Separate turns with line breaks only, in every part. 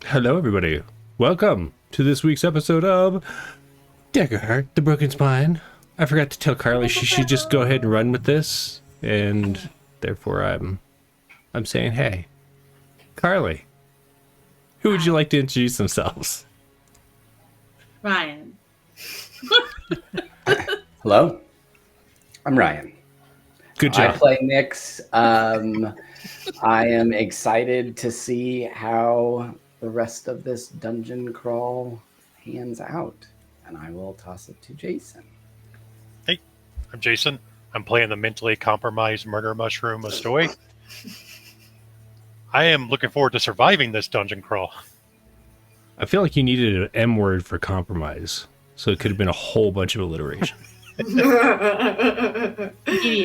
Hello, everybody. Welcome to this week's episode of Daggerheart, the Broken Spine. I forgot to tell Carly she should just go ahead and run with this, and therefore I'm saying, hey, Carly, who would you like to introduce themselves?
Ryan.
Hello, I'm Ryan.
Good job.
I play Nyx. I am excited to see how the rest of this dungeon crawl pans out, and I will toss it to Jason.
Hey, I'm Jason. I'm playing the mentally compromised murder mushroom Astoy. I am looking forward to surviving this dungeon crawl.
I feel like you needed an M word for compromise, so it could have been a whole bunch of alliteration.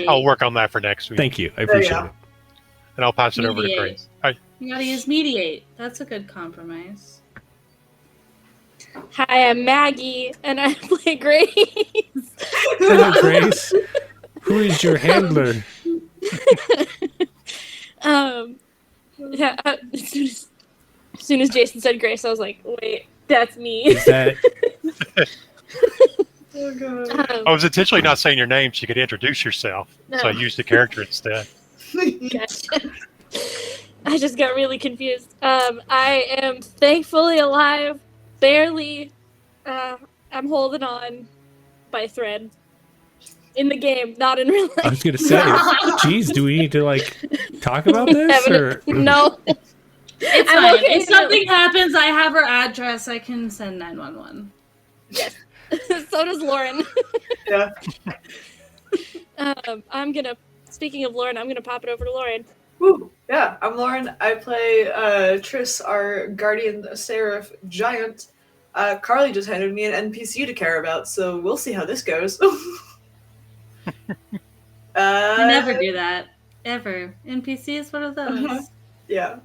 I'll work on that for next week.
Thank you. I appreciate it.
And I'll pass it over to
Mediate.
Grace. Hi.
You gotta use mediate. That's a good compromise.
Hi, I'm Maggie, and I play Grace.
Hello, Grace. Who is your handler?
Yeah, as soon as Jason said Grace, I was like, wait, that's me.
Is that...
Oh god.
I was intentionally not saying your name so you could introduce yourself.
No.
So I used the character instead.
Gotcha. I just got really confused. I am thankfully alive, barely. I'm holding on by a thread. In the game, not in real
I
life.
was going to say, geez, do we need to, talk about this? Or...
No.
It's
I'm
fine.
okay,
If something happens, I have her address. I can send 911.
Yes. So does Lauren.
Yeah.
Speaking of Lauren, I'm gonna pop it over to Lauren.
Woo. Yeah, I'm Lauren. I play Triss, our guardian seraph giant. Carly just handed me an NPC to care about, so we'll see how this goes.
I never do that. Ever. NPC is one of those.
Uh-huh. Yeah.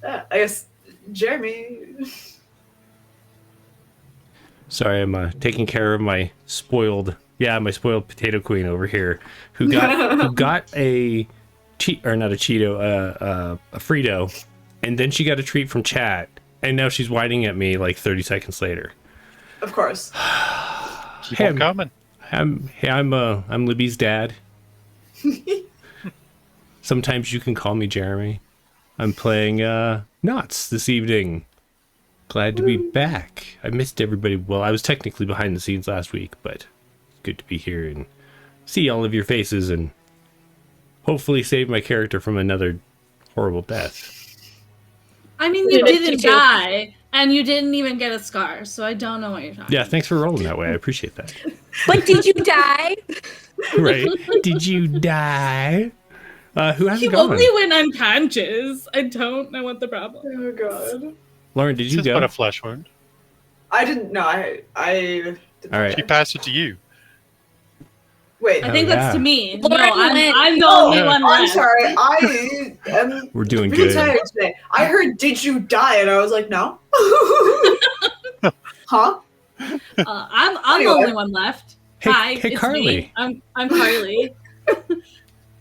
I guess Jeremy.
Sorry, I'm taking care of my spoiled potato queen over here, who got a not a Cheeto, a Frito, and then she got a treat from chat, and now she's whining at me 30 seconds later.
Of course.
Keep
Hey,
on coming.
I'm Libby's dad. Sometimes you can call me Jeremy. I'm playing Knots this evening. Glad to be back. I missed everybody. Well, I was technically behind the scenes last week, but it's good to be here and see all of your faces and hopefully save my character from another horrible death.
I mean, you didn't die, and you didn't even get a scar, so I don't know what you're talking
Yeah,
about.
thanks for rolling that way. I appreciate that.
But did you die?
Right? Did you die? Who hasn't gone?
Only when I'm conscious. I don't know what the problem is.
Oh god.
Lauren, did you
This has been
go?
a flesh wound.
I didn't know. I didn't
All right.
She passed it to you.
Wait.
I think
yeah.
that's to me. No,
Lauren
I'm the
Oh,
only one
I'm
left.
sorry. I am
We're doing
really
good.
tired today. I heard, "Did you die?" and I was like, "No." Huh?
I'm the
Anyway.
only one left.
Hey,
Hi,
hey,
it's
Carly.
me. I'm Carly.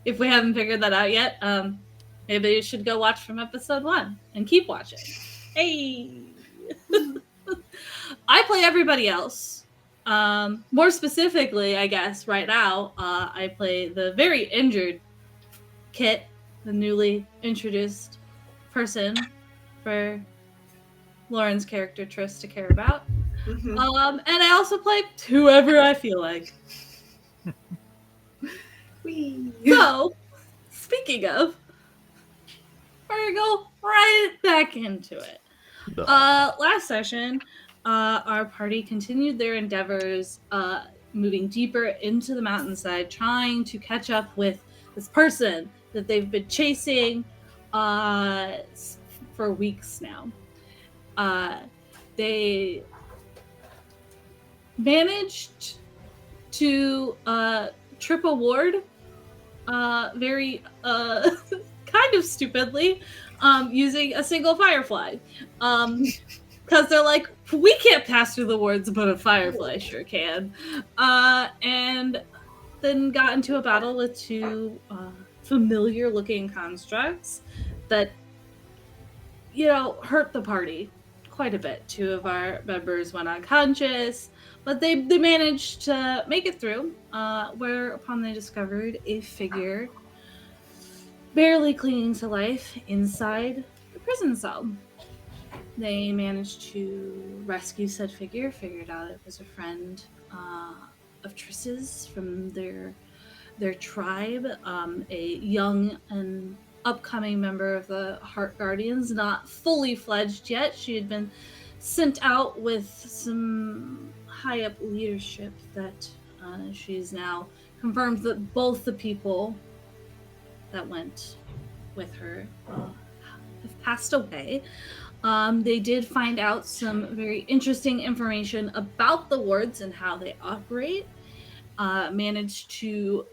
If we haven't figured that out yet, maybe you should go watch from episode 1 and keep watching. Hey, I play everybody else. More specifically, I guess right now, I play the very injured Kit, the newly introduced person for Lauren's character Triss to care about.
Mhm.
And I also play whoever I feel like.
Whee.
So, speaking of, we're gonna go right back into it. Last session, our party continued their endeavors, moving deeper into the mountainside, trying to catch up with this person that they've been chasing for weeks now. They managed to trip a ward very kind of stupidly using a single firefly. Because they're like, we can't pass through the wards, but a firefly sure can. And then got into a battle with two familiar looking constructs that hurt the party quite a bit. Two of our members went unconscious, but they managed to make it through, whereupon they discovered a figure barely clinging to life inside the prison cell. They managed to rescue said figure, figured out it was a friend of Triss's from their tribe, a young and upcoming member of the Heart Guardians, not fully fledged yet. She had been sent out with some high up leadership that she's now confirmed that both the people that went with her have passed away. They did find out some very interesting information about the wards and how they operate. Managed to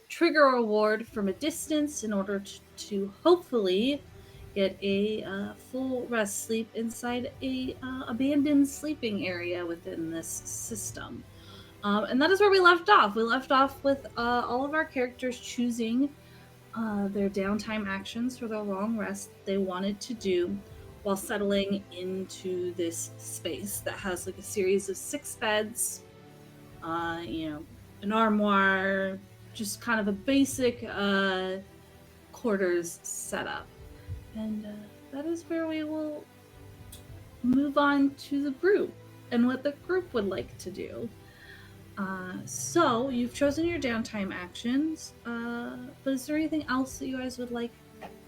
trigger a ward from a distance in order to hopefully get a full rest sleep inside a abandoned sleeping area within this system. And that is where we left off. We left off with all of our characters choosing their downtime actions for their long rest they wanted to do while settling into this space that has like a series of 6 beds, an armoire, just kind of a basic quarters setup. And that is where we will move on to the group and what the group would like to do. So you've chosen your downtime actions, but is there anything else that you guys would like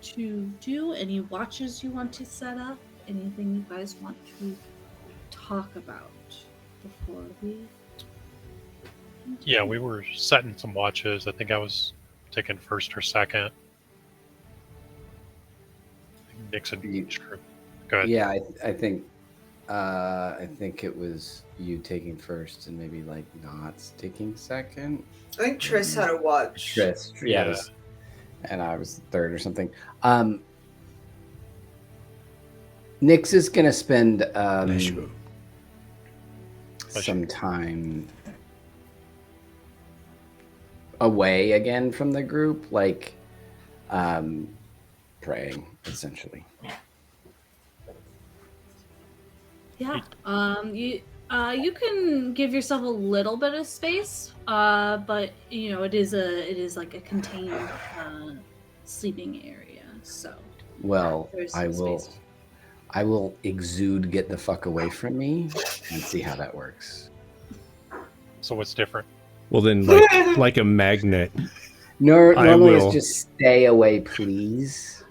to do? Any watches you want to set up? Anything you guys want to talk about before we...
Yeah, we were setting some watches. I think I was taking first or second. Nixon. Sure. Go ahead.
Yeah, I think it was you taking first and maybe like Knots taking second.
I think Triss had a watch.
Triss,
Yeah.
yes. And I was third or something. Nix is gonna spend some time away again from the group, like praying, essentially.
Yeah. You can give yourself a little bit of space, but it is like a contained sleeping area. So
Well,
there's some space.
I will exude get the fuck away from me and see how that works.
So what's different?
Well, then, like a magnet.
Normally
will.
it's just stay away, please.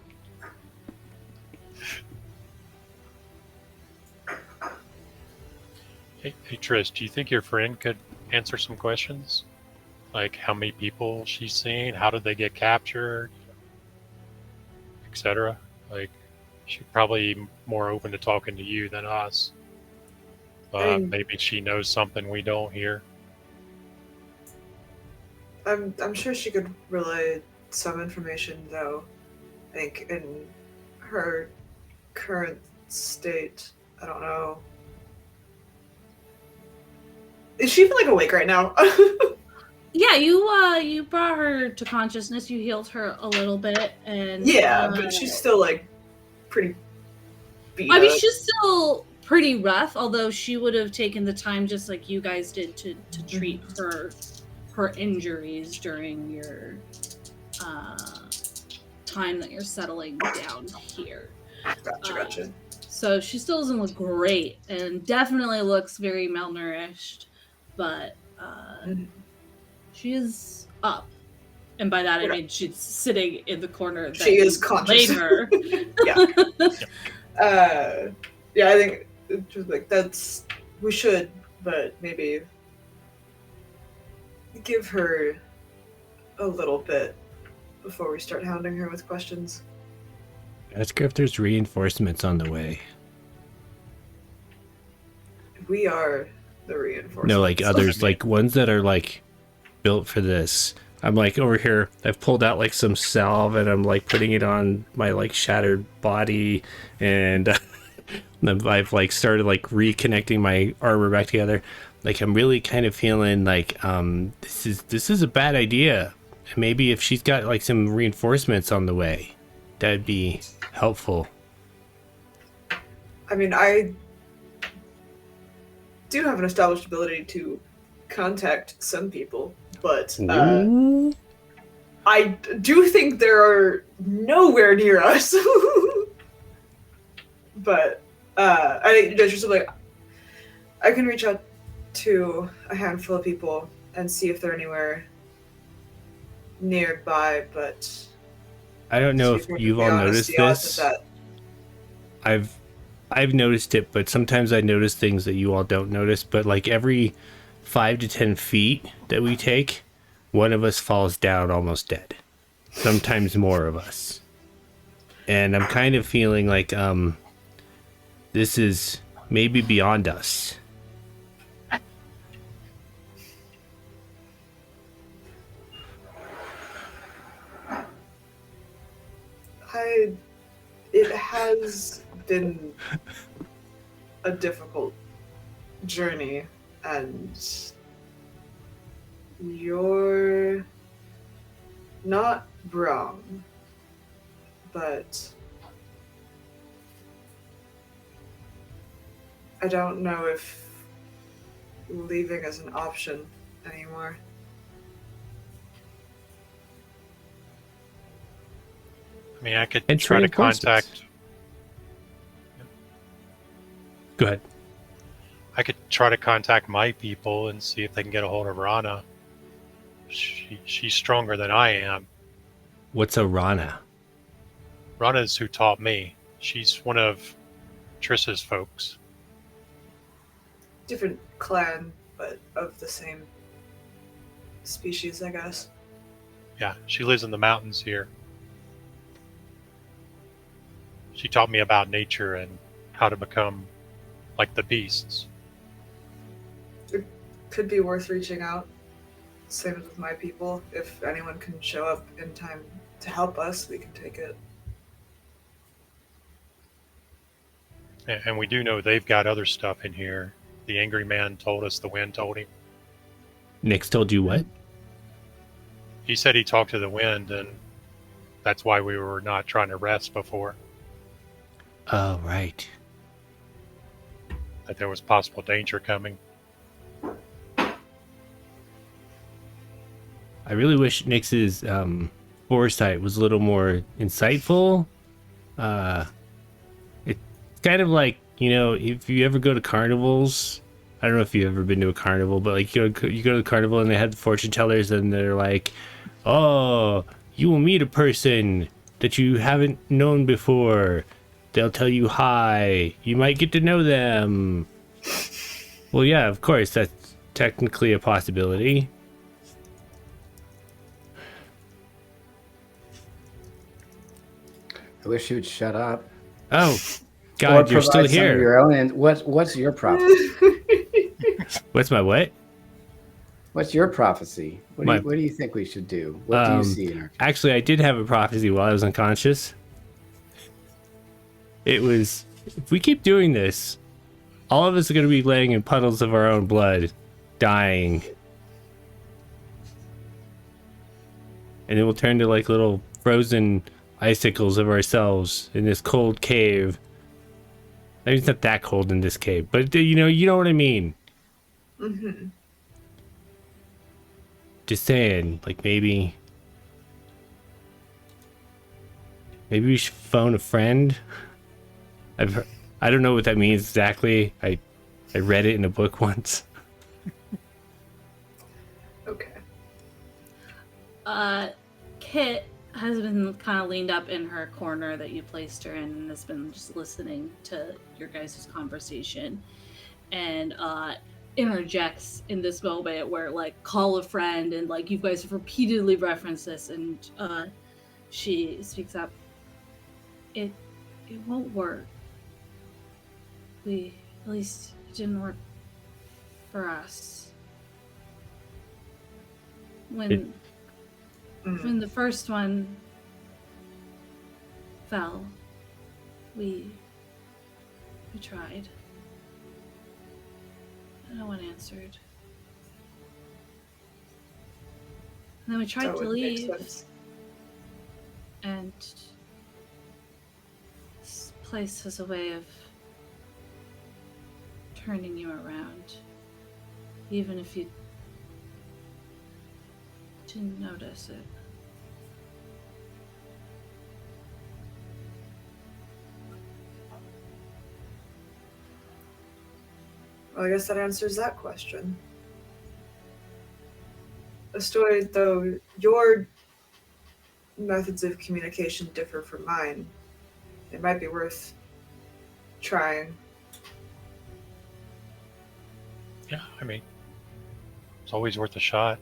Hey, Trish, do you think your friend could answer some questions? Like how many people she's seen, how did they get captured, etc. Like she's probably more open to talking to you than us. Maybe she knows something we don't hear.
I'm sure she could relay some information, though. I think in her current state, I don't know. Is she even like awake right now?
Yeah, you brought her to consciousness. You healed her a little bit, and
Yeah, but she's still like pretty beat
I mean,
up.
she's still pretty rough. Although she would have taken the time, just like you guys did, to treat her injuries during your time that you're settling down here.
Gotcha.
So she still doesn't look great, and definitely looks very malnourished. But she is up, and by that I mean she's sitting in the corner. That
She is
you
conscious.
laid her.
Yeah. Yeah, I think just like that's we should, but maybe give her a little bit before we start hounding her with questions.
Ask her if there's reinforcements on the way.
We are the reinforcements.
No, like others, like ones that are like built for this. I'm like over here, I've pulled out like some salve and I'm like putting it on my like shattered body, and I've like started like reconnecting my armor back together. Like I'm really kind of feeling like this is a bad idea. And maybe if she's got like some reinforcements on the way, that'd be helpful.
I mean, I do have an established ability to contact some people, but
Ooh.
I do think there are nowhere near us. But I think just like I can reach out to a handful of people and see if they're anywhere nearby. But
I don't know
to be
if you've
perfectly
all
honest,
noticed
the odds of
this.
that.
I've noticed it, but sometimes I notice things that you all don't notice. But like every 5 to 10 feet that we take, one of us falls down almost dead. Sometimes more of us. And I'm kind of feeling like this is maybe beyond us.
It has been a difficult journey, and you're not wrong, but I don't know if leaving is an option anymore.
I mean, I could
And
try to
reinforcements.
contact.
Go ahead.
I could try to contact my people and see if they can get a hold of Rana. She's stronger than I am.
What's a Rana?
Rana is who taught me. She's one of Triss's folks.
Different clan, but of the same species, I guess.
Yeah, she lives in the mountains here. She taught me about nature and how to become like the beasts.
It could be worth reaching out. Same as with my people. If anyone can show up in time to help us, we can take it.
And we do know they've got other stuff in here. The angry man told us, the wind told him.
Nyx told you what?
He said he talked to the wind, and that's why we were not trying to rest before.
Oh, right.
That there was possible danger coming.
I really wish Nyx's foresight was a little more insightful. It's kind of like, you know, if you ever go to carnivals, I don't know if you've ever been to a carnival, but like you go to the carnival and they have the fortune tellers and they're like, oh, you will meet a person that you haven't known before. They'll tell you hi. You might get to know them. Well, yeah, of course, that's technically a possibility.
I wish you would shut up.
Oh, God, you're still
provide some of
here.
your own. What's your prophecy?
What's my what?
What's your prophecy? What do you think we should do? What do you see in our?
Actually, I did have a prophecy while I was unconscious. It was, if we keep doing this, all of us are going to be laying in puddles of our own blood, dying. And it will turn to like little frozen icicles of ourselves in this cold cave. I mean, it's not that cold in this cave, but you know what I mean.
Mm-hmm.
Just saying, like maybe we should phone a friend. I don't know what that means exactly. I read it in a book once.
Okay.
Kit has been kind of leaned up in her corner that you placed her in and has been just listening to your guys' conversation and interjects in this moment where like call a friend and like you guys have repeatedly referenced this and she speaks up. It won't work. At least it didn't work for us. When the first one fell, we tried. No one answered. And then we tried
That
to
would make
leave,
sense.
and this place has a way of turning you around, even if you didn't notice it.
Well, I guess that answers that question. Astoy, though your methods of communication differ from mine, it might be worth trying.
Yeah, I mean, it's always worth a shot.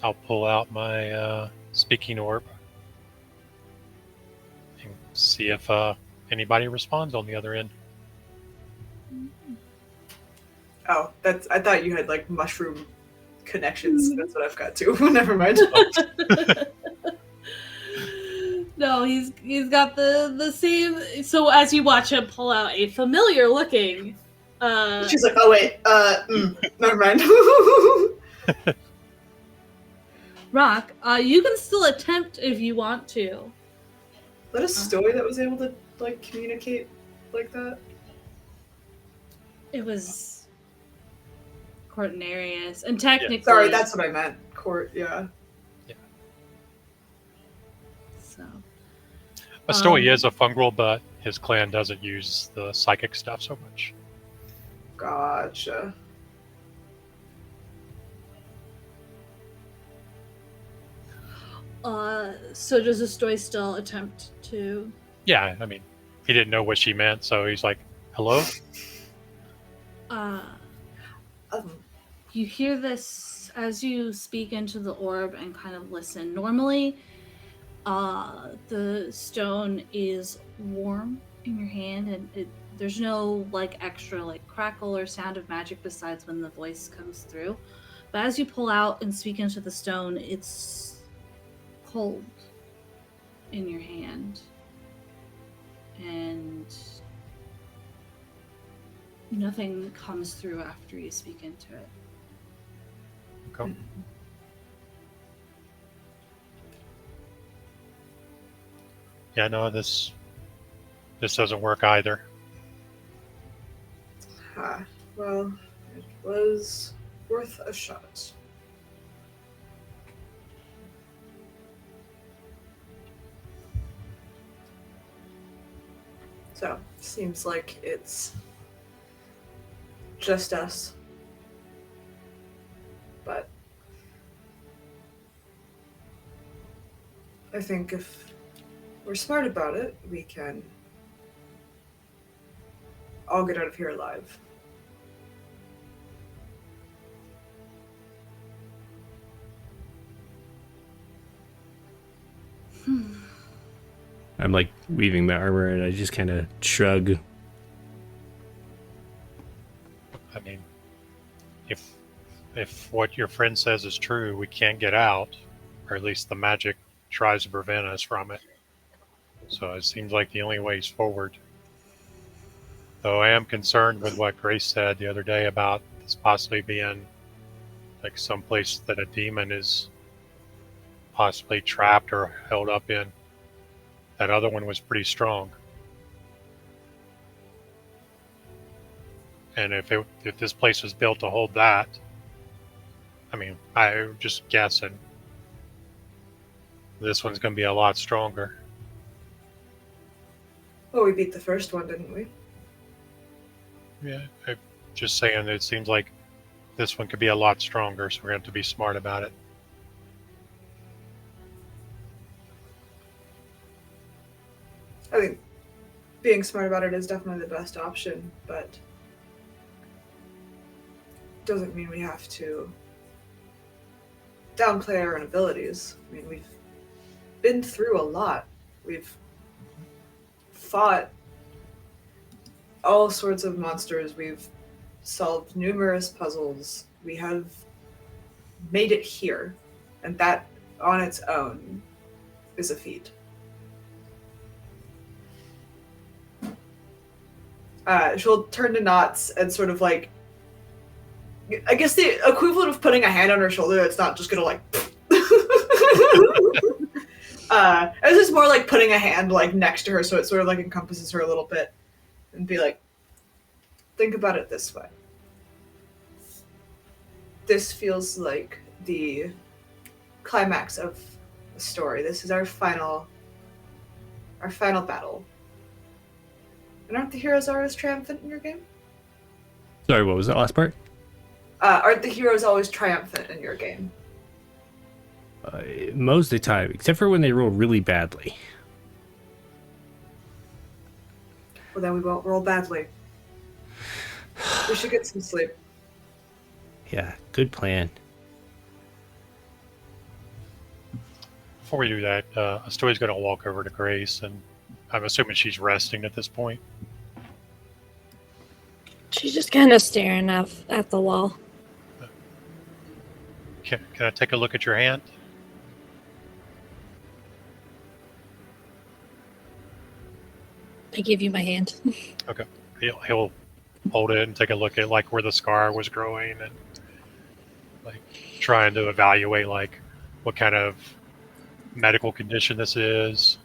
I'll pull out my speaking orb and see if anybody responds on the other end.
Oh, I thought you had like mushroom connections. That's what I've got too. Never mind.
No, he's got the same. So as you watch him pull out a familiar looking,
She's like, oh wait, never mind.
rock, you can still attempt if you want to.
That a story that was able to like communicate like that?
It was Cortinarius, and technically,
Sorry, that's what I meant. Court, yeah.
so.
Astoy is a fungal, but his clan doesn't use the psychic stuff so much.
Gotcha.
So does Astoy still attempt to?
Yeah, I mean, he didn't know what she meant, so he's like, hello?
You hear this as you speak into the orb and kind of listen. Normally, the stone is warm in your hand, and there's no like extra like crackle or sound of magic besides when the voice comes through. But as you pull out and speak into the stone, it's cold in your hand, and nothing comes through after you speak into it.
Okay. Yeah, no, this doesn't work either.
Well, it was worth a shot. So, seems like it's just us. But I think if we're smart about it, we can all get out of here alive.
I'm like weaving my armor and I just kind of shrug.
I mean, if what your friend says is true, we can't get out, or at least the magic tries to prevent us from it. So it seems like the only way is forward. Though I am concerned with what Grace said the other day about this possibly being like some place that a demon is possibly trapped or held up in. That other one was pretty strong. And if this place was built to hold that, I mean, I'm just guessing. This one's going to be a lot stronger.
Well, we beat the first one, didn't we?
Yeah, I'm just saying it seems like this one could be a lot stronger, so we're going to have to be smart about it.
I think being smart about it is definitely the best option, but doesn't mean we have to downplay our own abilities. I mean, we've been through a lot. We've fought all sorts of monsters. We've solved numerous puzzles. We have made it here, and that on its own is a feat. She'll turn to Knots and sort of like, I guess the equivalent of putting a hand on her shoulder that's not just gonna like It's just more like putting a hand like next to her, so it sort of like encompasses her a little bit, and be like, think about it this way. This feels like the climax of the story. This is our final battle. And aren't the heroes always triumphant in your game?
Sorry, what was that last part?
Aren't the heroes always triumphant in your game?
Most of the time, except for when they roll really badly.
Well, then we won't roll badly. We should get some sleep.
Yeah, good plan.
Before we do that, Astoya's going to walk over to Grace, and I'm assuming she's resting at this point.
She's just kind of staring at the wall.
Can I take a look at your hand?
I give you my hand.
Okay. He'll hold it and take a look at like where the scar was growing and like trying to evaluate like what kind of medical condition this is.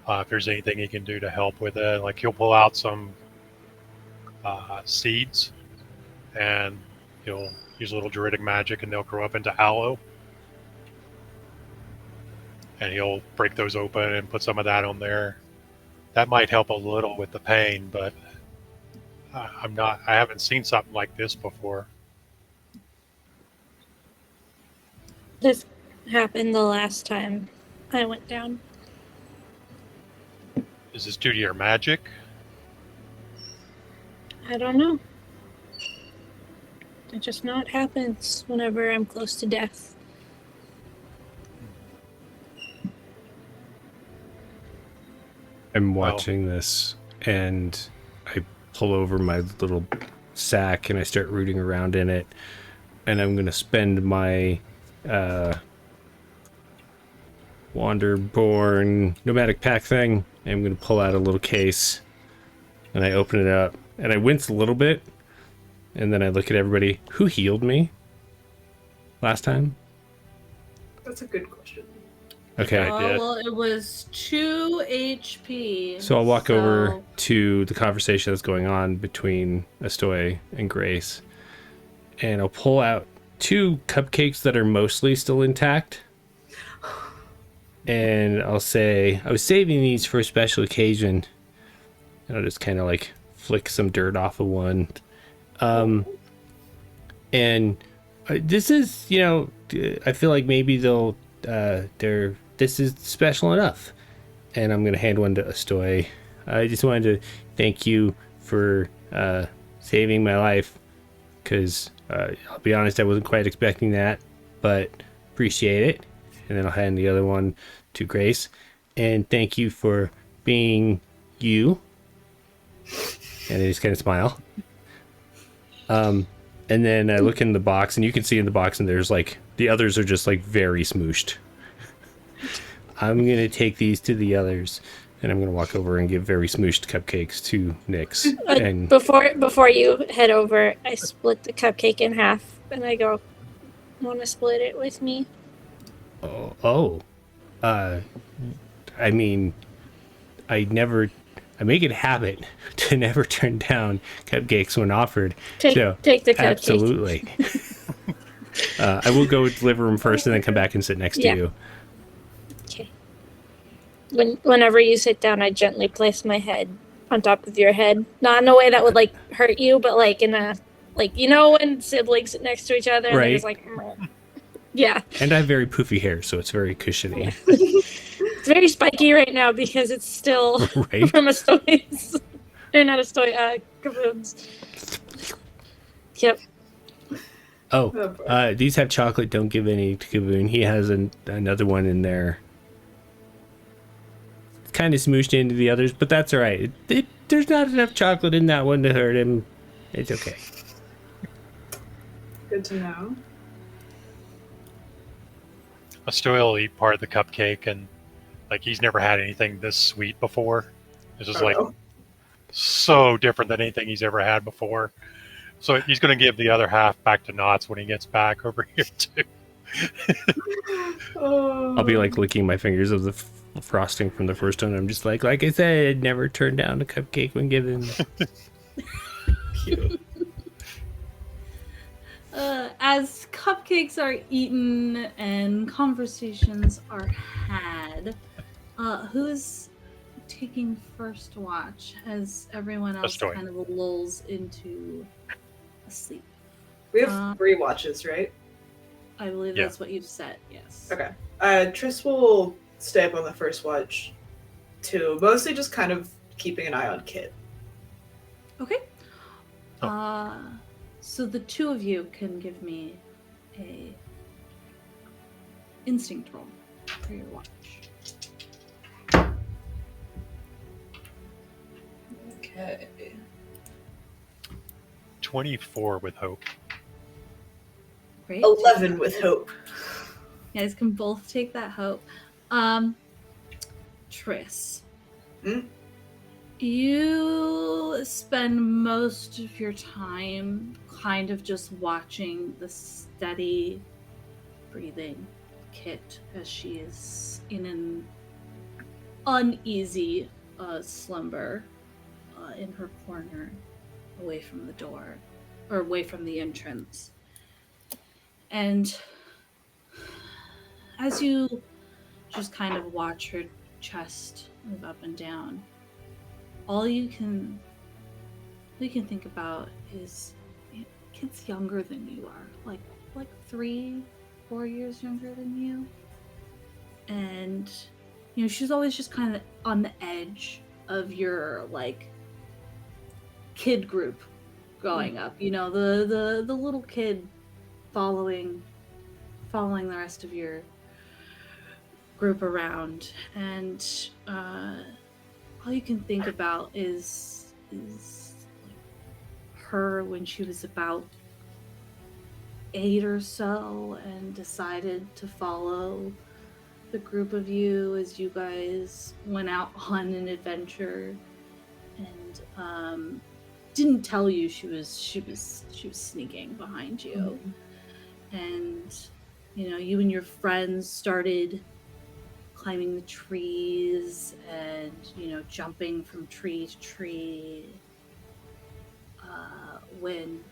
If there's anything he can do to help with it, like he'll pull out some seeds and he'll use a little druidic magic and they'll grow up into aloe. And he'll break those open and put some of that on there. That might help a little with the pain, but I haven't seen something like this before.
This happened the last time I went down.
Is this due to your magic?
I don't know. I just know it happens whenever I'm close to death.
I'm watching this, and I pull over my little sack, and I start rooting around in it, and I'm going to spend my Wanderborn nomadic pack thing. I'm going to pull out a little case, and I open it up, and I wince a little bit, and then I look at everybody. Who healed me last time?
That's a good question.
Okay.
I did.
Well, it was 2 HP.
So I'll walk over to the conversation that's going on between Astoy and Grace, and I'll pull out 2 cupcakes that are mostly still intact. And I'll say, I was saving these for a special occasion. And I'll just kind of like flick some dirt off of one. And this is, I feel like maybe this is special enough. And I'm going to hand one to Astoy. I just wanted to thank you for saving my life. Because I'll be honest, I wasn't quite expecting that. But appreciate it. And then I'll hand the other one to Grace. And thank you for being you. And I just kind of smile. And then I look in the box, and you can see in the box, and there's like, the others are just like very smooshed. I'm going to take these to the others, and I'm going to walk over and give very smooshed cupcakes to Nyx. And
Before you head over, I split the cupcake in half, and I go, want to split it with me?
I mean, I make it a habit to never turn down cupcakes when offered.
Take the cupcake.
Absolutely. I will go deliver them first and then come back and sit next to you.
Okay. Whenever you sit down, I gently place my head on top of your head. Not in a way that would like hurt you, but like in a when siblings sit next to each other, and they're just like. Yeah.
And I have very poofy hair, so it's very cushiony.
It's very spiky right now because it's still
Right.
from Astoy's. Or not Astoy, Kaboom's. Yep.
Oh, these have chocolate. Don't give any to Kaboom. He has another one in there. It's kind of smooshed into the others, but that's all right. There's not enough chocolate in that one to hurt him. It's okay.
Good to know.
Astoya will eat part of the cupcake, and like he's never had anything this sweet before. It's just like so different than anything he's ever had before. So he's going to give the other half back to Knots when he gets back over here too.
Oh.
I'll be like licking my fingers of the frosting from the first one. I'm just like I said, never turn down a cupcake when given.
Cute.
As cupcakes are eaten and conversations are had, who's taking first watch as everyone else
Astoy.
kind of lulls into a sleep?
We have 3 watches, right?
I believe
Yeah.
that's what you've said, yes.
Okay. Tris will stay up on the first watch too, mostly just kind of keeping an eye on Kit.
Okay.
Oh.
So the two of you can give me a instinct roll for your watch.
Okay.
24 with hope.
Great.
11 with hope.
You guys can both take that hope. Tris.
Hmm?
You spend most of your time kind of just watching the steady breathing Kit as she is in an uneasy slumber in her corner away from the door, or away from the entrance. And as you just kind of watch her chest move up and down, all you can think about is Kit's younger than you are, like 3-4 years younger than you, and she's always just kind of on the edge of your kid group growing up. The little kid following the rest of your group around, and all you can think about is her when she was about 8 or so and decided to follow the group of you as you guys went out on an adventure, and didn't tell you she was sneaking behind you. And you and your friends started climbing the trees and jumping from tree to tree, when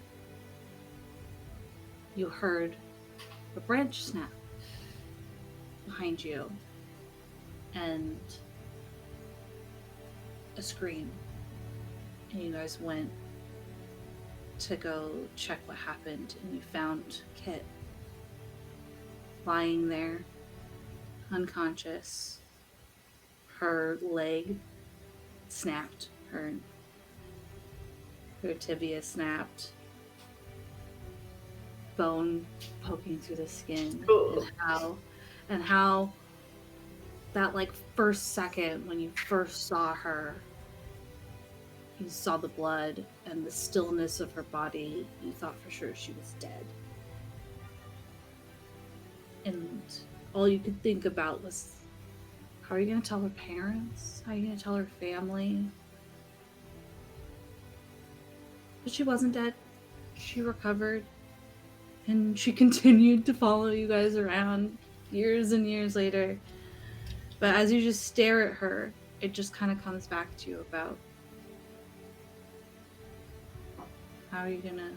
you heard a branch snap behind you and a scream, and you guys went to go check what happened, and you found Kit lying there unconscious. Her leg snapped, her tibia snapped, bone poking through the skin.
Ooh.
and how that first second when you first saw her, you saw the blood and the stillness of her body, you thought for sure she was dead. And all you could think about was, how are you going to tell her parents? How are you going to tell her family? But she wasn't dead. She recovered. And she continued to follow you guys around years and years later. But as you just stare at her, it just kind of comes back to you about, how are you gonna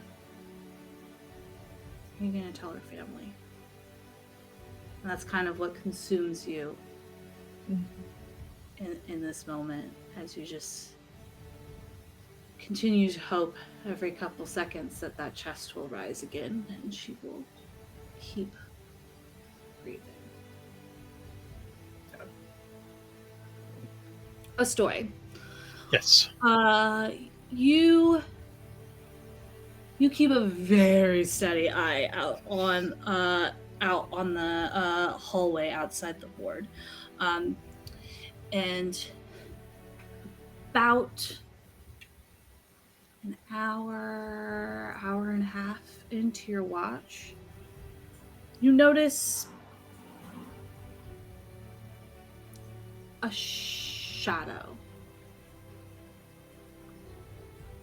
tell her family? And that's kind of what consumes you in this moment, as you just continue to hope every couple seconds that chest will rise again and she will keep breathing. Astoy.
Yes.
You keep a very steady eye out on the hallway outside the ward, and about an hour and a half into your watch, you notice a shadow.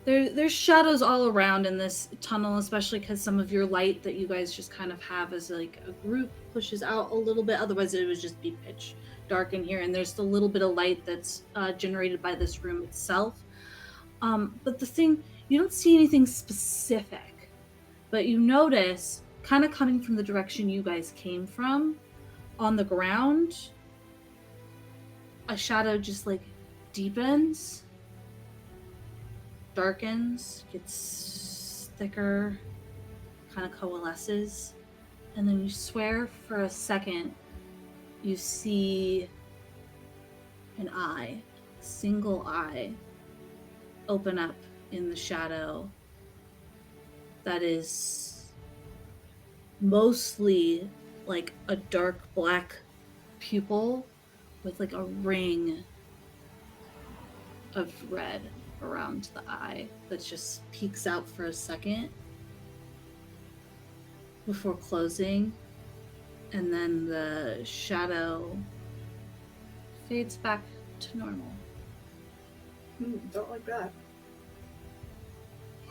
There's shadows all around in this tunnel, especially because some of your light that you guys just kind of have as like a group pushes out a little bit. Otherwise, it would just be pitch dark in here. And there's the little bit of light that's generated by this room itself. But the thing, you don't see anything specific, but you notice, kind of coming from the direction you guys came from, on the ground, a shadow just like deepens, darkens, gets thicker, kind of coalesces, and then you swear for a second you see an eye, a single eye, open up in the shadow that is mostly like a dark black pupil with like a ring of red around the eye that just peeks out for a second before closing, and then the shadow fades back to normal.
Don't like that.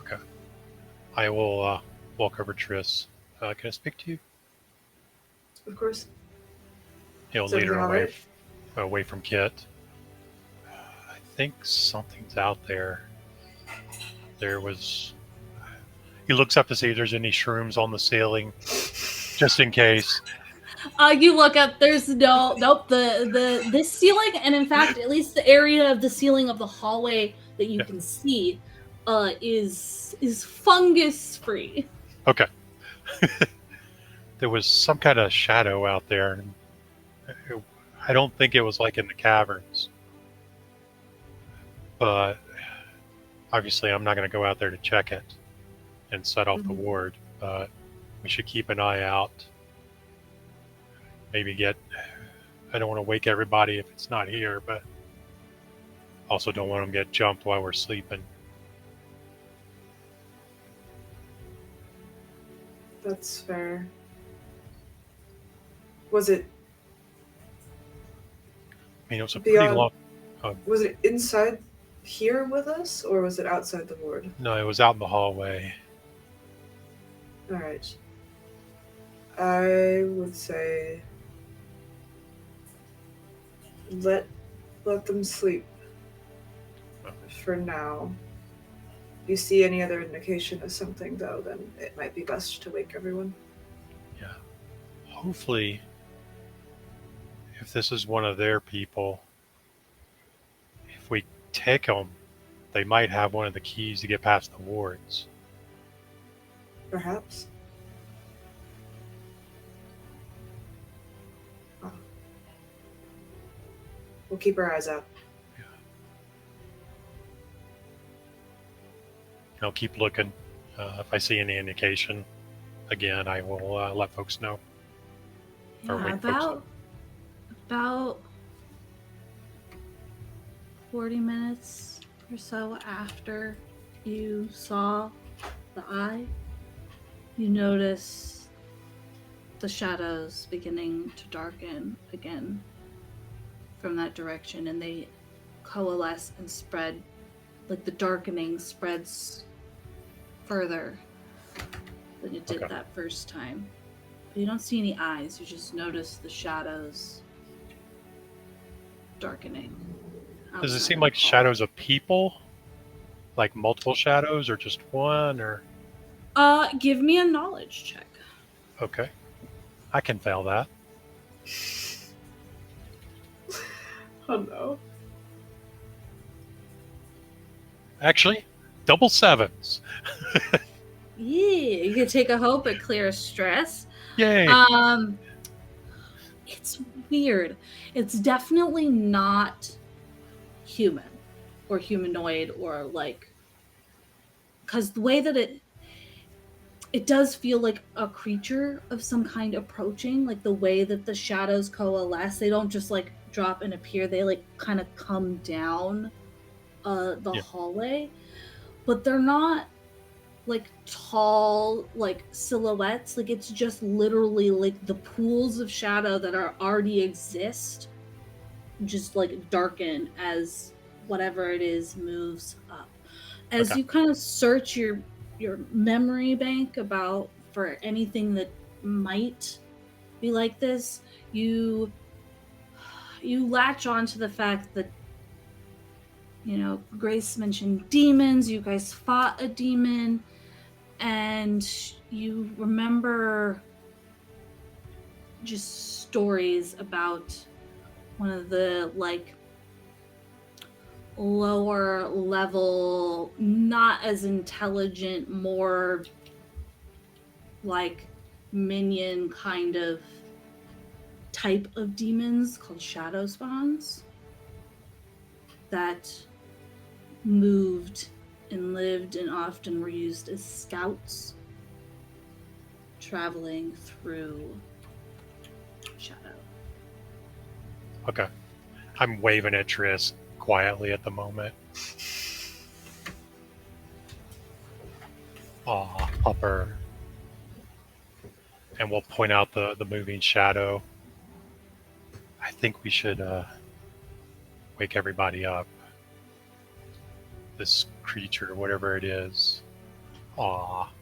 Okay. I will walk over to Triss. Can I speak to you?
Of course.
He'll
Is
lead her
everything
away from Kit. I think something's out there. There was... He looks up to see if there's any shrooms on the ceiling, just in case.
You look up, there's nope, this ceiling, and in fact, at least the area of the ceiling of the hallway that you can see is fungus free.
Okay. There was some kind of shadow out there, and I don't think it was like in the caverns. But obviously I'm not going to go out there to check it and set off the ward, but we should keep an eye out. Maybe I don't want to wake everybody if it's not here, but also don't want them to get jumped while we're sleeping.
That's fair. Was it
I mean, it was a pretty long...
Was it inside here with us, or was it outside the ward?
No, it was out in the hallway.
Alright. I would say let them sleep for now. If you see any other indication of something, though, then it might be best to wake everyone.
Yeah. Hopefully, if this is one of their people, if we take them, they might have one of the keys to get past the wards.
Perhaps. Oh. We'll keep our eyes out.
Yeah. I'll keep looking. If I see any indication, again, I will let folks know. Or
Yeah,
wake folks up.
about 40 minutes or so after you saw the eye, you notice the shadows beginning to darken again from that direction, and they coalesce and spread, like the darkening spreads further than it did that first time. But you don't see any eyes, you just notice the shadows darkening.
Does it seem like shadows of people? Like multiple shadows, or just one, or...
Give me a knowledge check.
Okay. I can fail that.
Oh no.
Actually, double sevens.
Yeah, you can take a hope at clear stress.
Yay!
It's weird. It's definitely not human or humanoid, or like, because the way that it does feel like a creature of some kind approaching, like the way that the shadows coalesce. They don't just like drop and appear, they like kind of come down the hallway, but they're not like tall like silhouettes. Like it's just literally like the pools of shadow that are already exist just like darken as whatever it is moves up. As
Okay.
you kind of search your memory bank about for anything that might be like this, you latch on to the fact that, Grace mentioned demons. You guys fought a demon, and you remember just stories about one of the lower level, not as intelligent, more like minion kind of type of demons called shadow spawns that moved and lived and often were used as scouts traveling through shadow.
Okay. I'm waving at Triss quietly at the moment. Aw, pupper. And we'll point out the moving shadow. I think we should wake everybody up. This creature, whatever it is. Aw.
All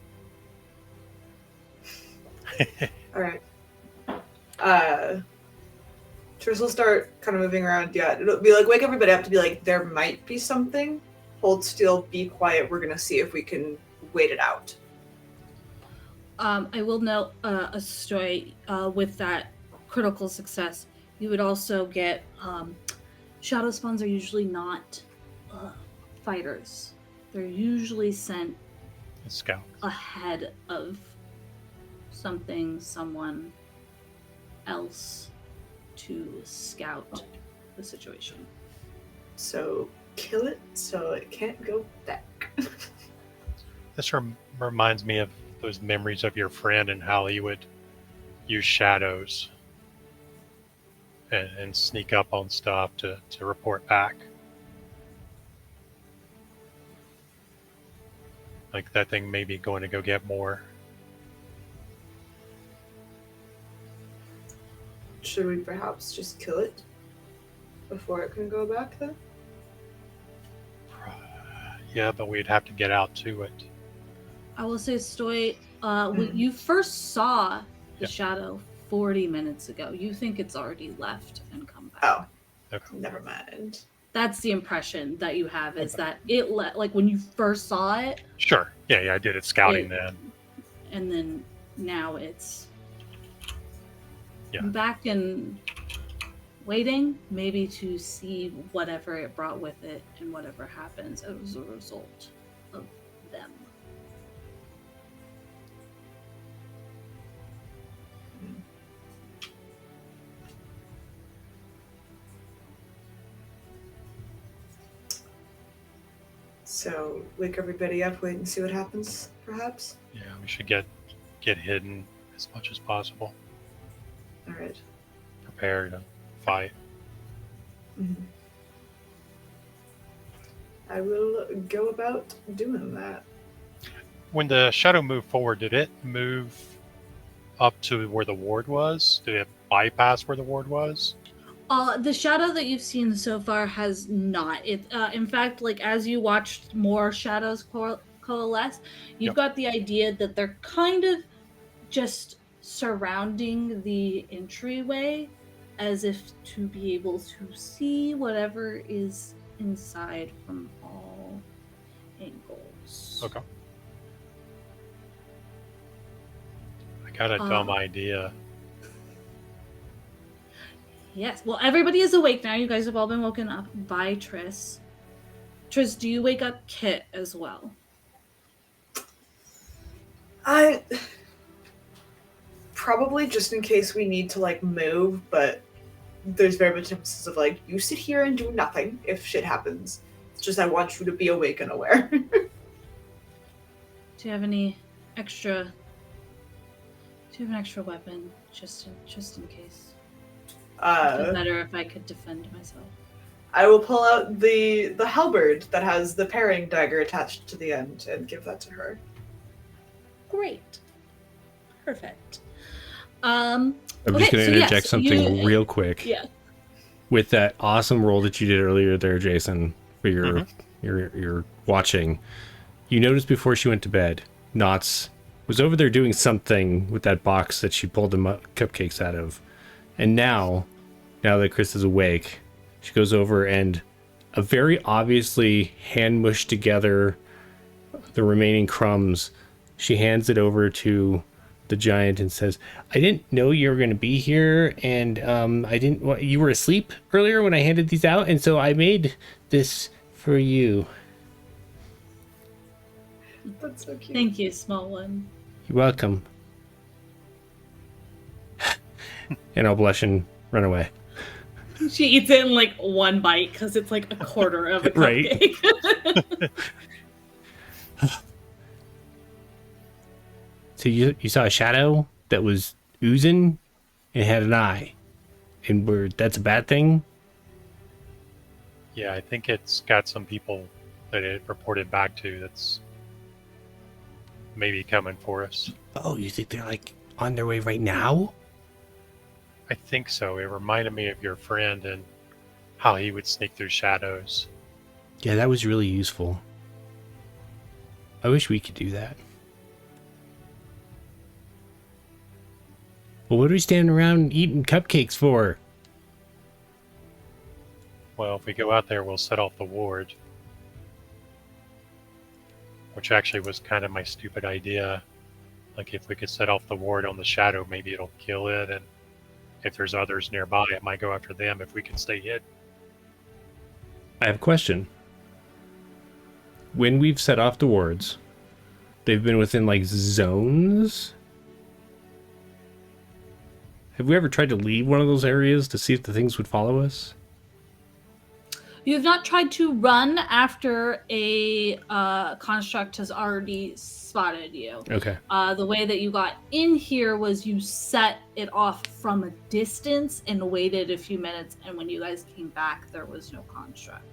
right. Triss will start kind of moving around. Yeah, it'll be like wake everybody up to be like, there might be something. Hold still, be quiet. We're gonna see if we can wait it out.
I will note a story with that critical success. You would also get shadow spawns are usually not fighters. They're usually sent
A scout.
ahead of someone else to scout the situation.
So kill it so it can't go back.
This reminds me of those memories of your friend and how he would use shadows and sneak up on stuff to report back. Like that thing may be going to go get more.
Should we perhaps just kill it before it can go back then?
Yeah, but we'd have to get out to it.
I will say, Stoy, when you first saw the
Yeah.
shadow 40 minutes ago, you think it's already left and come back.
Oh,
Okay.
never mind.
That's the impression that you have, is that it like when you first saw it,
Sure. Yeah, I did it scouting then.
and then now it's
Yeah.
back and waiting, maybe to see whatever it brought with it and whatever happens as a result of them.
So wake everybody up, wait and see what happens, perhaps?
Yeah, we should get hidden as much as possible.
All right.
Prepare to fight.
Mm-hmm. I will go about doing that.
When the shadow moved forward, did it move up to where the ward was? Did it bypass where the ward was?
The shadow that you've seen so far has not. It, in fact, like as you watched more shadows coalesce, you've got the idea that they're kind of just surrounding the entryway, as if to be able to see whatever is inside from all angles.
Okay. I got a dumb idea.
Yes. Well, everybody is awake now. You guys have all been woken up by Triss. Triss, do you wake up Kit as well?
I probably just in case we need to like move, but there's very much emphasis of like you sit here and do nothing if shit happens. It's just I want you to be awake and aware.
Do you have any extra? Do you have an extra weapon just in case? It'd be better if I could defend myself.
I will pull out the halberd that has the parrying dagger attached to the end and give that to her.
Great. Perfect.
I'm just going to interject something real quick.
Yeah.
With that awesome roll that you did earlier there, Jason, for your you're watching, you notice before she went to bed, Knots was over there doing something with that box that she pulled the cupcakes out of. And now that Chris is awake, she goes over and a very obviously hand mushed together the remaining crumbs. She hands it over to the giant and says, I didn't know you were going to be here, and you were asleep earlier when I handed these out, and so I made this for you.
That's so cute.
Thank you, small one.
You're welcome. And I'll blush and run away.
She eats it in like one bite because it's like a quarter of a
Right.
cupcake.
So you saw a shadow that was oozing and had an eye. And that's a bad thing?
Yeah, I think it's got some people that it reported back to that's maybe coming for us.
Oh, you think they're like on their way right now?
I think so. It reminded me of your friend and how he would sneak through shadows.
Yeah, that was really useful. I wish we could do that. Well, what are we standing around eating cupcakes for?
Well, if we go out there, we'll set off the ward. Which actually was kind of my stupid idea. Like, if we could set off the ward on the shadow, maybe it'll kill it, and if there's others nearby, it might go after them if we can stay hid.
I have a question. When we've set off the wards, they've been within, like, zones? Have we ever tried to leave one of those areas to see if the things would follow us?
You have not tried to run after a construct has already spotted you.
Okay.
The way that you got in here was you set it off from a distance and waited a few minutes, and when you guys came back, there was no construct.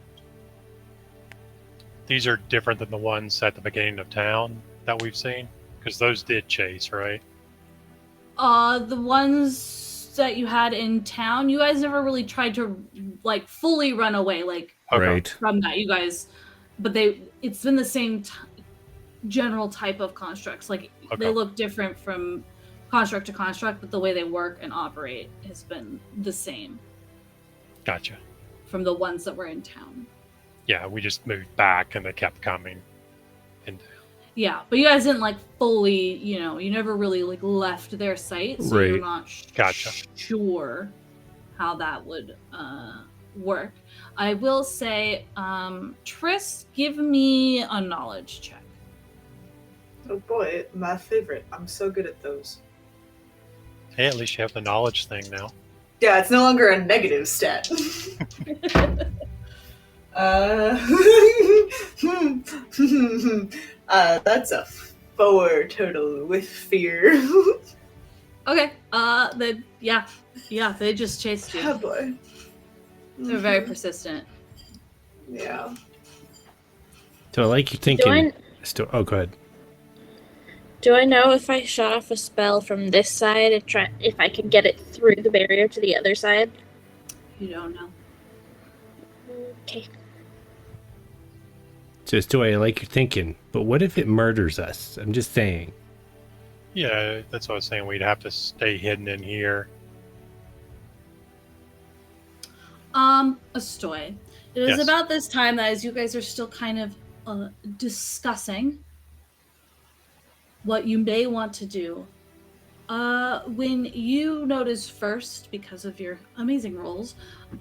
These are different than the ones at the beginning of town that we've seen? Because those did chase, right?
The ones that you had in town, you guys never really tried to like fully run away, like
Okay.
Right.
from that. You guys, but it's been the same general type of constructs. Like
Okay.
they look different from construct to construct, but the way they work and operate has been the same
Gotcha.
from the ones that were in town.
Yeah, we just moved back and they kept coming. And
Yeah, but you guys didn't like fully, you never really like left their sight, so you're
Right.
not
Gotcha.
sure how that would work. I will say, Triss, give me a knowledge check.
Oh boy, my favorite. I'm so good at those.
hey, at least you have the knowledge thing now.
Yeah, it's no longer a negative stat. That's a 4 total with fear.
Okay, they just chased
Oh
you.
boy.
They're very persistent.
Yeah.
So I like you thinking... Oh, go ahead.
Do I know if I shot off a spell from this side and if I can get it through the barrier to the other side?
You don't know.
Okay.
Just do I like your thinking, but what if it murders us? I'm just saying.
Yeah, that's what I was saying. We'd have to stay hidden in here.
Astoy. It is
Yes.
about this time that as you guys are still kind of discussing what you may want to do, when you notice first, because of your amazing rolls,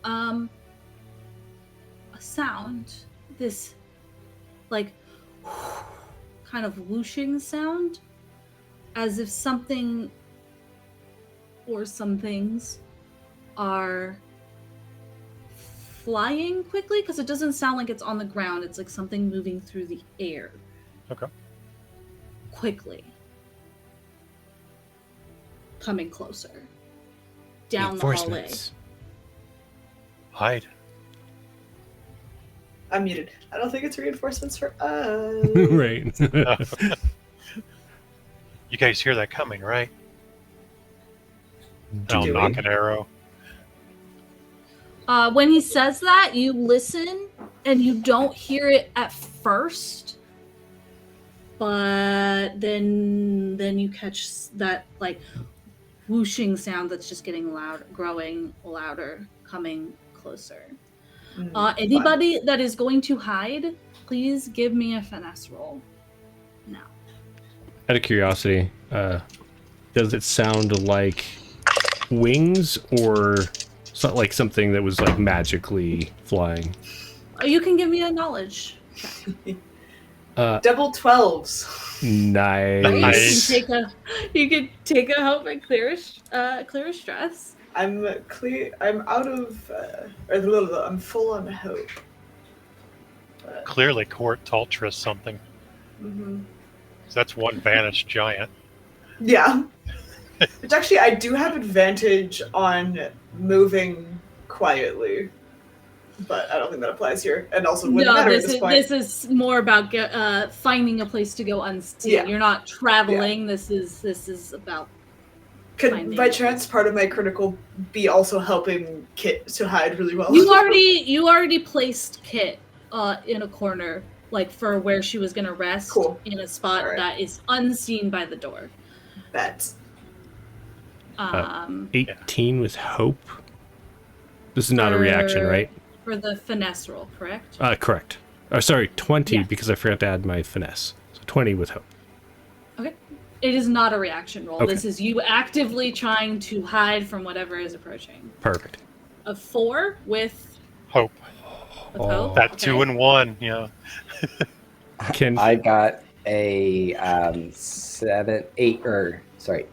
a sound, this like kind of whooshing sound, as if something or some things are flying quickly, because it doesn't sound like it's on the ground. It's like something moving through the air.
Okay.
Quickly. Coming closer. Down the hallway.
Reinforcements.
Hide.
I'm muted. I don't think it's reinforcements for us.
Right.
You guys hear that coming, right?
Do
I'll
we?
knock an arrow.
When he says that, you listen, and you don't hear it at first, but then you catch that like whooshing sound that's just getting loud, growing louder, coming closer. Anybody that is going to hide, please give me a finesse roll now.
Out of curiosity, does it sound like wings or like something that was like magically flying?
You can give me a knowledge check.
Double 12s.
Nice.
You can take a hope and clear a stress.
I'm clear. I'm out of. I'm full on hope.
Clearly, Court taught Triss something.
Mm-hmm.
'Cause that's one vanished giant.
Yeah. Which actually, I do have advantage on moving quietly, but I don't think that applies here. And also, wouldn't matter at this point.
This is more about finding a place to go unseen.
Yeah.
You're not traveling. Yeah. This is about.
Could by chance part of my critical be also helping Kit to hide really well?
You already placed Kit in a corner, like for where she was gonna rest,
cool.
In a spot that is unseen by the door.
That's
18 with hope. This is not a reaction, right?
For the finesse roll, correct?
Correct. Sorry, 20
Yeah.
because I forgot to add my finesse. So 20 with hope.
Okay. It is not a reaction roll.
Okay.
This is you actively trying to hide from whatever is approaching.
Perfect.
A 4 with
Hope.
hope.
That 2 and 1, yeah.
I got a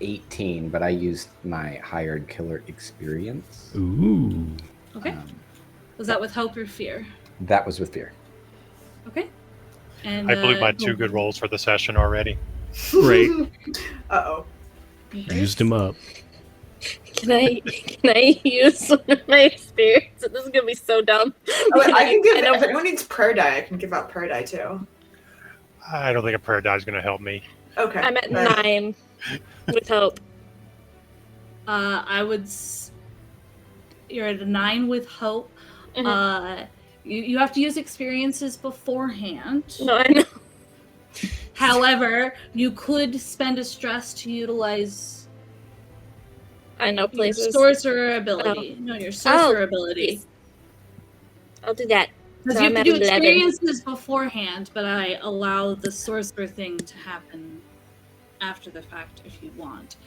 18, but I used my hired killer experience.
Ooh.
Okay. Was that with hope or fear?
That was with fear.
Okay. And
I believe my 2 good rolls for the session already.
Right.
Uh-oh.
Okay.
Used him up.
Can I use one of my experience? This is gonna be so dumb.
Oh, wait, I can give. If anyone needs prayer die, I can give out prayer die too.
I don't think a prayer die is going to help me.
Okay.
I'm at 9 with hope.
You're at a 9 with hope.
Mhm.
You have to use experiences beforehand.
No, I know.
However, you could spend a stress to utilize
I know
your
places.
sorcerer ability. No, your sorcerer ability.
I'll do that.
Because
So
you
I'm
have
at
to do
11.
experiences beforehand, but I allow the sorcerer thing to happen after the fact if you want,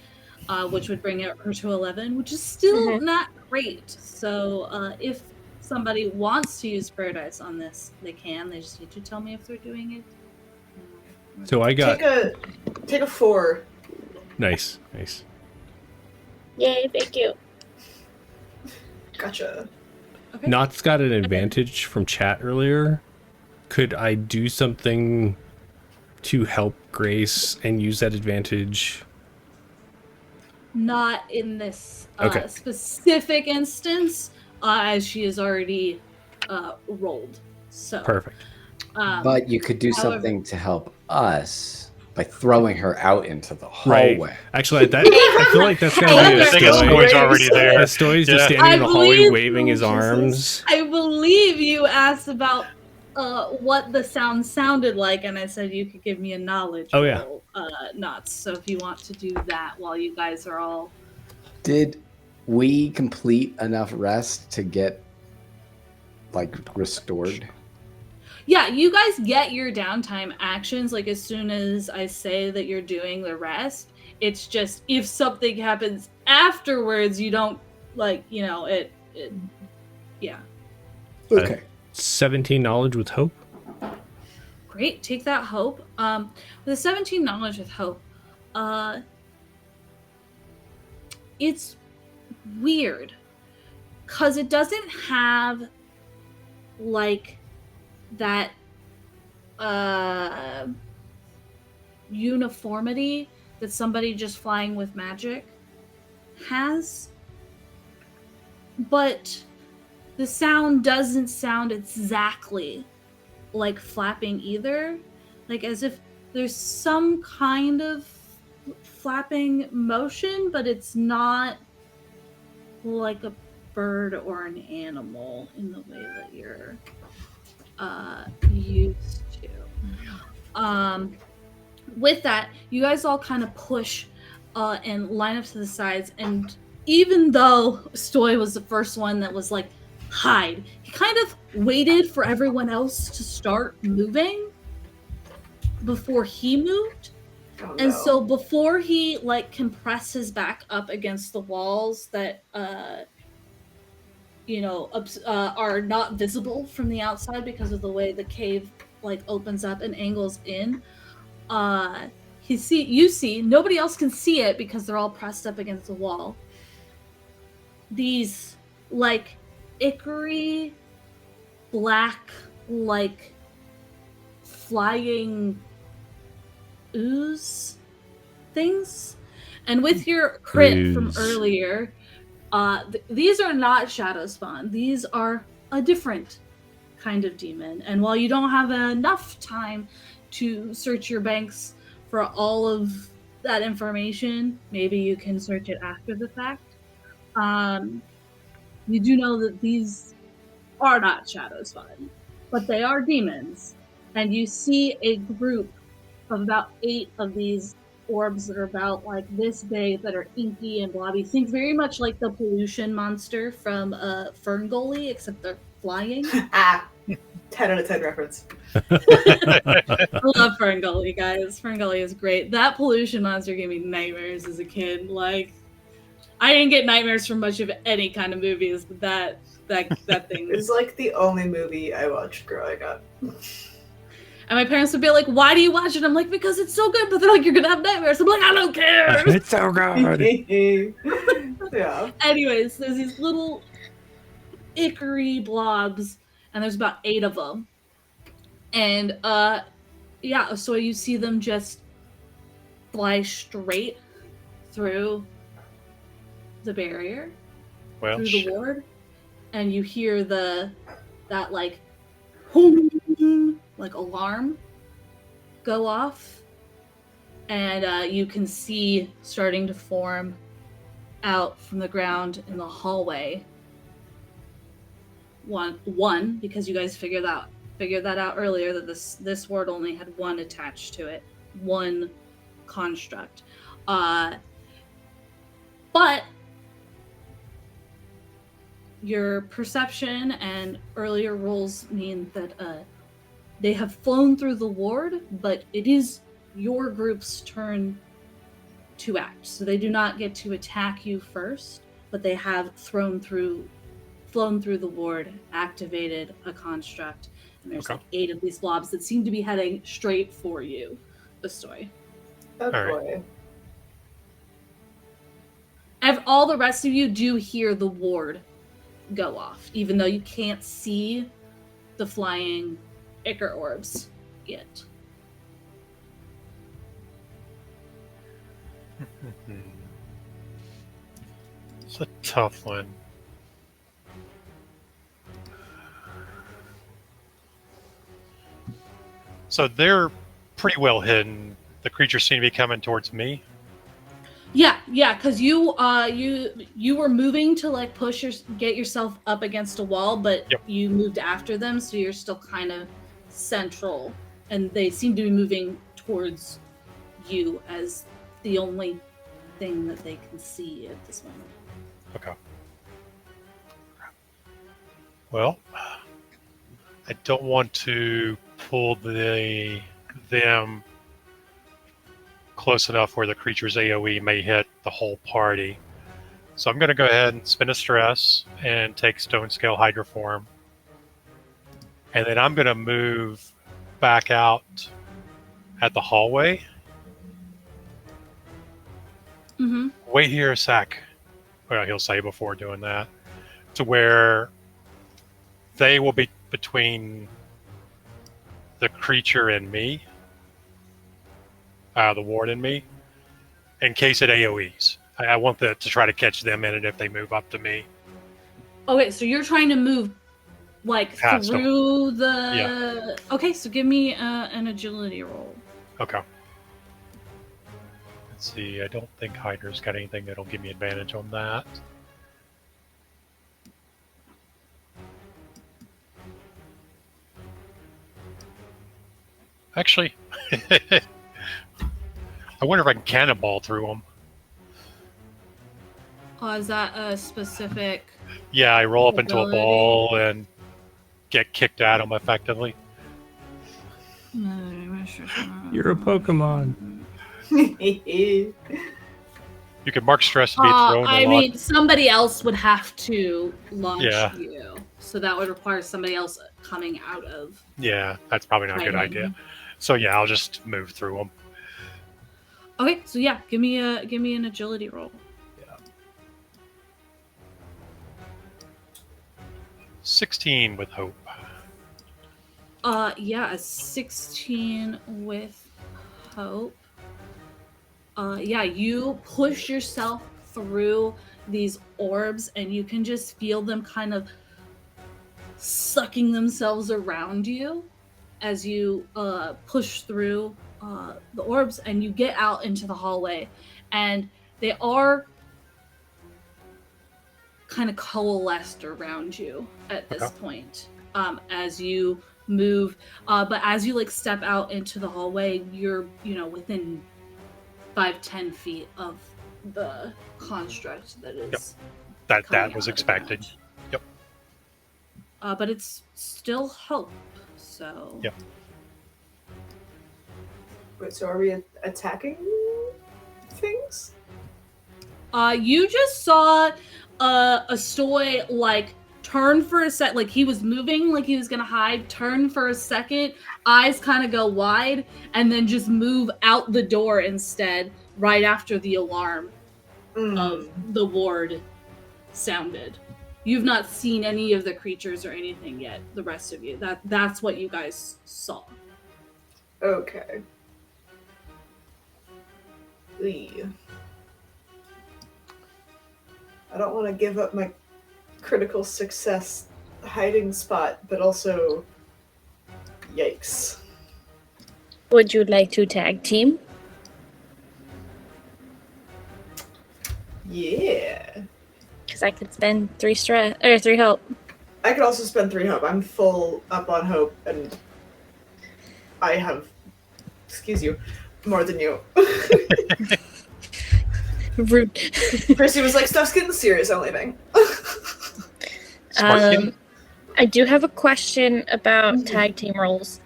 which would bring her to 11, which is still not great. So if somebody wants to use prayer dice on this, they can. They just need to tell me if they're doing it.
So I got...
Take a 4.
Nice.
Yay, thank you.
Gotcha.
Okay.
Knott's got an advantage from chat earlier. Could I do something to help Grace and use that advantage?
Not in this
Okay.
specific instance, as she is already rolled. So
Perfect.
But you could do something to help us by throwing her out into the hallway.
Right. Actually, I feel like that's gotta be
I think
Astoy.
Astoy's already there.
Astoy's just
Yeah.
standing in the hallway
believe-
waving his arms.
I believe you asked about what the sound sounded like, and I said you could give me a knowledge roll, Knots. So if you want to do that while you guys are all...
Did we complete enough rest to get, like, restored?
Yeah, you guys get your downtime actions, like, as soon as I say that you're doing the rest. It's just, if something happens afterwards, you don't, like, you know, yeah.
Okay.
17 knowledge with hope.
Great, take that hope. With a 17 knowledge with hope, it's weird because it doesn't have like that uniformity that somebody just flying with magic has, but the sound doesn't sound exactly like flapping either, like as if there's some kind of flapping motion, but it's not like a bird or an animal in the way that you're used to. With that, you guys all kind of push and line up to the sides, and even though Stoy was the first one that was like, hide, he kind of waited for everyone else to start moving before he moved.
Oh,
And
no.
so before he like can press his back up against the walls that are not visible from the outside because of the way the cave like opens up and angles in, you see nobody else can see it because they're all pressed up against the wall. These like ichory black like flying ooze things, and with your crit from
Ooze.
earlier, these are not shadow spawn. These are a different kind of demon, and while you don't have enough time to search your banks for all of that information, maybe you can search it after the fact. You do know that these are not shadow spawn, but they are demons, and you see a group of about 8 of these orbs that are about like this big, that are inky and blobby. Think very much like the pollution monster from Ferngully, except they're flying.
10 out of 10 reference.
I love Ferngully, guys. Ferngully is great. That pollution monster gave me nightmares as a kid. Like, I didn't get nightmares from much of any kind of movies, but that thing
It was like the only movie I watched growing up.
And my parents would be like, "Why do you watch it?" I'm like, "Because it's so good." But they're like, "You're gonna have nightmares." I'm like, "I don't care."
It's so good.
Yeah.
Anyways, there's these little ichory blobs, and there's about 8 of them. And yeah, so you see them just fly straight through the barrier,
Well,
through
shit.
the ward, and you hear that like boom, like alarm go off, and you can see starting to form out from the ground in the hallway. One because you guys figured that out earlier, that this ward only had one attached to it, one construct. But your perception and earlier rolls mean that they have flown through the ward, but it is your group's turn to act. So they do not get to attack you first, but they have flown through the ward, activated a construct, and there's
Okay.
like 8 of these blobs that seem to be heading straight for you, Bestoy.
Oh,
All right.
boy.
All the rest of you do hear the ward go off, even though you can't see the flying ichor orbs yet.
It's a tough one. So they're pretty well hidden. The creatures seem to be coming towards me.
Yeah, because you were moving to like get yourself up against a wall, but
Yep.
you moved after them, so you're still kind of central, and they seem to be moving towards you as the only thing that they can see at this moment.
Okay. Well, I don't want to pull them close enough where the creature's AoE may hit the whole party. So I'm going to go ahead and spin a stress and take Stone Scale Hydroform. And then I'm going to move back out at the hallway.
Mm-hmm.
Wait here a sec. Well, he'll say before doing that. To where they will be between the creature and me. The ward and me. In case it AoEs. I want to try to catch them in it if they move up to me.
Okay, so you're trying to move like
Past them.
through the.
Yeah.
Okay, so give me an agility roll.
Okay. Let's see. I don't think Hydra's got anything that'll give me advantage on that. Actually, I wonder if I can cannonball through them.
Is that a specific?
Yeah, I roll up into a
Ability.
ball and get kicked at them effectively.
You're a Pokemon.
You can mark stress to be thrown
I
a lot.
mean, somebody else would have to launch
Yeah.
you, so that would require somebody else coming out of.
Yeah, that's probably not a good
hiding.
idea. So yeah, I'll just move through them.
Okay, so yeah, give me an agility roll.
16 with hope.
Yeah, a 16 with hope. Yeah, you push yourself through these orbs and you can just feel them kind of sucking themselves around you as you push through the orbs, and you get out into the hallway, and they are kind of coalesced around you at this point as you move, but as you like step out into the hallway, you're within 5-10 feet of the construct that is
That
coming
was
out of the
expected.
ground.
Yep.
But it's still hope, so
Yep.
Wait, so are we attacking things?
You just saw a Stoy like turn for a sec, like he was moving, like he was gonna hide, turn for a second, eyes kind of go wide, and then just move out the door instead, right after the alarm of the ward sounded. You've not seen any of the creatures or anything yet, the rest of you. That's what you guys saw.
Okay. Eee. I don't want to give up my critical success hiding spot, but also, yikes.
Would you like to tag team?
Yeah.
Because I could spend 3 hope.
I could also spend 3 hope. I'm full up on hope, and I have, excuse you, more than you.
Rude.
Chrissy was like, stuff's getting serious, I'm leaving.
Smart kitty.
I do have a question about tag team roles.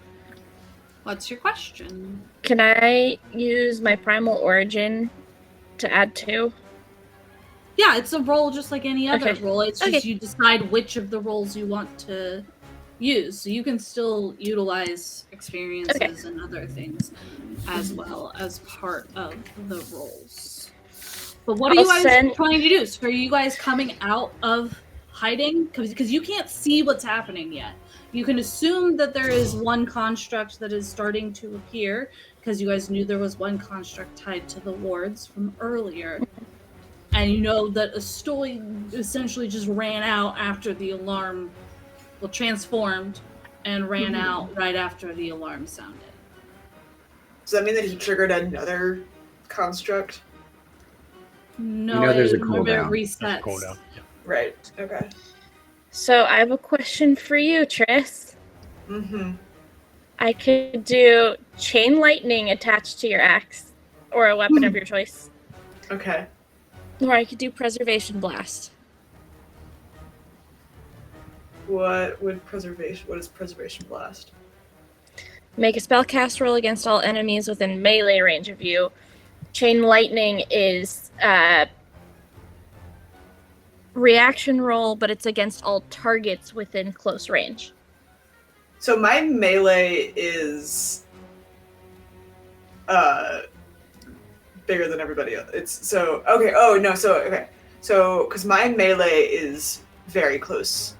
What's your question?
Can I use my primal origin to add 2?
Yeah, it's a roll just like any other
Okay.
roll. It's just
Okay.
you decide which of the rolls you want to use. So you can still utilize experiences and other things as well as part of the rolls. But what are you guys trying to do? So are you guys coming out of hiding? Because you can't see what's happening yet. You can assume that there is one construct that is starting to appear, because you guys knew there was one construct tied to the wards from earlier. And you know that a Stoy essentially just ran out after the alarm, transformed and ran out right after the alarm sounded.
Does that mean that he triggered another construct?
No,
there's a
remember it
cooldown.
resets.
Cooldown. Yeah.
Right, okay.
So I have a question for you, Triss.
Mm-hmm.
I could do chain lightning attached to your axe, or a weapon of your choice.
Okay.
Or I could do preservation blast.
What is preservation blast?
Make a spellcast roll against all enemies within melee range of you. Chain lightning is reaction roll, but it's against all targets within close range.
So my melee is bigger than everybody else. It's so okay. Oh no, so okay. So because my melee is very close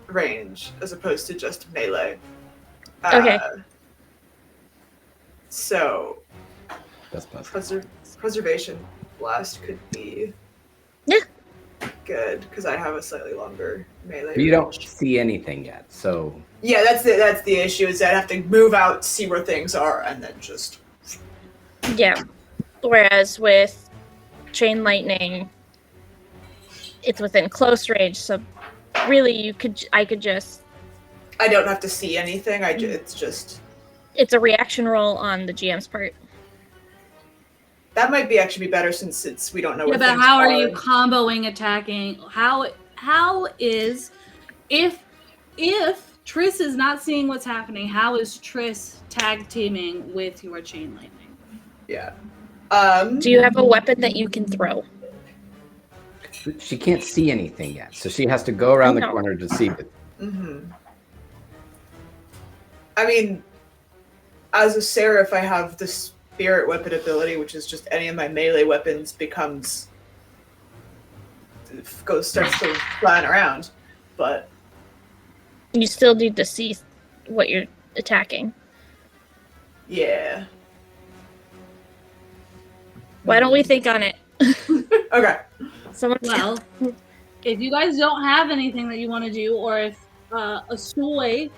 range as opposed to just melee.
Okay.
So
That's plus.
preservation blast could be good because I have a slightly longer melee.
But you don't
range.
see anything yet, so
Yeah, that's the issue is that I have to move out, see where things are, and then just.
Yeah. Whereas with chain lightning, it's within close range, so really I could just.
I don't have to see anything. It's just.
It's a reaction roll on the GM's part.
That might be better since we don't know
Yeah,
where
but
things
how are you comboing attacking? How is if Triss is not seeing what's happening, how is Triss tag teaming with your chain lightning?
Yeah.
Do you have a weapon that you can throw?
She can't see anything yet, so she has to go around the
No.
corner to see it.
Mm-hmm. I mean, as a Seraph, I have the spirit weapon ability, which is just any of my melee weapons starts to flying around. But
You still need to see what you're attacking.
yeah.
Why don't we think on it?
Okay.
Someone.
Well, if you guys don't have anything that you want to do, or if a Soy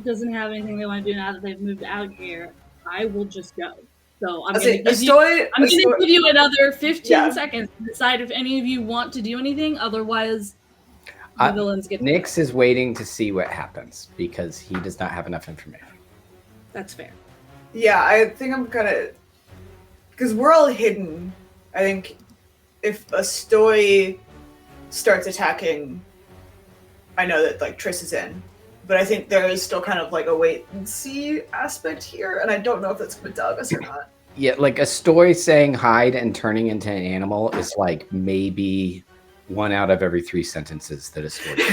doesn't have anything they want to do now that they've moved out here, I will just go. So I'm going to give you another 15 seconds to decide if any of you want to do anything. Otherwise, the villains get.
Nyx is waiting to see what happens because he does not have enough information.
That's fair.
Yeah, I think I'm gonna, because we're all hidden. I think if a Stoy starts attacking, I know that like Triss is in, but I think there is still kind of like a wait and see aspect here, and I don't know if that's gonna dog us or not.
Yeah, like a Stoy saying hide and turning into an animal is like maybe 1 out of every 3 sentences that a Stoy says.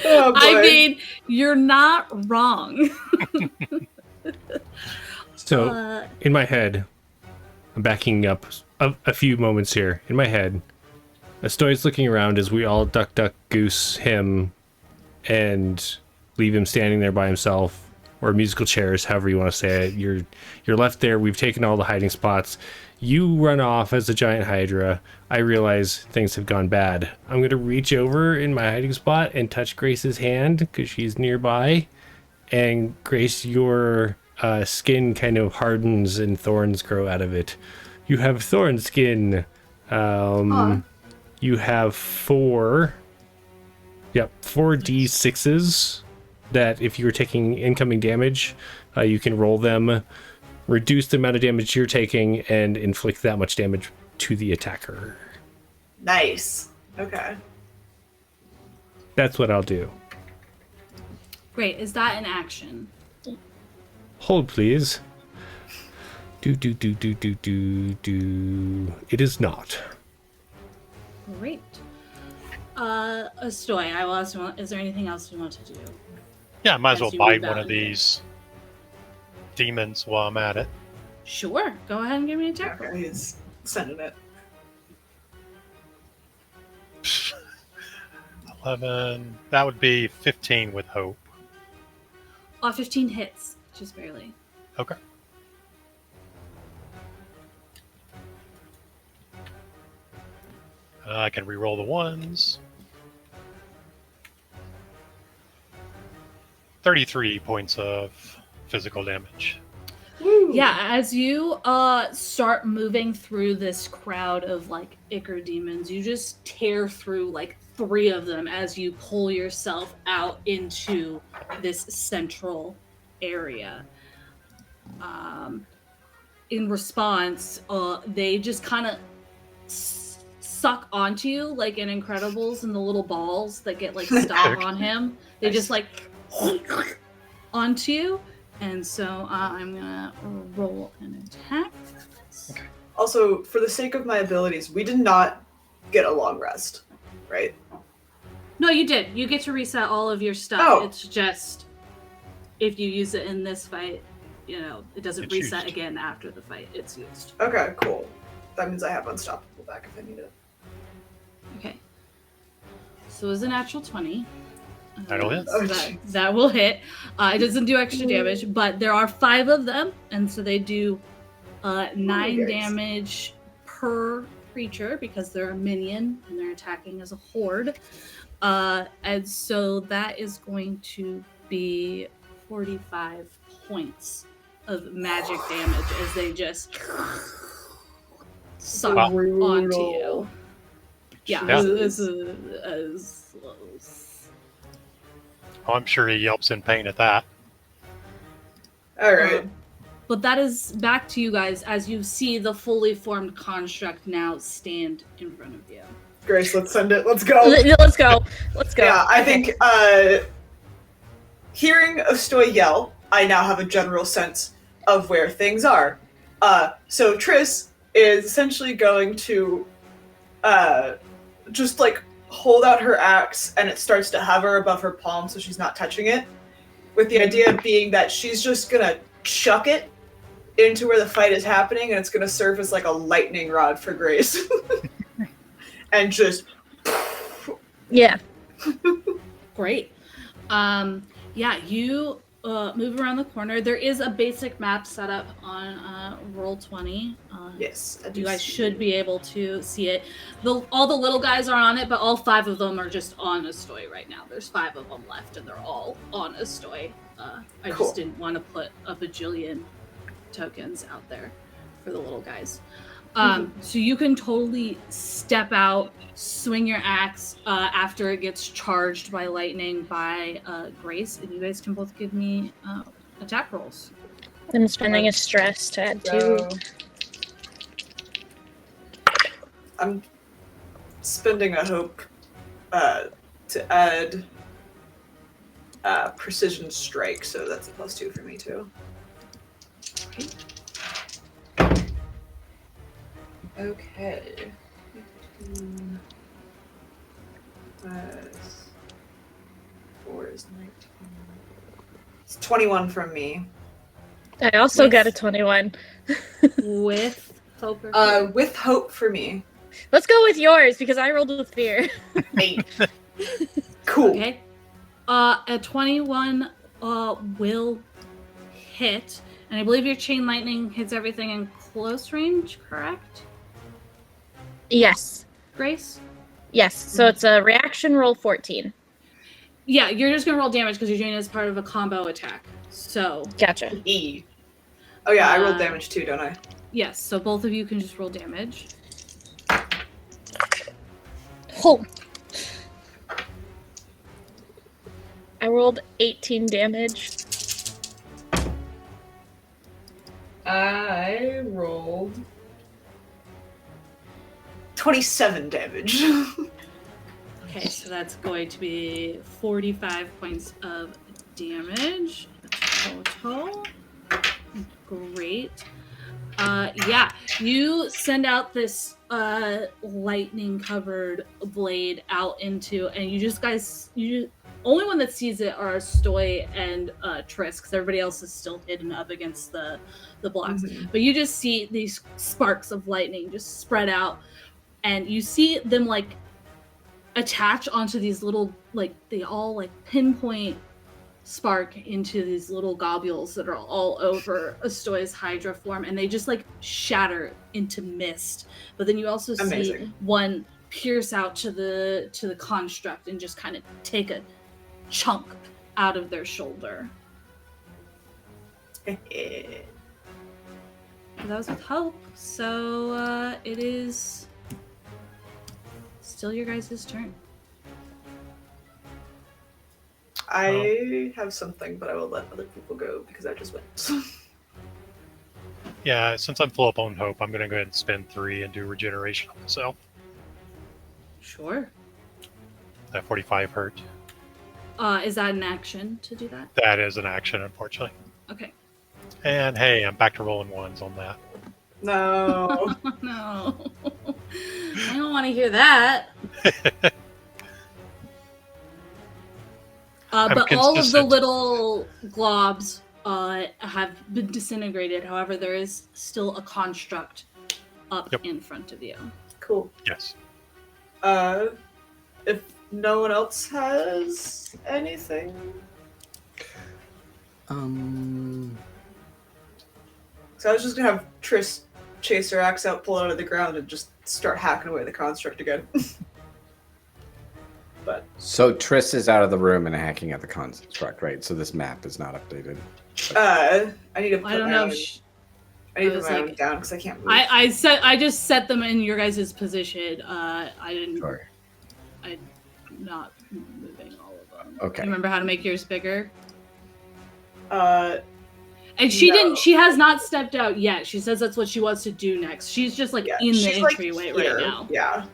Oh, boy.
I mean, you're not wrong.
So, in my head, I'm backing up a few moments here. In my head, Astoy's looking around as we all duck, goose him and leave him standing there by himself, or musical chairs, however you want to say it. You're left there. We've taken all the hiding spots. You run off as a giant hydra. I realize things have gone bad. I'm going to reach over in my hiding spot and touch Grace's hand because she's nearby. And Grace, your skin kind of hardens and thorns grow out of it. You have thorn skin. You have 4 d6s that if you're taking incoming damage, you can roll them, reduce the amount of damage you're taking, and inflict that much damage to the attacker.
Nice. Okay.
That's what I'll do.
Great. Is that an action?
Hold, please. Do. It is not.
Great. Astoy, I will ask you, is there anything else you want to do?
Yeah, I might as well
As you
bite
move
one
out
of
of here.
these demons while I'm at it.
Sure. Go ahead and give me a check.
Okay, he's sending it.
11. That would be 15 with hope.
15 hits, just barely.
Okay. I can re-roll the ones. 33 points of physical damage.
Woo.
Yeah, as you start moving through this crowd of like Ichor demons, you just tear through like 3 of them as you pull yourself out into this central area. In response, they just kind of suck onto you like in Incredibles and the little balls that get like stuck on him. They just like onto you. And so I'm gonna roll an attack.
Okay.
Also, for the sake of my abilities, we did not get a long rest, right?
No, you did. You get to reset all of your stuff.
Oh.
It's just if you use it in this fight, you know, it doesn't
It's
reset
used.
again after the fight. It's used.
Okay, cool. That means I have unstoppable back if I need it.
Okay. So it was a natural 20.
That'll hit.
So that will hit. It doesn't do extra damage, but there are 5 of them, and so they do 9
yikes.
damage per creature because they're a minion and they're attacking as a horde. And so that is going to be 45 points of magic damage as they just suck
Wow.
onto you. Yeah,
Yeah.
this is
Oh, I'm sure he yelps in pain at that.
All right.
But that is back to you guys as you see the fully formed construct now stand in front of you.
Grace, let's send it. Let's go.
Let's go. Let's go.
Yeah, I
Okay.
think hearing Ostoy yell, I now have a general sense of where things are. So Triss is essentially going to just like hold out her axe, and it starts to hover above her palm so she's not touching it, with the idea being that she's just gonna chuck it into where the fight is happening, and it's gonna serve as like a lightning rod for Grace. And just
Yeah.
Great. Yeah, you move around the corner. There is a basic map set up on Roll20.
yes, I do
You guys
see
should
it.
be able to see it. All the little guys are on it, but all 5 of them are just on Ostoy right now. There's 5 of them left, and they're all on Ostoy. I
Cool.
just didn't want to put a bajillion tokens out there for the little guys. So you can totally step out, swing your axe after it gets charged by lightning by Grace, and you guys can both give me attack rolls.
I'm spending a stress to add 2.
So, I'm spending a hope to add precision strike, so that's a +2 for me too. Okay. 15 plus 4 is 19. It's 21 from me.
I also
Yes.
got a 21.
With hope or
With hope for me.
Let's go with yours because I rolled with fear.
8. Cool.
Okay. A 21 will hit, and I believe your chain lightning hits everything in close range, correct?
Yes.
Grace?
Yes. So it's a reaction roll 14.
Yeah, you're just gonna roll damage because you're doing it as part of a combo attack. So
Gotcha.
E. Oh yeah, I rolled
Uh,
damage too, don't I?
yes, so both of you can just roll damage.
Oh. I rolled 18 damage.
I rolled 27 damage.
Okay, so that's going to be 45 points of damage total. Great. Yeah, you send out this lightning covered blade out into, and only one that sees it are Stoy and Triss, because everybody else is still hidden up against the blocks.
Mhm.
But you just see these sparks of lightning just spread out, and you see them like attach onto these little, like, they all like pinpoint spark into these little globules that are all over Astoy's Hydra form, and they just like shatter into mist. But then you also see
Amazing.
one pierce out to the construct and just kind of take a chunk out of their shoulder. That was with hope. So it is still your guys' turn.
I have something, but I will let other people go because I just went.
Yeah, since I'm full up on hope, I'm going to go ahead and spend 3 and do regeneration on myself.
Sure.
That 45 hurt.
Is that an action to do that?
That is an action, unfortunately.
Okay.
And hey, I'm back to rolling 1s on that.
No.
No. I don't want to hear that. But all of the
consistent.
little globs have been disintegrated. However, there is still a construct up
Yep.
in front of you.
Cool.
Yes.
If no one else has anything, so I was just gonna have Triss chase her axe out, pull it out of the ground, and just start hacking away the construct again. But
So Triss is out of the room and hacking at the construct, right? So this map is not updated.
I need to put
I don't
my
know.
own,
If
I need
I
to
was
put my
like-
own down because I can't move.
I just set them in your guys' position. I didn't.
Sure.
not moving all of them.
Okay.
You remember how to make yours bigger?
And
she didn't. She has not stepped out yet. She says that's what she wants to do next. She's just in the entryway right now.
Yeah.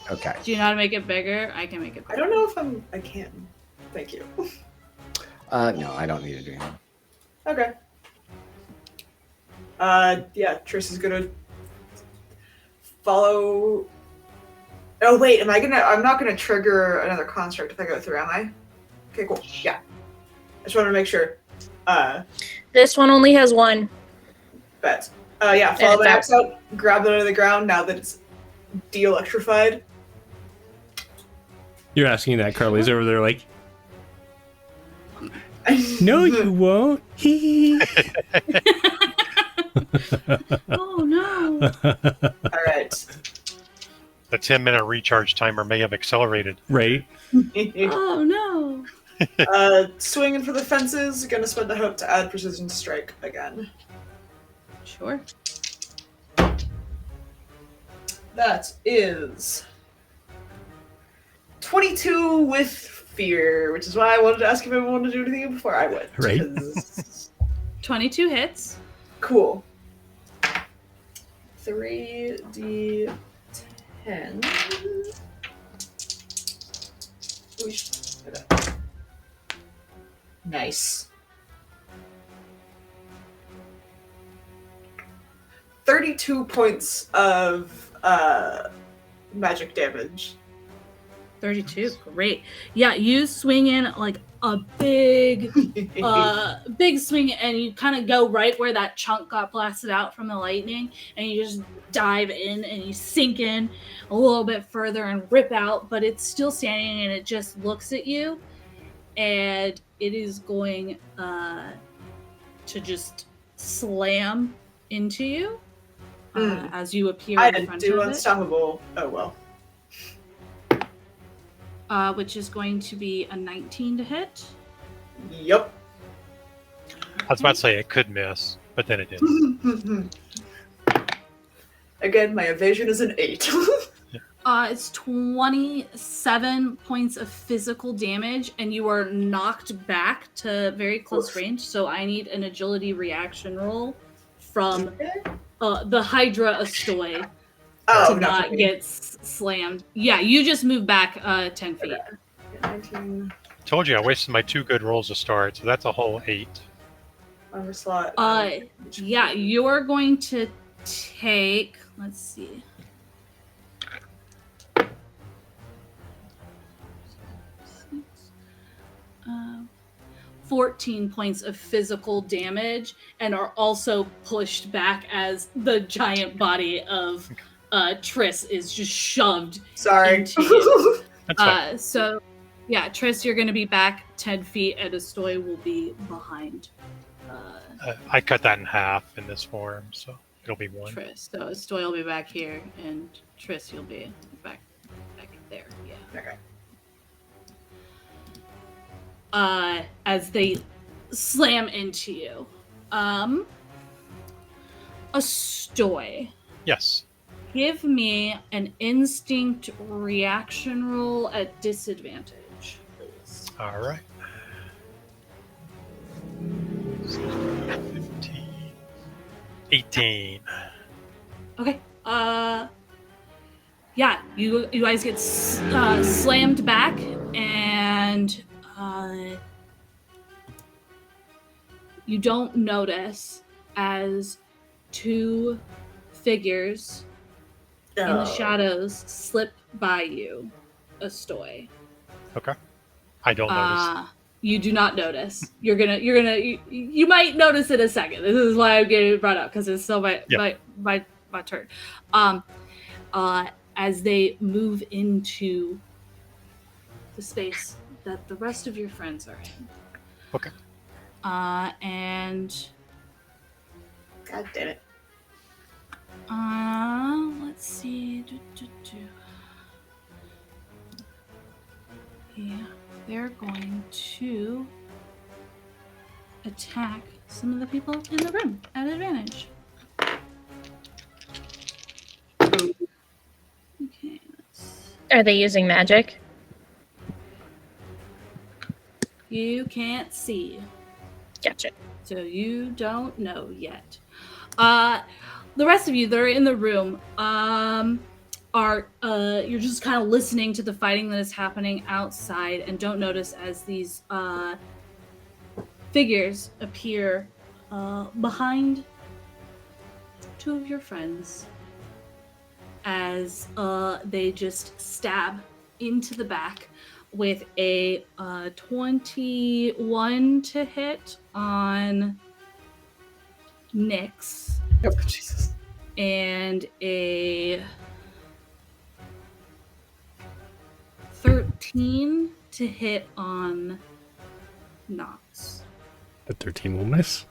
Okay.
Do you know how to make it bigger? I can make it bigger.
I don't know if I can. Thank you.
No, I don't need to do that.
Okay. Yeah, Triss is gonna follow. Oh wait, I'm not gonna trigger another construct if I go through, am I? Okay, cool. Yeah. I just wanted to make sure.
This one only has one.
Bet. Yeah, follow my axe out, grab it out of the ground now that it's de-electrified.
You're asking that. Carly's over there like, no, you won't.
Oh no.
All right.
The 10-minute recharge timer may have accelerated.
Right.
Oh no.
Swinging for the fences. Gonna spend the hope to add precision strike again.
Sure.
That is 22 with fear, which is why I wanted to ask if everyone wanted to do anything before I went.
Right.
22 hits.
Cool. 3d10. Nice. 32 points of magic damage.
32. Great. Yeah, you swing in like a big swing, and you kind of go right where that chunk got blasted out from the lightning, and you just dive in and you sink in a little bit further and rip out, but it's still standing and it just looks at you, and it is going to just slam into you as you appear
I
in
didn't
front
do
of
unstoppable. Oh well.
which is going to be a 19 to hit.
Yep.
I was about to say it could miss, but then it didn't.
Again, my evasion is an 8.
It's 27 points of physical damage, and you are knocked back to very close range. So I need an agility reaction roll from the Hydra Astoy to not get slammed. Yeah, you just move back 10 feet.
19
Told you I wasted my 2 good rolls to start, so that's a whole 8.
on the slot.
Yeah, you're going to take. Let's see. 14 points of physical damage, and are also pushed back as the giant body of Triss is just shoved.
Sorry.
Into you.
That's fine.
So, yeah, Triss, you're going to be back 10 feet, and Astoy will be behind
I cut that in half in this form, so it'll be 1.
Triss. So Astoy will be back here, and Triss, you'll be back there. Yeah.
Okay.
As they slam into you. Astoy,
Yes.
give me an instinct reaction roll at disadvantage, please.
All right. 15. 18.
Okay. Yeah, you guys get slammed back, and you don't notice as 2 figures in the shadows slip by you, Astoy.
Okay. I don't notice.
You do not notice. You might notice in a second. This is why I'm getting it brought up, because it's still my turn. As they move into the space that the rest of your friends are in.
Okay.
And
God damn it.
let's see. Yeah, they're going to attack some of the people in the room at advantage. Okay.
Are they using magic?
You can't see.
Gotcha.
So you don't know yet. The rest of you that are in the room are you're just kind of listening to the fighting that is happening outside and don't notice as these figures appear behind two of your friends as they just stab into the back with a 21 to hit on Nyx
Yep. Jesus.
and a 13 to hit on Knots.
The 13 will miss.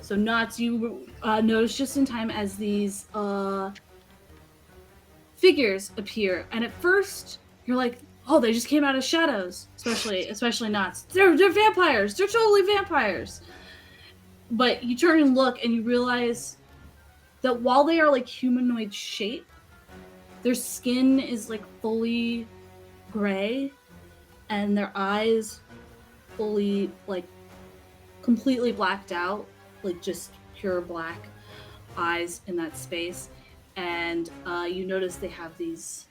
So Knots, you notice just in time as these figures appear, and at first you're like, "Oh, they just came out of shadows." Especially Knots. They're vampires. They're totally vampires. But you turn and look, and you realize that while they are like humanoid shape, their skin is like fully gray, and their eyes fully like completely blacked out, like just pure black eyes in that space. And you notice they have these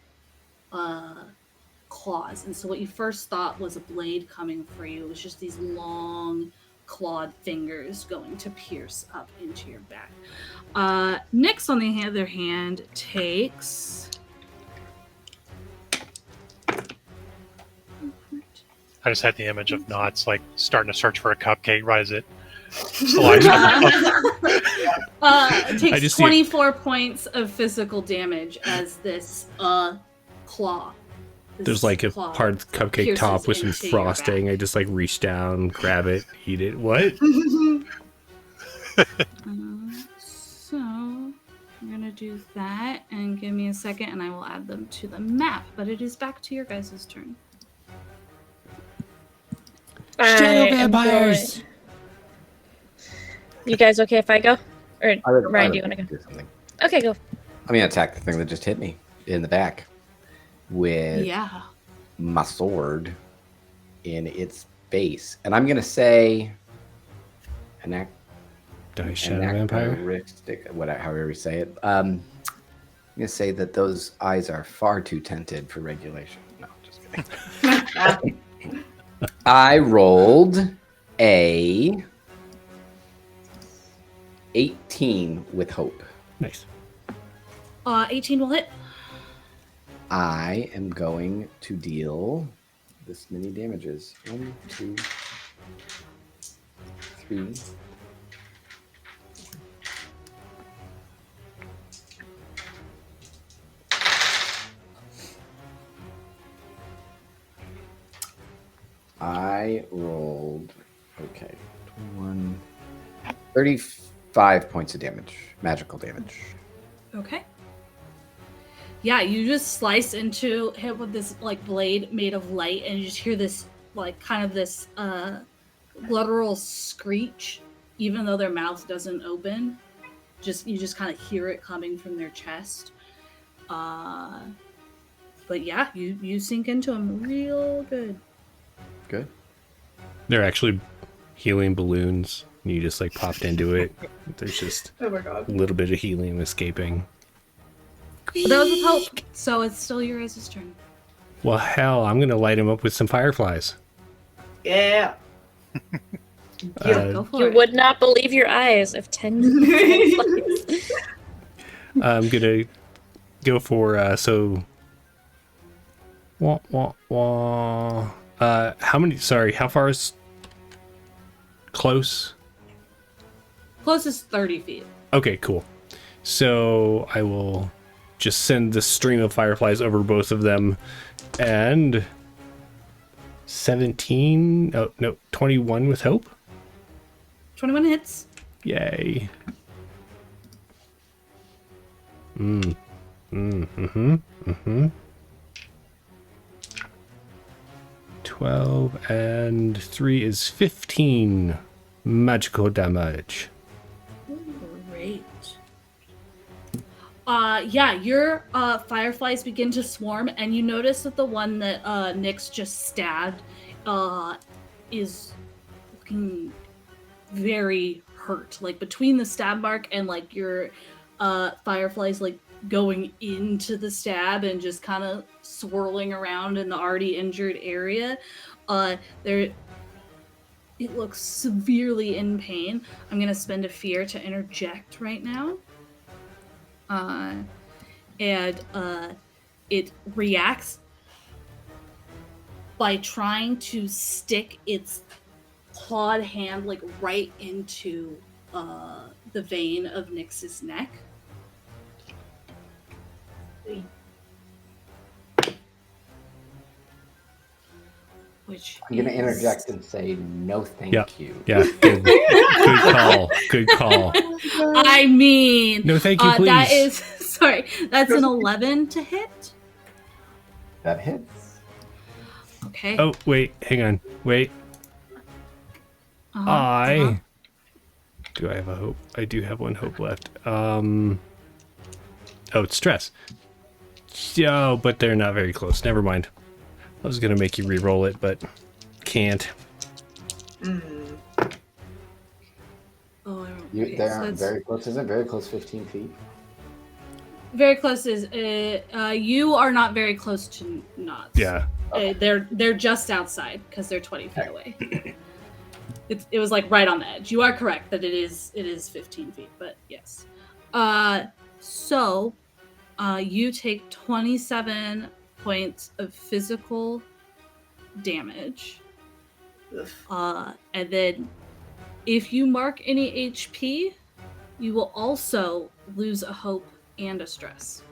claws, and so what you first thought was a blade coming for you was just these long clawed fingers going to pierce up into your back. Nyx, on the other hand, takes
I just had the image of Knots like starting to search for a cupcake right as it slides.
takes 24 points of physical damage as this claw.
There's like a part of the cupcake
pierces
top with some
into your
frosting.
back.
I just like reach down, grab it, eat it. What?
So I'm gonna do that, and give me a second, and I will add them to the map. But it is back to your guys' turn.
Shadow vampires!
You guys okay if I go? Or
I would
Ryan, do you want to go?
do something.
Okay, go.
I'm gonna attack the thing that just hit me in the back with
Yeah.
my sword in its base, and I'm gonna say
Die, Shadow Vampire?
however you say it. I'm gonna say that those eyes are far too tinted for regulation. No, just kidding. I rolled a 18 with hope.
Nice.
18 will hit.
I am going to deal this many damages. 1, 2, 3. I rolled, 35 points of damage, magical damage.
Okay. Yeah, you just slice into him with this like blade made of light, and you just hear this like kind of this guttural screech, even though their mouth doesn't open. You just kind of hear it coming from their chest. But yeah, you sink into him real good.
Good.
They're actually helium balloons. You just like popped into it. There's just
Oh my god.
a little bit of helium escaping.
But that was with hope, so it's still your guys' turn.
Well, hell, I'm gonna light him up with some fireflies.
Yeah.
Go for
You
it.
would not believe your eyes if 10 minutes.
I'm gonna go for so. Wah, wah, wah. How many? Sorry, how far is close?
Closest 30 feet.
Okay, cool. So I will just send the stream of fireflies over both of them, and 17. Oh no, 21 with hope.
21 hits.
Yay. 12 and 3 is 15 magical damage.
Great. Yeah, your fireflies begin to swarm, and you notice that the one that Nyx just stabbed is looking very hurt. Like between the stab mark and like your fireflies like going into the stab and just kind of swirling around in the already injured area, there it looks severely in pain. I'm gonna spend a fear to interject right now. And it reacts by trying to stick its clawed hand like right into the vein of Nyx's neck. Which
I'm gonna
is-
interject and say no, thank
Yeah.
you.
Yeah, good, good call. Good call.
I mean,
No, thank you, please.
that is sorry. That's an 11 to hit.
That hits.
Okay.
Oh, wait, hang on. Wait. Do I have a hope? I do have one hope left. Oh, it's stress. Oh, but they're not very close. Never mind. I was gonna make you re-roll it, but can't.
Oh,
They aren't very close. Is it very close? 15 feet.
very close is you are not very close to knots.
Yeah.
They're just outside because they're 20 feet away. It was like right on the edge. You are correct that it is 15 feet, but yes. So you take 27 points of physical damage. And then if you mark any HP, you will also lose a hope and a stress.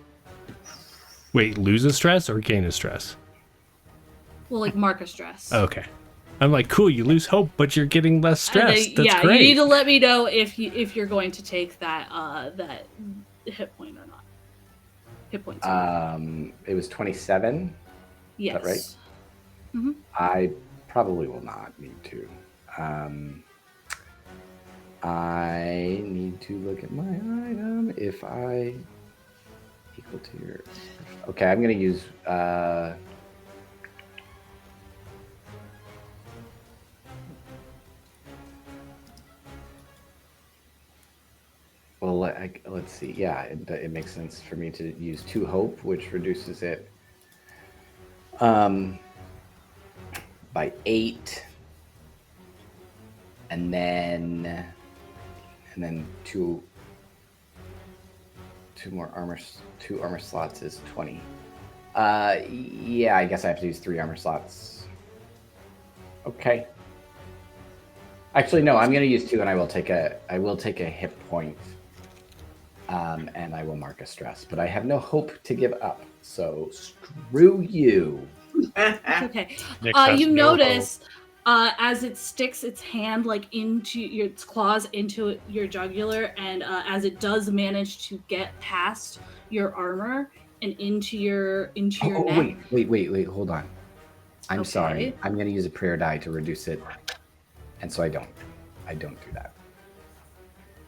Wait, lose a stress or gain a stress?
Well, like mark a stress.
Okay. I'm like, cool, you lose hope, but you're getting less stress. That's
yeah,
great.
you need to let me know if you're going to take that that hit point or not. Hit points.
It was 27.
Yes.
Is that right?
Mm-hmm.
I probably will not need to. I need to look at my item. If I equal to your... Okay, I'm going to use... Well, let's see. Yeah, it makes sense for me to use 2 hope, which reduces it by 8, and then two more armor. 2 armor slots is 20. Yeah, I guess I have to use 3 armor slots. Okay. Actually, no. I'm going to use 2, and I will take a hit point. And I will mark a stress, but I have no hope to give up. So screw you.
It's okay.
Nick has
You
no
notice as it sticks its hand like into its claws into your jugular, and as it does manage to get past your armor and into your neck.
Wait, hold on. I'm
Okay.
sorry. I'm going to use a prayer die to reduce it, and so I don't do that.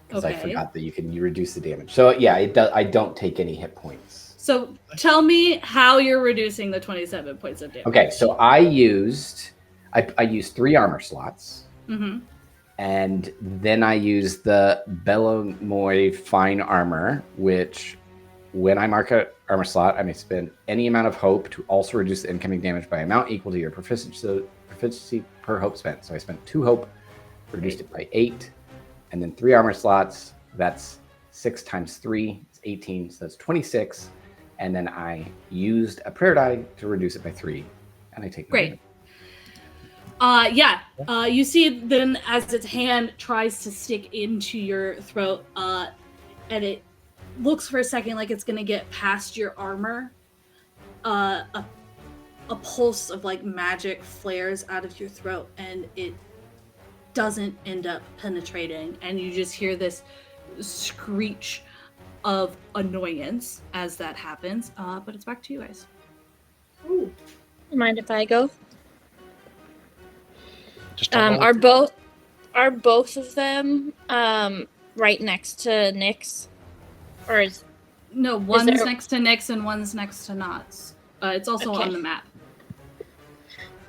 Because I forgot that you reduce the damage. So yeah, it does. I don't take any hit points.
So tell me how you're reducing the 27 points of damage.
Okay, so I used 3 armor slots, and then I used the Bellamoy Fine Armor, which when I mark a armor slot, I may spend any amount of hope to also reduce the incoming damage by amount equal to your proficiency per hope spent. So I spent 2 hope, reduced it by 8. And then 3 armor slots, that's 6 times 3, it's 18, so that's 26. And then I used a prayer die to reduce it by 3, and I take no
Great.
damage.
You see then as its hand tries to stick into your throat, and it looks for a second like it's gonna get past your armor. A pulse of like magic flares out of your throat, and it doesn't end up penetrating, and you just hear this screech of annoyance as that happens. But it's back to you guys.
Ooh.
Mind if I go?
Just don't roll it.
Are both of them right next to Nyx? Or is
No, one's
there-
next to Nyx and one's next to Knots. It's also
Okay.
on the map.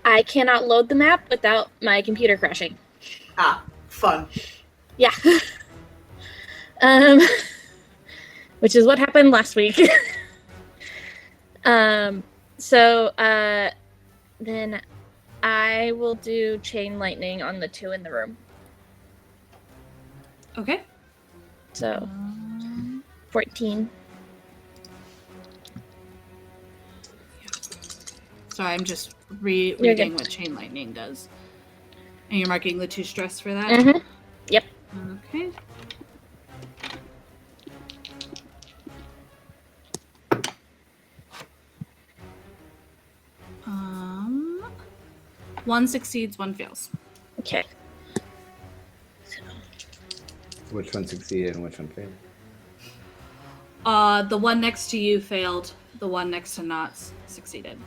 I cannot load the map without my computer crashing.
Ah, fun.
Yeah. Which is what happened last week. So then I will do chain lightning on the 2 in the room.
Okay.
So 14.
Sorry, I'm just
You're
reading
good.
what chain lightning does. And you're marking the 2 stress for that?
Mm-hmm. Yep.
Okay. One succeeds, 1 fails.
Okay.
Which one succeeded and which one failed?
The one next to you failed. The one next to Knots succeeded.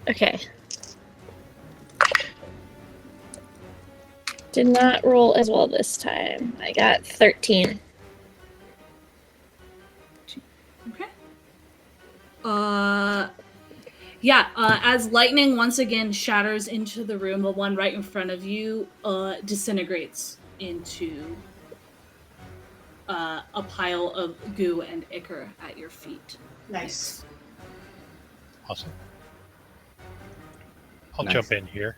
Okay. Did not roll as well this time. I got 13.
Okay. As lightning once again shatters into the room, the one right in front of you disintegrates into a pile of goo and ichor at your feet.
Nice.
Awesome. I'll
Nice.
jump in here.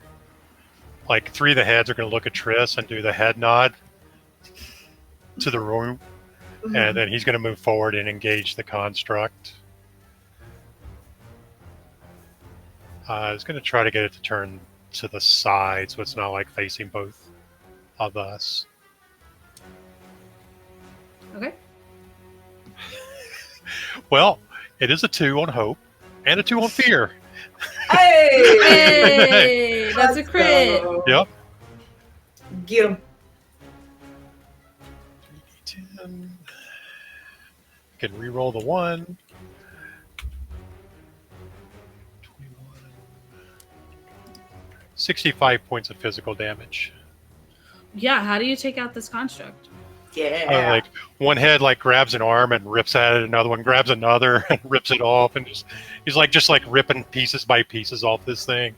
Like 3 of the heads are going to look at Triss and do the head nod to the room, and then he's going to move forward and engage the construct. I was going to try to get it to turn to the side so it's not like facing both of us.
Okay.
Well, it is a 2 on hope and a 2 on fear.
Hey!
Hey, that's a
Let's
crit.
go.
Yep.
Get him.
3d10. Can re-roll the 1. 21. 65 points of physical damage.
Yeah, how do you take out this construct?
Yeah.
Like one head like grabs an arm and rips at it, another one grabs another and rips it off, and he's like just like ripping pieces by pieces off this thing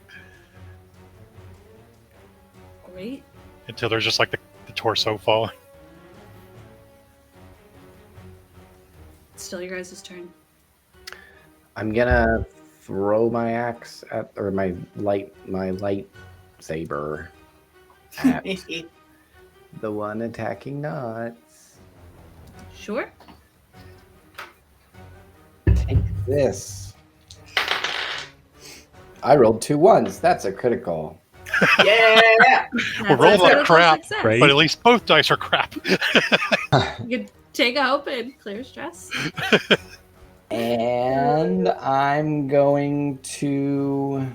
Great.
until there's just like the torso falling.
It's still your guys' turn.
I'm gonna throw my axe at, or my light saber at the one attacking Knots.
Sure.
Take this. I rolled 2 1s. That's a critical.
Yeah.
We're rolling
That's a
like crap,
success.
Right.
but at least both dice are crap.
You can take a hope and clear stress.
And I'm going to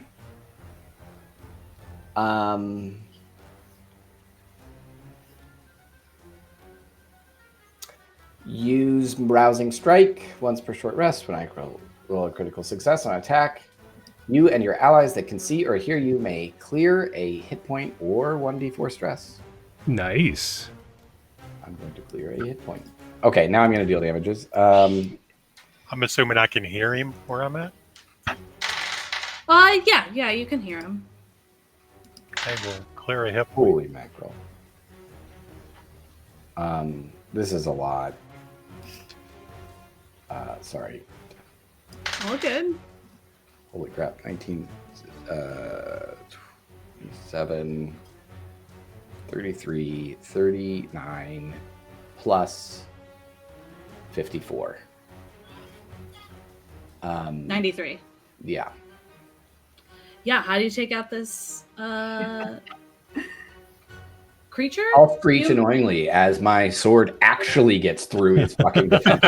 use Rousing Strike once per short rest. When I roll a critical success on attack, you and your allies that can see or hear you may clear a hit point or 1d4 stress.
Nice.
I'm going to clear a hit point. Okay, now I'm going to deal damages.
I'm assuming I can hear him where I'm at.
Yeah, you can hear him.
I will clear a hit point.
Holy mackerel. This is a lot. Sorry.
All good.
Holy crap. 19, 27, 33, 39, plus 54.
93.
Yeah.
Yeah, how do you take out this creature?
I'll screech annoyingly as my sword actually gets through his fucking defense.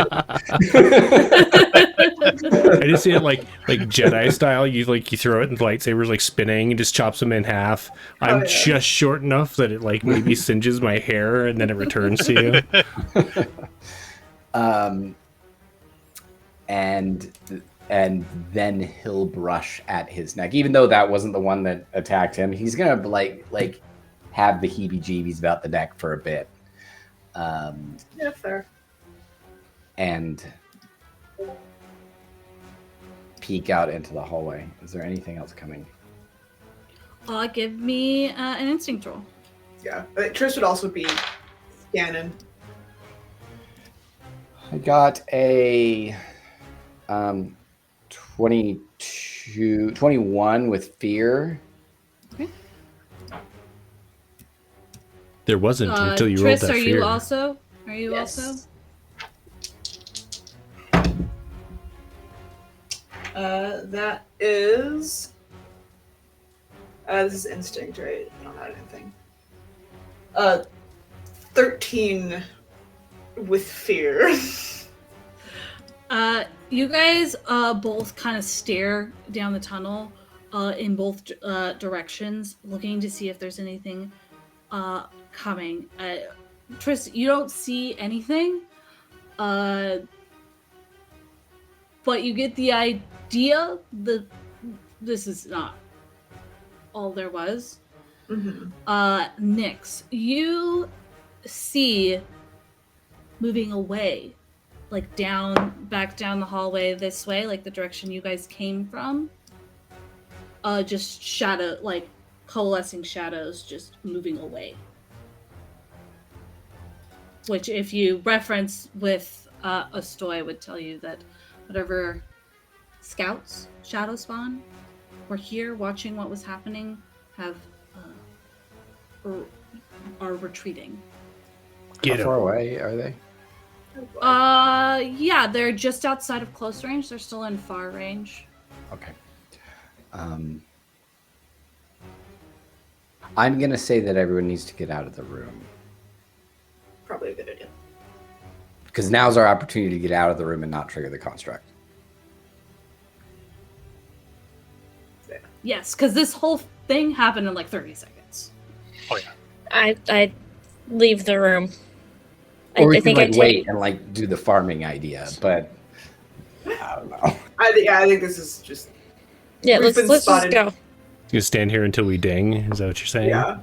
I just see it like Jedi style. You throw it and the lightsaber's like spinning and just chops him in half. I'm
yeah.
just short enough that it like maybe singes my hair and then it returns to you.
And then he'll brush at his neck, even though that wasn't the one that attacked him. He's gonna like have the heebie-jeebies about the neck for a bit.
Yeah, fair.
And peek out into the hallway. Is there anything else coming?
Give me an instinct roll.
Yeah, I think Trish would also be scanning.
I got a 21 with fear.
There wasn't until you rolled
Triss,
that
are
fear.
you also? Are you
Yes.
also?
That is. This is instinct, right? I don't have anything. 13 with fear.
You guys both kind of stare down the tunnel in both directions, looking to see if there's anything coming. Triss, you don't see anything, but you get the idea that this is not all there was.
Mm-hmm.
Nyx, you see moving away, like back down the hallway this way, like the direction you guys came from. Just shadow, like coalescing shadows, just moving away. Which, if you reference with Astoy, would tell you that whatever scouts, shadow spawn, were here watching what was happening, have are retreating.
Get
How far
'em.
away are they?
Yeah, they're just outside of close range. They're still in far range.
Okay. I'm gonna say that everyone needs to get out of the room
Probably a good idea.
because now's our opportunity to get out of the room and not trigger the construct.
Yes, because this whole thing happened in like 30 seconds.
Oh yeah.
I leave the room.
Or we
I
could
think
like
I
wait
take.
and like do the farming idea, but I don't know.
I think this is just.
Yeah,
We've been
let's just
spotted.
go.
You stand here until we ding. Is that what you're saying?
Yeah.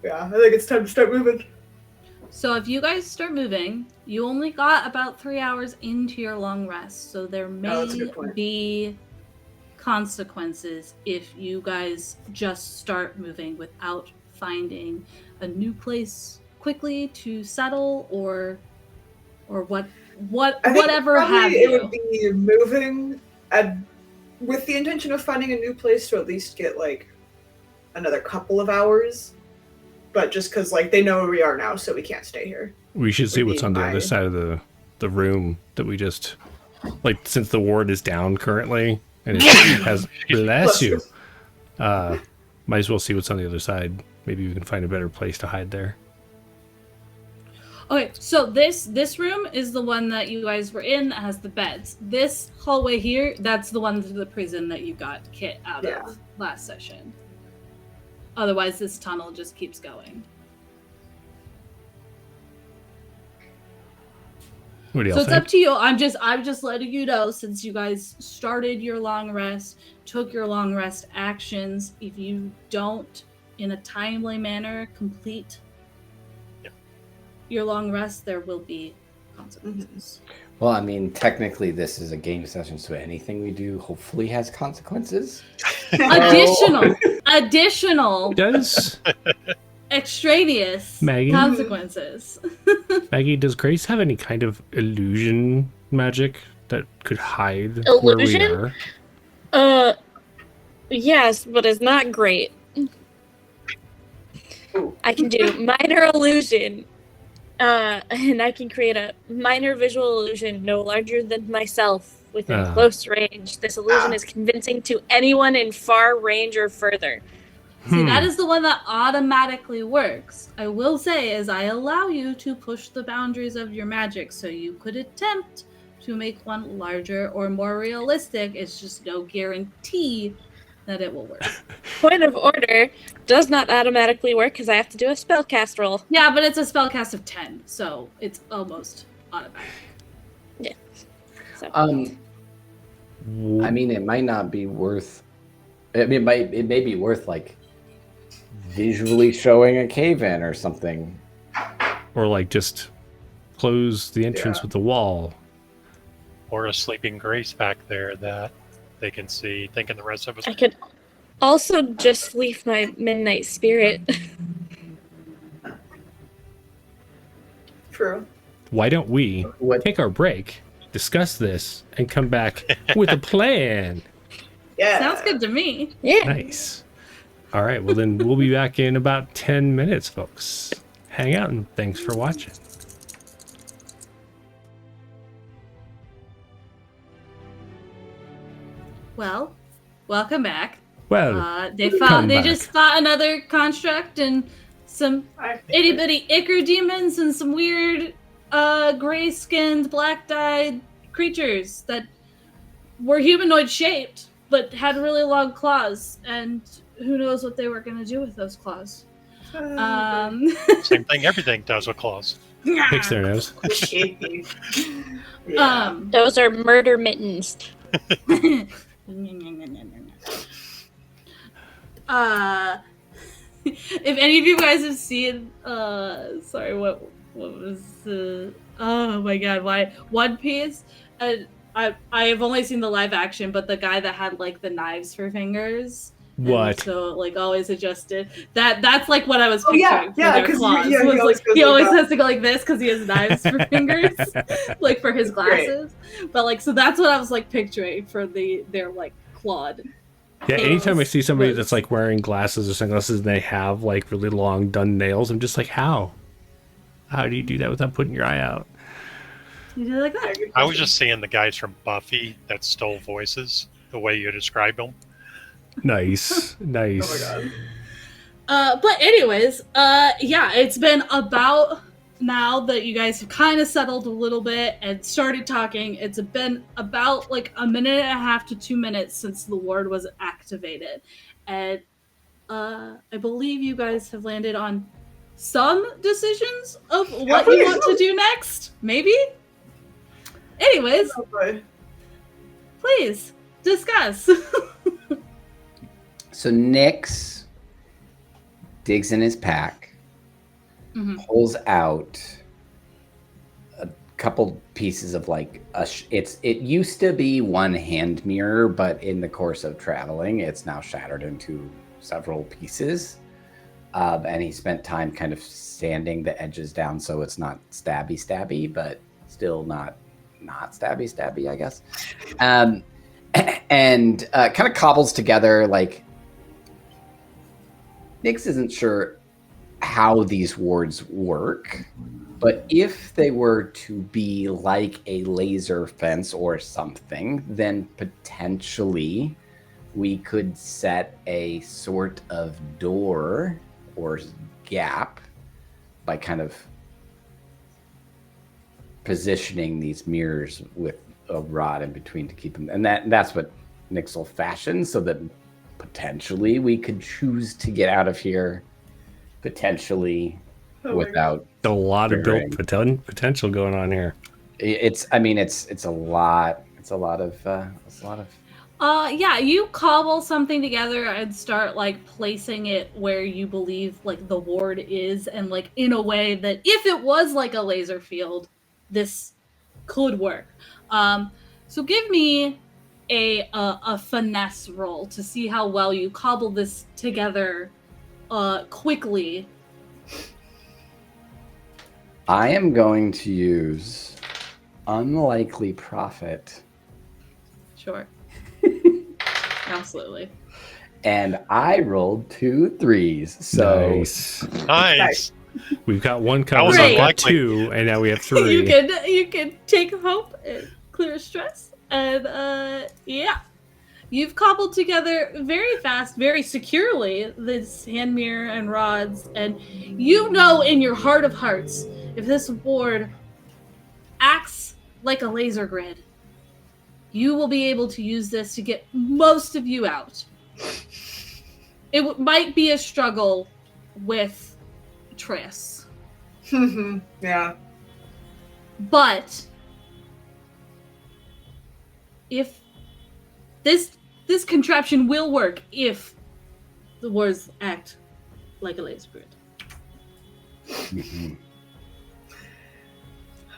Yeah, I think it's time to start moving.
So if you guys start moving, you only got about 3 hours into your long rest, so there
that's a
may
good point.
be consequences if you guys just start moving without finding a new place quickly to settle or
I think
whatever
probably
have
it
you.
would be moving with the intention of finding a new place to at least get like another couple of hours, but just because like they know where we are now, so we can't stay here.
We should see
Would
what's
be
on the
my-
other side of the room that we just, like, since the ward is down currently and it has bless you. Might as well see what's on the other side. Maybe we can find a better place to hide there.
Okay, so this room is the one that you guys were in that has the beds. This hallway here, that's the one to the prison that you got Kit out
Yeah.
of last session. Otherwise, this tunnel just keeps going.
What do
So
y'all
it's
think?
up to you. I'm just letting you know, since you guys started your long rest, took your long rest actions. If you don't, in a timely manner, complete your long rest, there will be consequences.
Well, I mean, technically, this is a game session, so anything we do hopefully has consequences.
Additional,
Does
extraneous
Maggie?
consequences.
Maggie, does Grace have any kind of illusion magic that could hide
Illusion?
where we are?
Yes, but it's not great.
Ooh.
I can do minor illusion, and I can create a minor visual illusion no larger than myself within
Ah.
close range. This illusion
Ah.
is convincing to anyone in far range or further.
See, that is the one that automatically works. I will say is I allow you to push the boundaries of your magic, so you could attempt to make one larger or more realistic. It's just no guarantee that it will work.
Point of order does not automatically work because I have to do a spellcast roll.
Yeah, but it's a spellcast of 10, so it's almost automatic.
So
I mean, it might not be worth. I mean, it may be worth like visually showing a cave in or something.
Or like just close the entrance
Yeah.
with the wall.
Or a sleeping Grace back there that they can see, thinking the rest of us.
I could also just leave my midnight spirit.
True.
Why don't we
What?
take our break, discuss this, and come back with a plan?
Yeah.
Sounds good to me.
Yeah.
Nice. All right, well then we'll be back in about 10 minutes, folks. Hang out and thanks for watching.
Well, welcome back.
Well,
They
come back.
just fought another construct and some itty bitty ichor demons and some weird gray skinned, black dyed creatures that were humanoid shaped but had really long claws, and who knows what they were gonna do with those claws.
Same thing everything does with claws.
Fix their nose.
Yeah.
Those are murder mittens.
If any of you guys have seen sorry, what was oh my god, why One Piece? I have only seen the live action, but the guy that had like the knives for fingers.
What?
So like always adjusted. That's like what I was
Oh,
picturing
yeah, yeah,
for their
'cause
claws.
he
Was,
always
like,
goes
he
like
always
that.
has to go like this because he has knives for fingers, like for his
Great.
glasses. But like so that's what I was like picturing for their like clawed.
Yeah, anytime I
Yes.
see somebody
Yes.
that's like wearing glasses or sunglasses and they have like really long done nails, I'm just like, how? How do you do that without putting your eye out?
You do it like that.
I was just seeing the guys from Buffy that stole voices, the way you described them.
Nice. Nice.
Oh my god.
But anyways, yeah, it's been about now that you guys have kind of settled a little bit and started talking. It's been about like a minute and a half to 2 minutes since the ward was activated, and I believe you guys have landed on some decisions of what you want to do next. Maybe. Anyways,
Oh boy.
please discuss.
So Nyx digs in his pack, pulls out a couple pieces of like it used to be one hand mirror, but in the course of traveling, it's now shattered into several pieces. And he spent time kind of sanding the edges down so it's not stabby, but still not stabby, I guess. And kind of cobbles together like. Nyx isn't sure how these wards work, but if they were to be like a laser fence or something, then potentially we could set a sort of door or gap by kind of positioning these mirrors with a rod in between to keep them. And that's what Nyx will fashion so that potentially we could choose to get out of here potentially without
A lot of built
triggering.
potential going on here.
It's a lot of
Yeah, you cobble something together and start like placing it where you believe like the ward is, and like in a way that if it was like a laser field, this could work. So give me a finesse roll to see how well you cobble this together quickly.
I am going to use unlikely profit.
Sure. Absolutely.
And I rolled 2 3s. So
Nice.
Nice.
We've got one
That
covered,
was
we've got
unlikely.
2, and now we have 3.
You can take hope and clear stress, and yeah, you've cobbled together very fast, very securely this hand mirror and rods, and you know in your heart of hearts, if this ward acts like a laser grid, you will be able to use this to get most of you out. It might be a struggle with Triss.
Yeah.
But if this contraption will work if the wards act like a laser grid.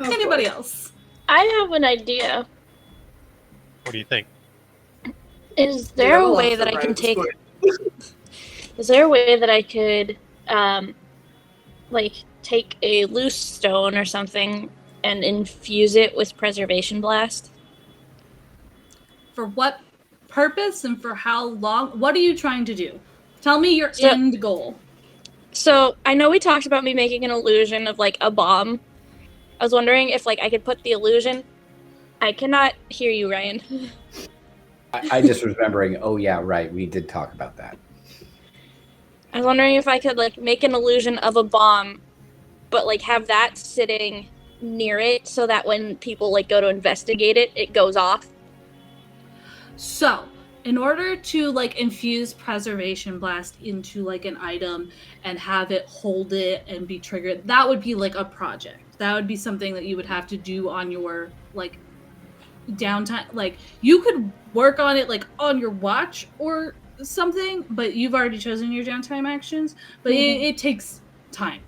Oh,
Anybody
boy.
else?
I have an idea.
What do you think?
Is there a way that I can take? Is there a way that I could, like, take a loose stone or something and infuse it with preservation blast?
For what purpose and for how long? What are you trying to do? Tell me your
So-
end goal.
So I know we talked about me making an illusion of like a bomb. I was wondering if like I could put the illusion. I cannot hear you, Ryan.
I just was remembering, oh yeah, right, we did talk about that.
I was wondering if I could like make an illusion of a bomb, but like have that sitting near it so that when people like go to investigate it, it goes off.
So, in order to like infuse preservation blast into like an item and have it hold it and be triggered, that would be like a project. That would be something that you would have to do on your like downtime. Like you could work on it like on your watch or something, but you've already chosen your downtime actions. But it takes time.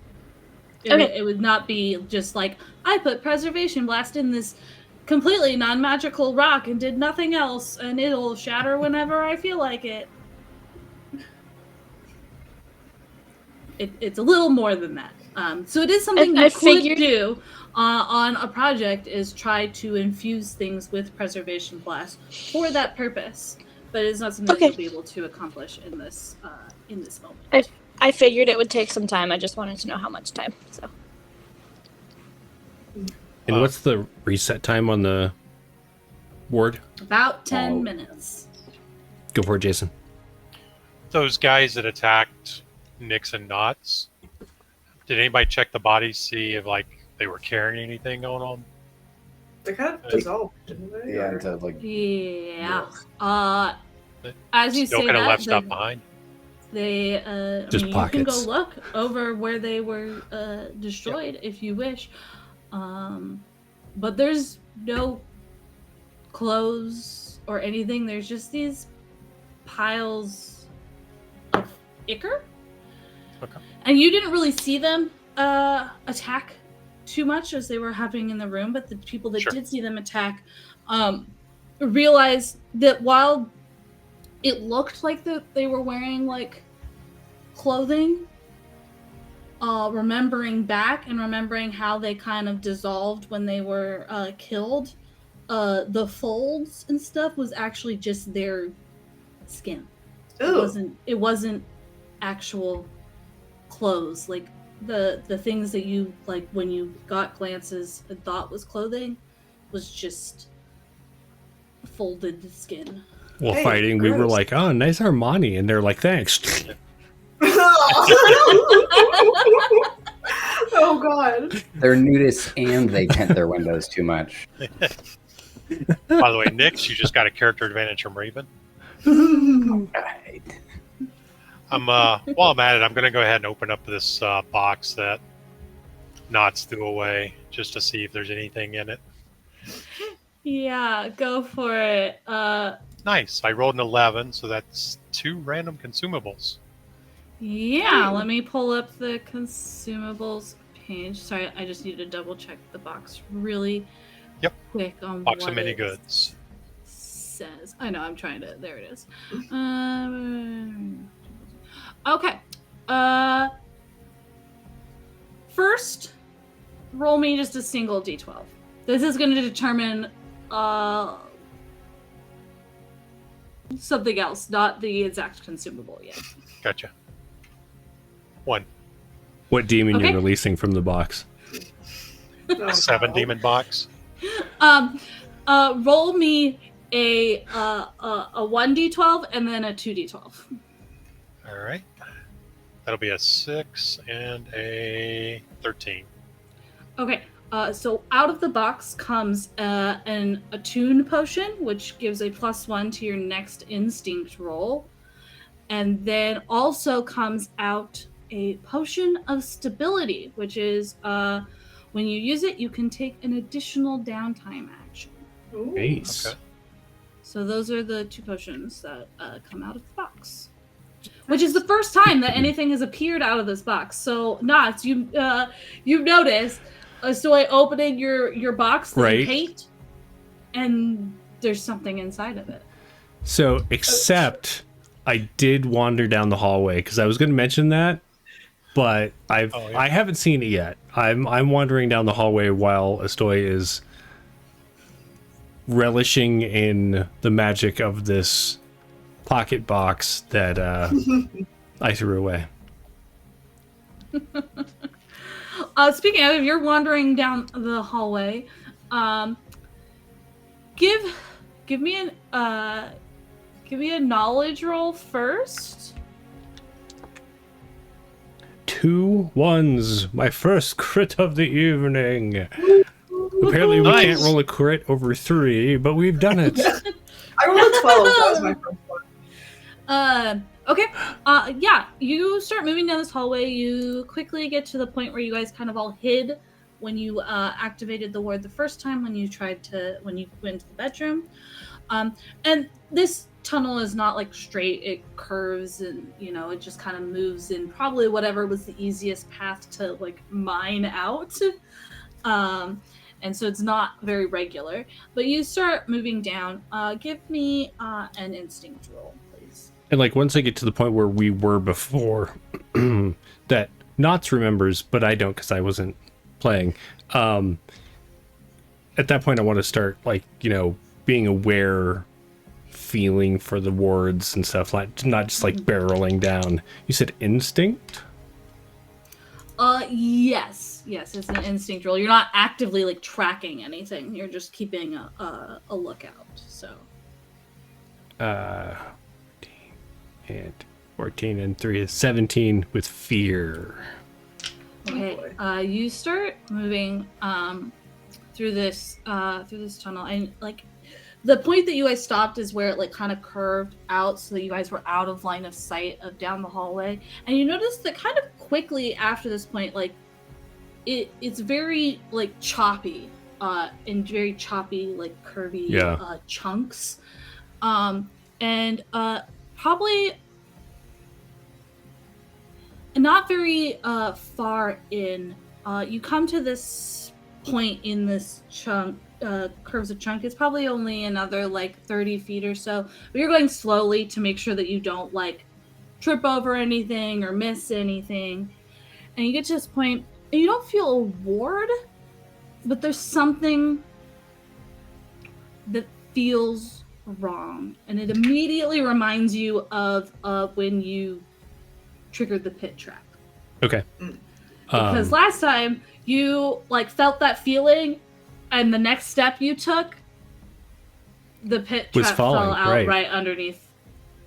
It would not be just like I put preservation blast in this completely non-magical rock and did nothing else, and it'll shatter whenever I feel like it. It's a little more than that. So it is something you could do on a project, is try to infuse things with preservation blast for that purpose. But it's not something that you'll be able to accomplish in this moment.
I figured it would take some time. I just wanted to know how much time. So.
And what's the reset time on the ward?
About 10 minutes.
Go for it, Jason.
Those guys that attacked Nix and Knots, did anybody check the bodies, see if like they were carrying anything going on?
They kind of dissolved, didn't they?
Yeah,
Or-
into like
as you
Still
say
kind of
that,
left stuff behind.
they
Just
you can go
pockets.
look over where they were destroyed if you wish, but there's no clothes or anything. There's just these piles of ichor.
Okay.
And you didn't really see them attack too much as they were happening in the room, but the people that did see them attack realized that while it looked like that they were wearing like clothing, remembering back and remembering how they kind of dissolved when they were killed, the folds and stuff was actually just their skin.
Ooh.
It wasn't actual clothes. Like the things that you like when you got glances and thought was clothing was just folded skin.
While
Hey,
fighting, we were
gross.
like, oh, nice Armani. And they're like, thanks.
Oh god.
they're nudists and they tint their windows too much.
By the way, Nix, you just got a character advantage from Raven.
Right.
While I'm at it, I'm going to go ahead and open up this box that Knots threw away just to see if there's anything in it.
Yeah, go for it.
Nice. I rolled an 11, so that's 2 random consumables.
Yeah, let me pull up the consumables page. Sorry, I just need to double check the box really quick on
Box
what
of mini
it
goods.
says. I know, I'm trying to. There it is. Okay. First, roll me just a single d12. This is going to determine something else, not the exact consumable yet.
Gotcha. 1.
What demon
Okay.
you're releasing from the box?
Oh,
7
no.
demon box.
Roll me a 1d12 and then a 2d12.
All right. That'll be a 6 and a 13.
Okay. So out of the box comes an attune potion, which gives a +1 to your next instinct roll, and then also comes out a potion of stability, which is when you use it, you can take an additional downtime action.
Ooh.
Nice.
Okay.
So those are the 2 potions that come out of the box, which is the first time that anything has appeared out of this box. So, Knots, you've noticed. So I opening your box that you
Right.
hate, and there's something inside of it.
So, except I did wander down the hallway because I was going to mention that, but I haven't seen it yet. I'm wandering down the hallway while Estoy is relishing in the magic of this pocket box that I threw away.
Speaking of, you're wandering down the hallway. Give me a knowledge roll first.
2 1s, my first crit of the evening. Apparently, we can't roll a crit over 3, but we've done it.
I rolled a 12. That was my first one.
Okay. Yeah, you start moving down this hallway. You quickly get to the point where you guys kind of all hid when you activated the ward the first time when you went to the bedroom. And this tunnel is not like straight, it curves and it just kind of moves in probably whatever was the easiest path to like mine out. And so it's not very regular, but you start moving down. Give me an instinct roll, please.
And like once I get to the point where we were before, that Knots remembers, but I don't because I wasn't playing. At that point, I want to start like being aware, feeling for the wards and stuff, like not just like barreling down. You said instinct?
Yes, it's an instinct roll. You're not actively like tracking anything. You're just keeping a lookout. So.
14 and 3 is 17 with fear.
Okay. You start moving through this tunnel, and like the point that you guys stopped is where it like kind of curved out, so that you guys were out of line of sight of down the hallway. And you notice that kind of quickly after this point, like it's very like choppy, and very choppy, like curvy chunks, and probably not very far in. You come to this point in this chunk. Curves of chunk. It's probably only another like 30 feet or so, but you're going slowly to make sure that you don't like trip over anything or miss anything. And you get to this point and you don't feel a ward, but there's something that feels wrong, and it immediately reminds you of when you triggered the pit trap.
Okay.
Because last time you like felt that feeling, and the next step you took, the pit trap fell out right underneath.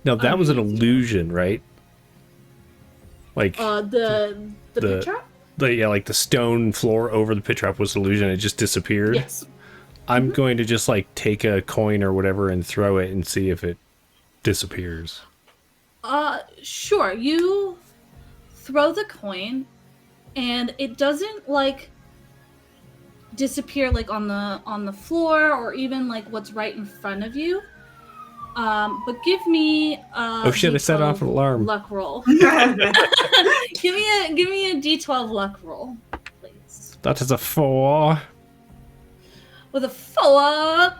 No, that was an illusion, right? Like
the pit trap?
Like the stone floor over the pit trap was an illusion. It just disappeared.
Yes.
I'm going to just like take a coin or whatever and throw it and see if it disappears.
Sure. You throw the coin, and it doesn't like disappear like on the floor or even like what's right in front of you. But give me
oh shit! I set off an alarm.
Luck roll. give me a D12 luck roll, please.
That is a 4.
With a 4,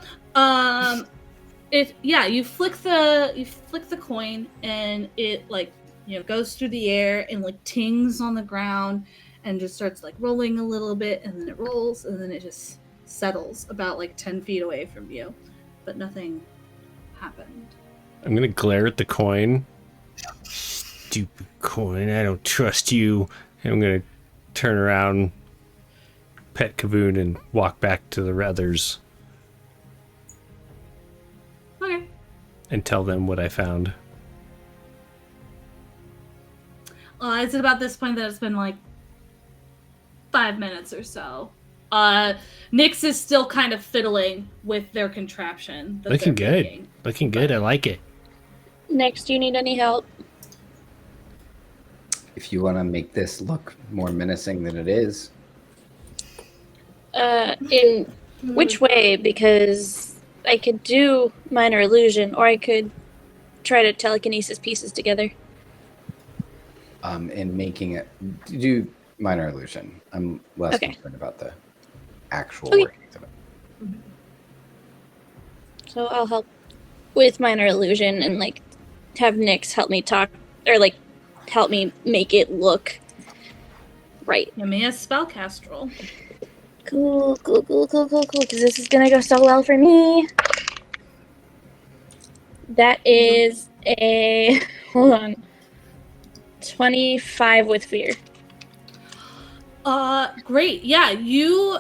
you flick the coin, and it like goes through the air and like tings on the ground. And just starts like rolling a little bit, and then it rolls, and then it just settles about like 10 feet away from you. But nothing happened.
I'm gonna glare at the coin. Stupid coin, I don't trust you. And I'm gonna turn around, pet Kavoon, and walk back to the others.
Okay.
And tell them what I found.
It's about this point that it's been like 5 minutes or so. Nyx is still kind of fiddling with their contraption.
Looking good. Looking good. I like it.
Next, do you need any help?
If you want to make this look more menacing than it is.
In which way? Because I could do minor illusion, or I could try to telekinesis pieces together.
In making it do minor illusion. I'm less concerned about the actual workings of it.
So I'll help with minor illusion and like have Nyx help me talk or like help me make it look right.
Give me a spellcast roll.
Cool. Because this is gonna go so well for me. That is a hold on. 25 with fear.
Great. Yeah, you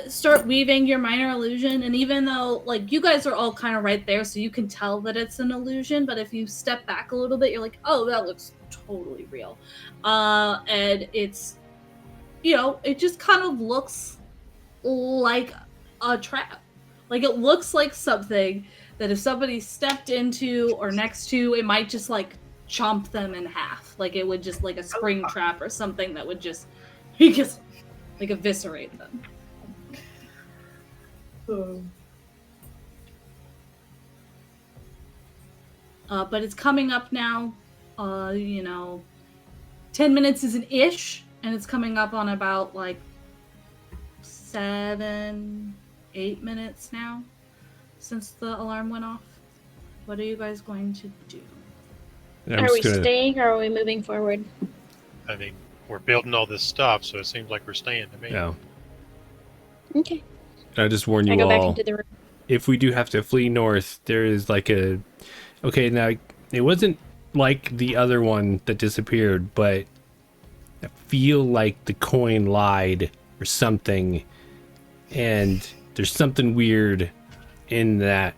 start weaving your minor illusion, and even though like you guys are all kind of right there, so you can tell that it's an illusion, but if you step back a little bit, you're like, oh, that looks totally real. And it's, you know, it just kind of looks like a trap. Like it looks like something that if somebody stepped into or next to, it might just like chomp them in half. Like it would just like a spring trap or something that would just like eviscerate them. But it's coming up now. 10 minutes is an ish, and it's coming up on about like 7-8 minutes now since the alarm went off. What are you guys going to do?
I'm
Are we
just gonna-
staying or are we moving forward?
I mean, we're building all this stuff, so it seems like we're staying to me.
Yeah.
Okay.
I just warn
I
you
go back
all.
into the room.
If we do have to flee north, there is like a. Okay, now it wasn't like the other one that disappeared, but I feel like the coin lied or something, and there's something weird in that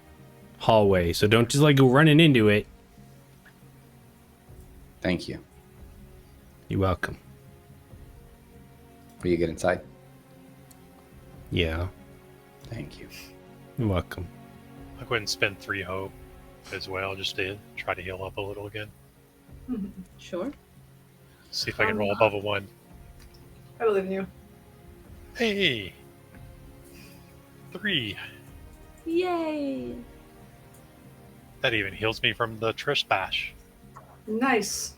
hallway. So don't just like go running into it.
Thank you.
You're welcome.
Will you get inside?
Yeah,
Thank you.
you're welcome.
I'll go ahead and spend 3 hope as well, just to try to heal up a little again.
Sure.
See if I can roll above a 1.
I believe in you.
Hey! 3.
Yay!
That even heals me from the Trish Bash.
Nice.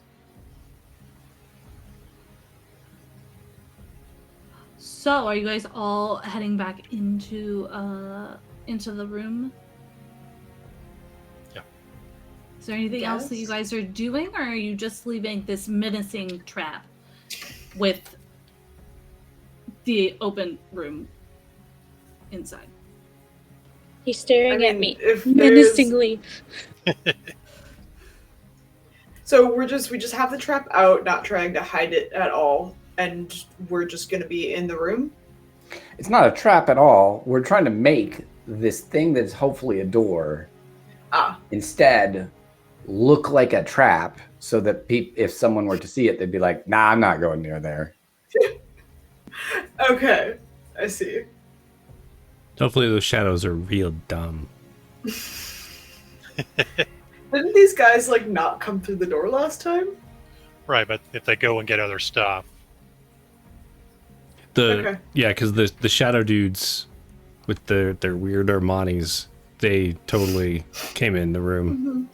So, are you guys all heading back into the room?
Yeah.
Is there anything else that you
Yes.
guys are doing, or are you just leaving this menacing trap with the open room inside?
He's staring
I
at
mean,
me
if there's-
menacingly.
So we just have the trap out, not trying to hide it at all, and we're just gonna be in the room.
It's not a trap at all. We're trying to make this thing that's hopefully a door instead look like a trap so that if someone were to see it, they'd be like, nah, I'm not going near there.
Okay, I see.
Hopefully those shadows are real dumb.
Didn't these guys like not come through the door last time?
Right, but if they go and get other stuff,
Okay.
Yeah, because the shadow dudes with their weird Armanis, they totally came in the room.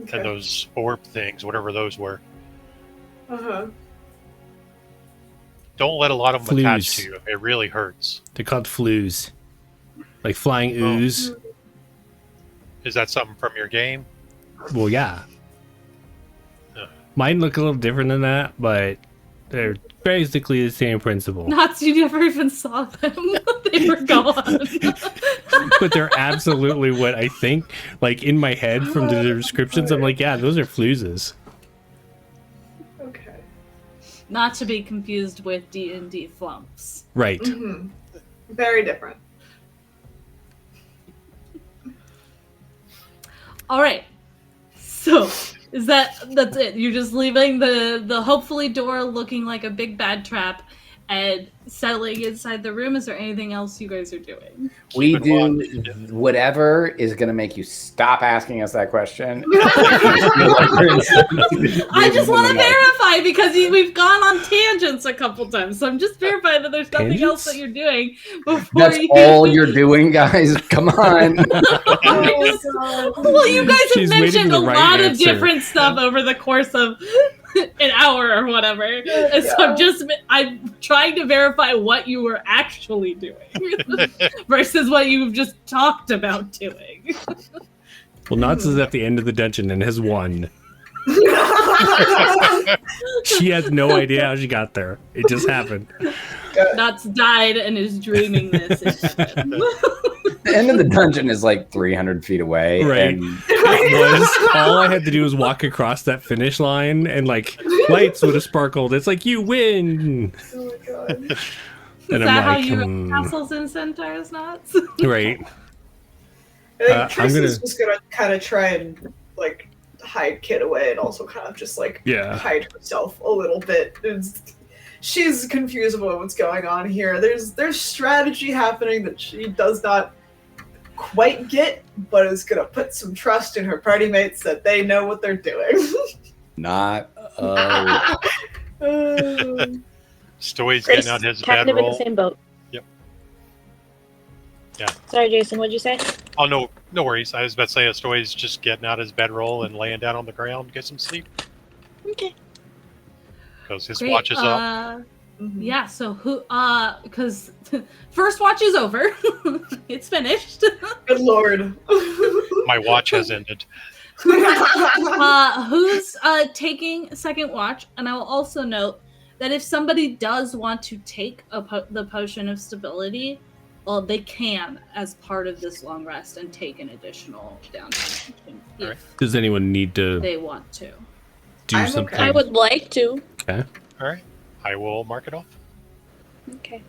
Okay.
and those orb things, whatever those were,
Uh-huh.
don't let a lot of them attach
Flues.
to you. It really hurts.
They're called flues, like flying
Oh.
ooze.
Is that something from your game?
Well, yeah.
Yeah.
Mine look a little different than that, but they're basically the same principle.
Not you never even saw them. They were gone.
But they're absolutely what I think. Like in my head from the descriptions, I'm like, yeah, those are fluses.
Okay.
Not to be confused with D&D flumps.
Right.
Mm-hmm. Very different.
All right. So, that's it? You're just leaving the hopefully door looking like a big bad trap and settling inside the room. Is there anything else you guys are doing?
We
Keep it
do
watching.
whatever is going to make you stop asking us that question.
I just want to verify because we've gone on tangents a couple times, so I'm just verifying that there's nothing else
Tangents?
that you're doing before
That's
you.
all you're doing, guys. Come on.
Oh, God.
Well, you guys have
She's waiting
mentioned
for
a
the right
lot of
answer.
different stuff over the course of an hour or whatever. And so I'm trying to verify what you were actually doing versus what you've just talked about doing.
Well, Knots is at the end of the dungeon and has won. She has no idea how she got there. It just happened.
Knots died and is dreaming this.
The end of the dungeon is like 300 feet away.
Right.
And
It was all I had to do was walk across that finish line and like lights would have sparkled. It's like you win.
Oh my god.
Is
And
that
I'm
how
like,
you run castles and centaurs, Knots?
right.
I think
I'm
Tristan's
gonna-
just gonna kind of try and like hide Kit away and also kind of just like hide herself a little bit. She's confused about what's going on here. There's strategy happening that she does not quite get, but is gonna put some trust in her party mates that they know what they're doing.
not.
Stowey's
Grace
getting out his
kind of in the
bedroll.
same boat.
Yep. Yeah.
Sorry, Jason. What'd you say?
Oh, no worries. I was about to say Stowey's just getting out his bedroll and laying down on the ground to get some sleep.
Okay.
Because his
Great,
watch is up.
Yeah, so because first watch is over. It's finished.
Good lord.
My watch has ended.
Who's taking second watch? And I will also note that if somebody does want to take the potion of stability, well, they can as part of this long rest and take an additional downtime if
Alright.
Does anyone need to
they want to.
do
I'm okay.
something?
I would like to.
Okay.
All right. I will mark it off.
Okay.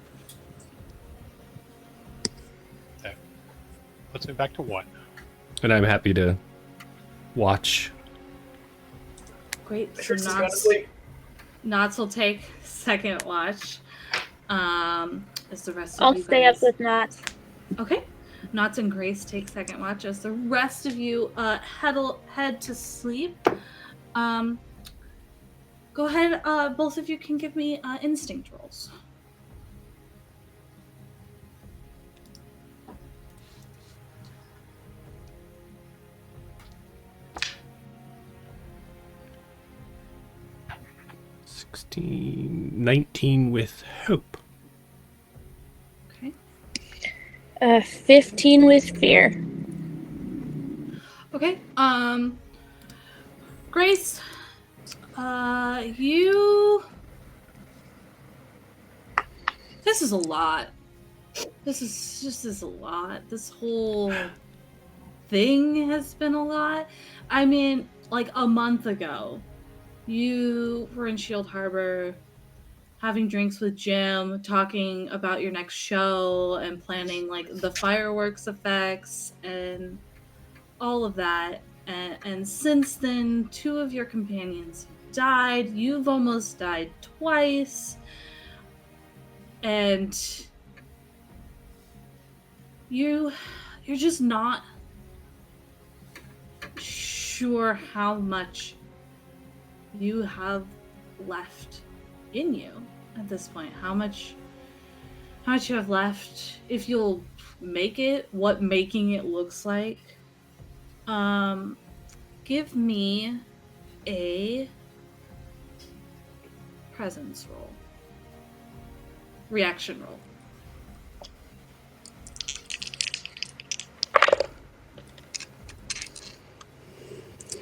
That puts me back to 1.
And I'm happy to watch.
Great. So
Tristan's going to sleep.
Knots will take second watch. As the rest of
I'll
you
stay
guys...
up with Knots.
Okay. Knots and Grace take second watch as the rest of you head to sleep. Go ahead, both of you can give me instinct rolls.
$16, 19 with hope.
Okay.
15 with fear.
Okay. Grace, you. This is a lot. This is a lot. This whole thing has been a lot. I mean, like a month ago, you were in Shield Harbor having drinks with Jim, talking about your next show and planning like the fireworks effects and all of that. And since then, 2 of your companions died. You've almost died twice. And you're just not sure how much you have left in you at this point. How much you have left, if you'll make it, what making it looks like. Give me a presence roll. Reaction roll.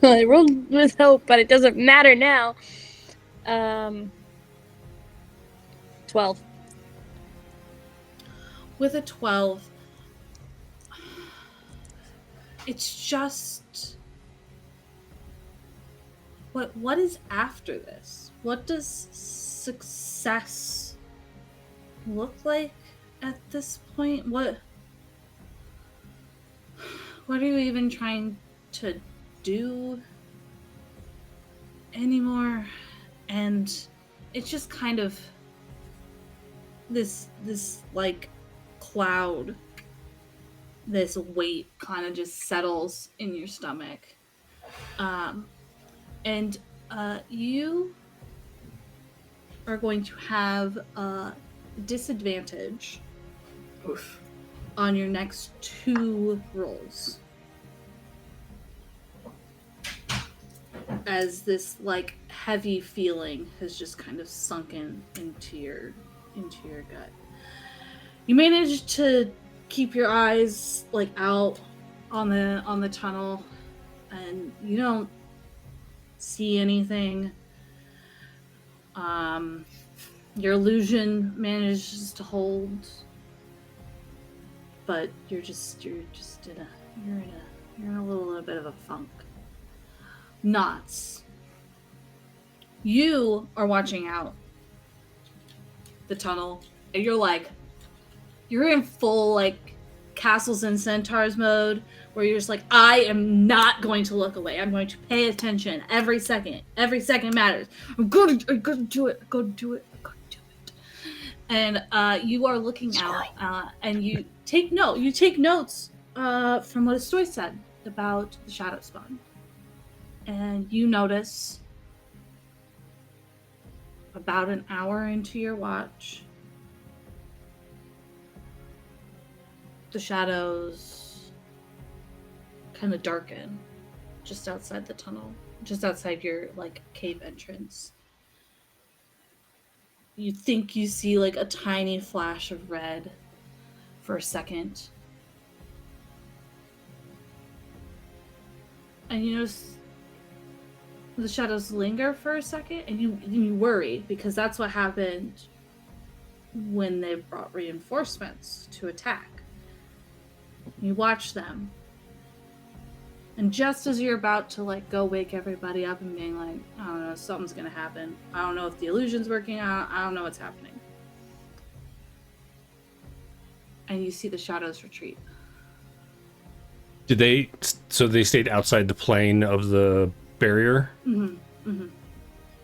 Well, I rolled with hope, but it doesn't matter now. 12.
With a 12, it's just what is after this? What does success look like at this point? What are you even trying to do anymore? And it's just kind of this like cloud, this weight kind of just settles in your stomach. And you are going to have a disadvantage
Oof.
on your next 2 rolls. as this like heavy feeling has just kind of sunken into your gut. You manage to keep your eyes like out on the tunnel, and you don't see anything. Your illusion manages to hold, but you're in a little bit of a funk. Knots. You are watching out the tunnel, and you're in full like Castles and Centaurs mode, where you're just like, I am not going to look away. I'm going to pay attention every second. Every second matters. I'm gonna do it. I'm gonna do it. And you are looking out, and you take notes from what Astoy said about the shadow spawn. And you notice about an hour into your watch, the shadows kind of darken just outside the tunnel, just outside your like cave entrance. You think you see like a tiny flash of red for a second, and you notice the shadows linger for a second, and you worry, because that's what happened when they brought reinforcements to attack. You watch them, and just as you're about to like go wake everybody up and being like, I don't know, something's gonna happen. I don't know if the illusion's working. I don't know what's happening. And you see the shadows retreat.
So they stayed outside the plane of the barrier?
Mm-hmm. Mm-hmm.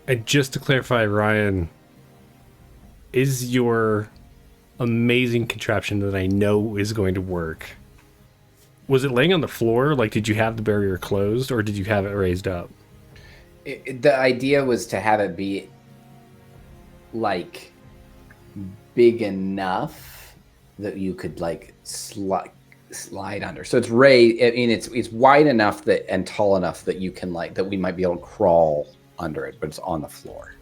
And just to clarify, Ryan, is your amazing contraption that I know is going to work, was it laying on the floor? Like, did you have the barrier closed, or did you have it raised up?
The idea was to have it be like big enough that you could like slide under. So it's raised. I mean, it's wide enough that and tall enough that you can like that we might be able to crawl under it, but it's on the floor.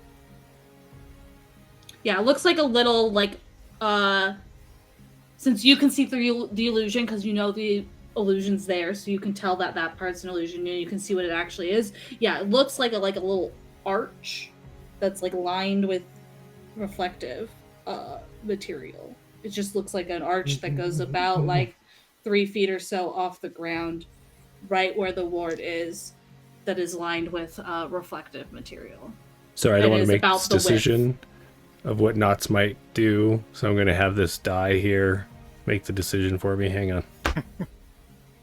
Yeah, it looks like a little like since you can see through the illusion because you know the illusion's there, so you can tell that that part's an illusion. You can see what it actually is. Yeah, it looks like a little arch that's like lined with reflective material. It just looks like an arch that goes about like 3 feet or so off the ground, right where the ward is, that is lined with reflective material.
Sorry, I don't want to make
about
this
the width.
decision of what knots might do, so I'm going to have this die here make the decision for me. Hang on.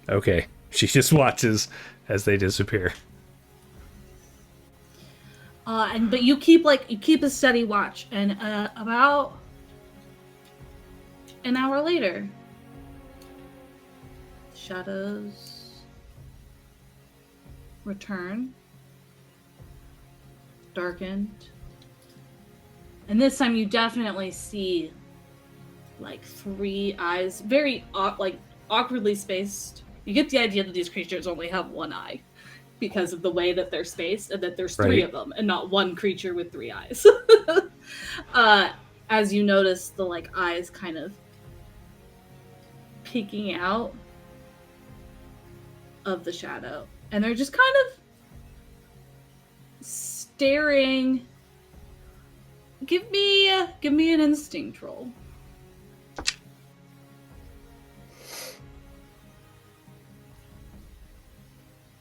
Okay, she just watches as they disappear.
But you keep a steady watch, and about an hour later, the shadows return, darkened, and this time you definitely see like 3 eyes, very awkwardly spaced. You get the idea that these creatures only have 1 eye because of the way that they're spaced, and that there's 3 of them and not 1 creature with 3 eyes. As you notice the like eyes kind of peeking out of the shadow, and they're just kind of staring. Give me an instinct roll.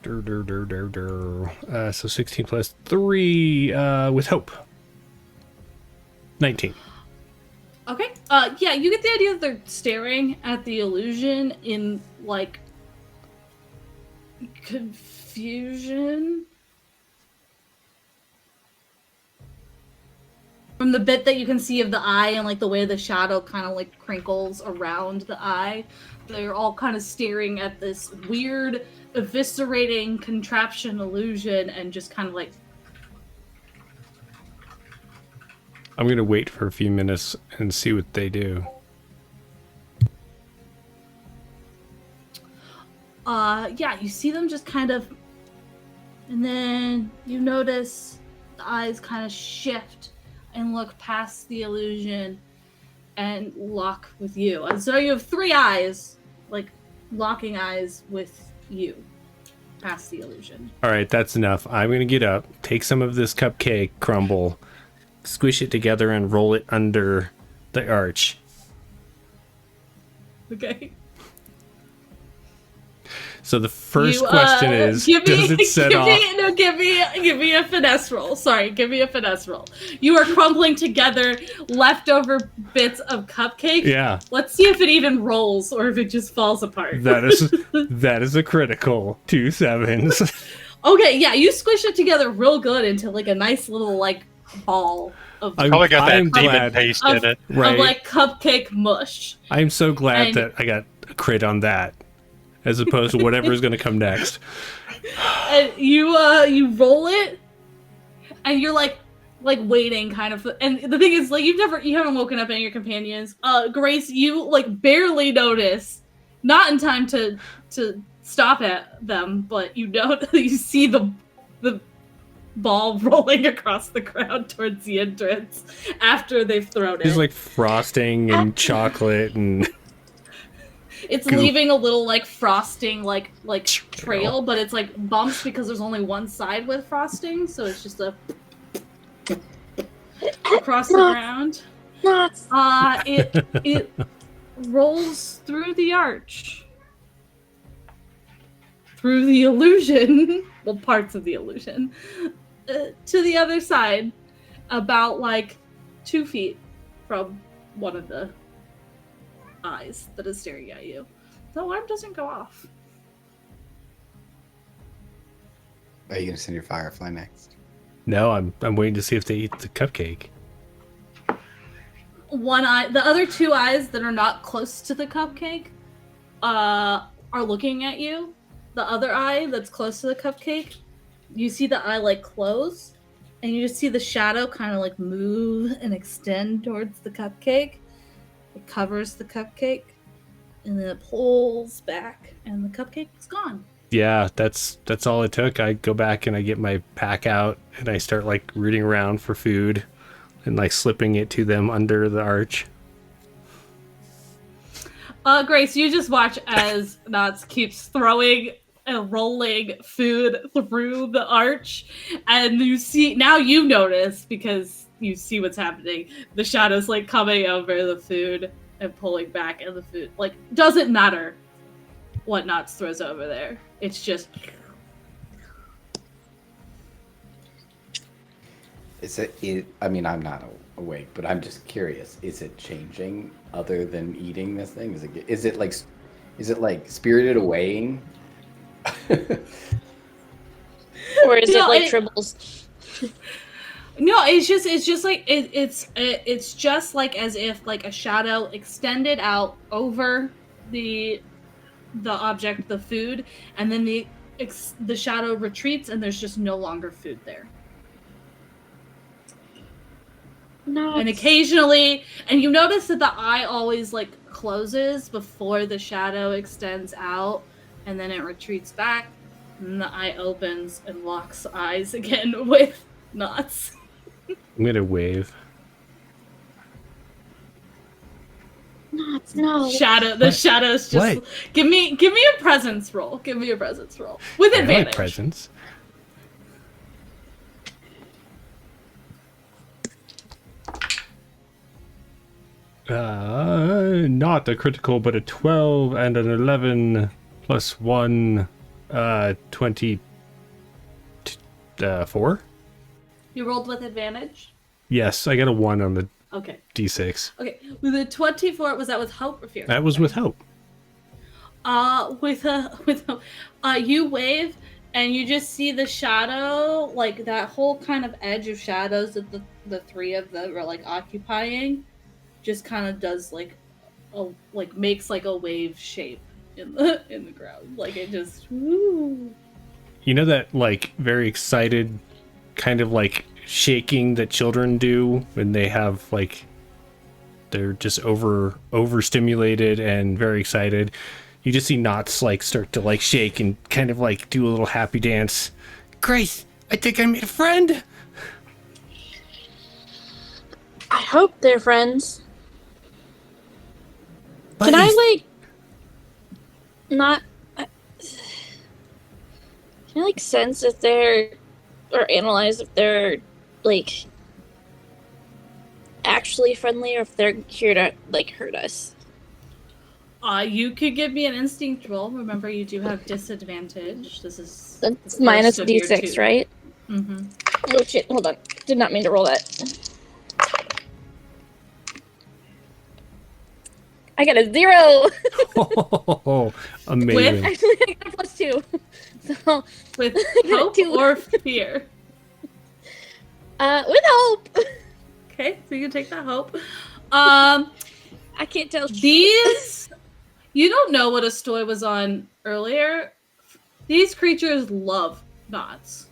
So 16 plus 3 with hope. 19.
Okay. Yeah, you get the idea that they're staring at the illusion in like confusion. From the bit that you can see of the eye and like the way the shadow kind of like crinkles around the eye, they're all kind of staring at this weird eviscerating contraption illusion and just kind of like.
I'm going to wait for a few minutes and see what they do.
Yeah, you see them just kind of And then you notice the eyes kind of shift and look past the illusion and lock with you. And so you have 3 eyes, like locking eyes with you past the illusion.
All right, that's enough. I'm going to get up, take some of this cupcake crumble, squish it together, and roll it under the arch.
Okay.
So the first question is, does it set off?
Give me a finesse roll. Sorry, give me a finesse roll. You are crumbling together leftover bits of cupcake.
Yeah.
Let's see if it even rolls or if it just falls apart.
That is a critical 2 7s.
Okay, yeah, you squish it together real good into like a nice little like ball of
Probably got that
I'm
demon
glad.
paste in it.
Right.
of like cupcake mush.
I'm so glad
And-
that I got a crit on that, as opposed to whatever is going to come next.
And you roll it, and you're like waiting kind of, and the thing is like you haven't woken up any of your companions. Grace, you like barely notice, not in time to stop at them, but you see the ball rolling across the ground towards the entrance after they've thrown it.
There's like frosting and chocolate and
It's
goop.
leaving a little like frosting like trail, but it's like bumps because there's only one side with frosting, so it's just a across the ground.
Nuts.
It rolls through the arch, through the illusion, well, parts of the illusion, to the other side, about like 2 feet from one of the eyes that is staring at you. The alarm doesn't go off.
Are you gonna send your firefly next?
no, I'm waiting to see if they eat the cupcake.
One eye, the other 2 eyes that are not close to the cupcake, are looking at you. The other eye that's close to the cupcake, you see the eye like close, and you just see the shadow kind of like move and extend towards the cupcake. It covers the cupcake, and then it pulls back, and the cupcake is gone.
Yeah, that's all it took. I go back and I get my pack out and I start like rooting around for food and like slipping it to them under the arch.
Grace, you just watch as Knots keeps throwing and rolling food through the arch, and you notice, because you see what's happening, the shadows like coming over the food and pulling back, and the food like doesn't matter what Knots throws over there. It's just
I mean, I'm not awake, but I'm just curious. Is it changing other than eating this thing? Is it like spirited awaying?
Or is
No,
it like
it-
tribbles?
no, it's just like it's just like as if like a shadow extended out over the object, the food, and then the shadow retreats, and there's just no longer food there.
No.
And occasionally, and you notice that the eye always like closes before the shadow extends out, and then it retreats back, and the eye opens and locks eyes again with Knots.
I'm gonna wave.
Nuts. No.
The shadows just
What?
give me a presence roll. Give me a presence roll with
I
advantage.
like presents. Not a critical, but a 12 and an 11 plus 1, 24?
You rolled with advantage.
Yes, I got a 1 on the
Okay.
d6.
Okay. With the 24, was that with hope or fear?
That was with hope.
You wave, and you just see the shadow, like that whole kind of edge of shadows that the 3 of them are like occupying, just kind of does makes like a wave shape in the ground, like it just. Woo.
You know that like very excited kind of like shaking that children do when they have like they're just overstimulated and very excited. You just see Knots like start to like shake and kind of like do a little happy dance, Grace, I think I made a friend.
I hope they're friends.
Buddies.
Can I, like, not... Can I, like, sense if they're... Or analyze if they're, like... actually friendly or if they're here to, like, hurt us?
You could give me an instinct roll. Remember, you do have disadvantage. This is...
That's minus d6, right?
Mm-hmm.
Oh, shit. Hold on. Did not mean to roll that. I got a 0!
Oh, amazing.
Actually, I got a +2. So,
With
I got
hope
2.
or fear?
With hope!
Okay, so you can take that hope.
I can't tell.
These... You don't know what Astoy was on earlier. These creatures love knots.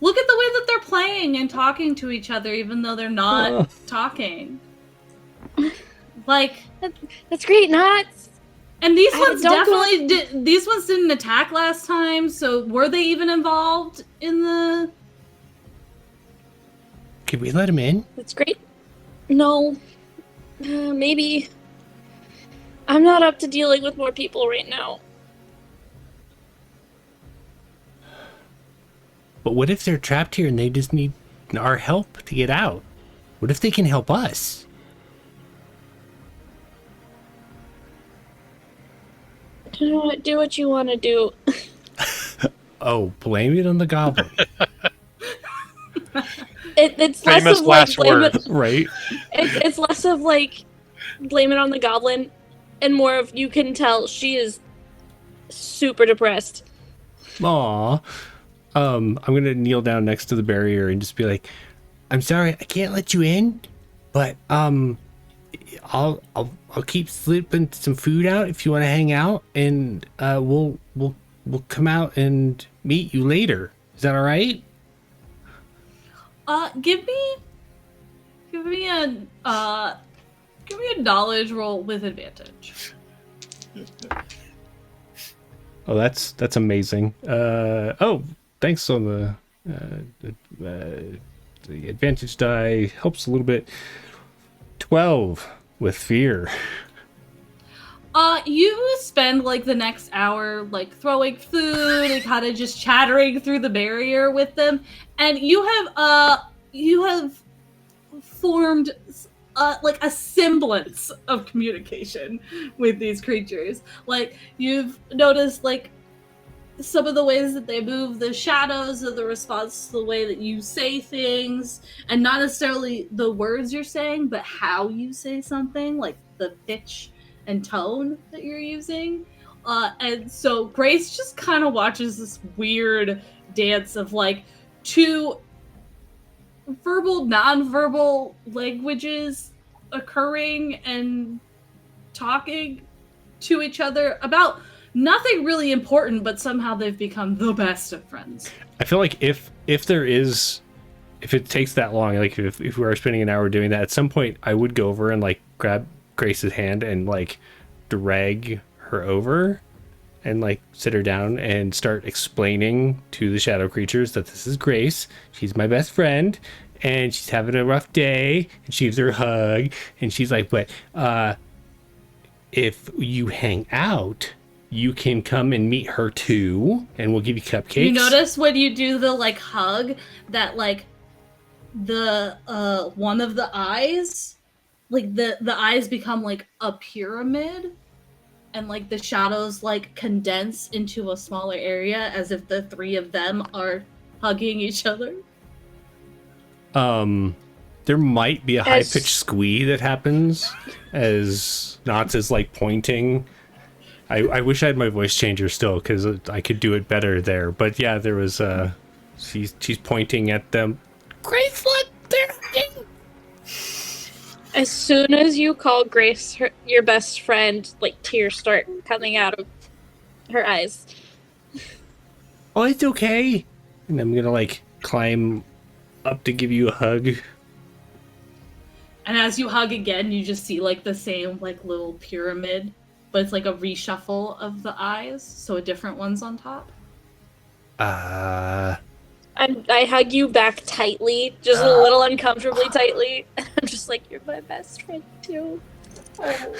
Look at the way that they're playing and talking to each other, even though they're not talking. Like,
That's great, Knots!
and these ones
don't go-
definitely these ones didn't attack last time, so were they even involved in the...
Can we let him in?
That's great. No. Maybe. I'm not up to dealing with more people right now.
But what if they're trapped here and they just need our help to get out? What if they can help us?
Do what you want to do.
Oh, blame it on the goblin.
It's less
Famous
of like
last
blame
words.
it,
Right?
it's less of like blame it on the goblin and more of you can tell she is super depressed.
Aw. I'm gonna kneel down next to the barrier and just be like, I'm sorry, I can't let you in, but I'll keep slipping some food out if you want to hang out, and we'll come out and meet you later. Is that all right?
Give me a knowledge roll with advantage.
Oh, that's amazing. Oh, thanks on the advantage die helps a little bit. 12 with fear.
You spend like the next hour like throwing food and kind of just chattering through the barrier with them, and you have formed like a semblance of communication with these creatures. Like you've noticed like some of the ways that they move, the shadows of the response to the way that you say things, and not necessarily the words you're saying, but how you say something, like the pitch and tone that you're using. And so Grace just kind of watches this weird dance of like two verbal, non-verbal languages occurring and talking to each other about nothing really important, but somehow they've become the best of friends.
I feel like if it takes that long, like if we are spending an hour doing that, at some point I would go over and like grab Grace's hand and like drag her over and like sit her down and start explaining to the shadow creatures that this is Grace. She's my best friend and she's having a rough day, and she gives her a hug and she's like, but if you hang out, you can come and meet her too, and we'll give you cupcakes.
You notice when you do the like hug that like the one of the eyes, like the eyes become like a pyramid, and like the shadows like condense into a smaller area as if the three of them are hugging each other.
There might be a high-pitched squee that happens as Knots is like pointing. I wish I had my voice changer still because I could do it better there. But yeah, there was she's pointing at them. Grace, look, they're hugging.
As soon as you call Grace your best friend, like tears start coming out of her eyes.
Oh, it's okay. And I'm gonna like climb up to give you a hug.
And as you hug again, you just see like the same like little pyramid, but it's like a reshuffle of the eyes, so a different one's on top.
I hug you back tightly, just a little uncomfortably tightly. And I'm just like, you're my best friend too. Oh.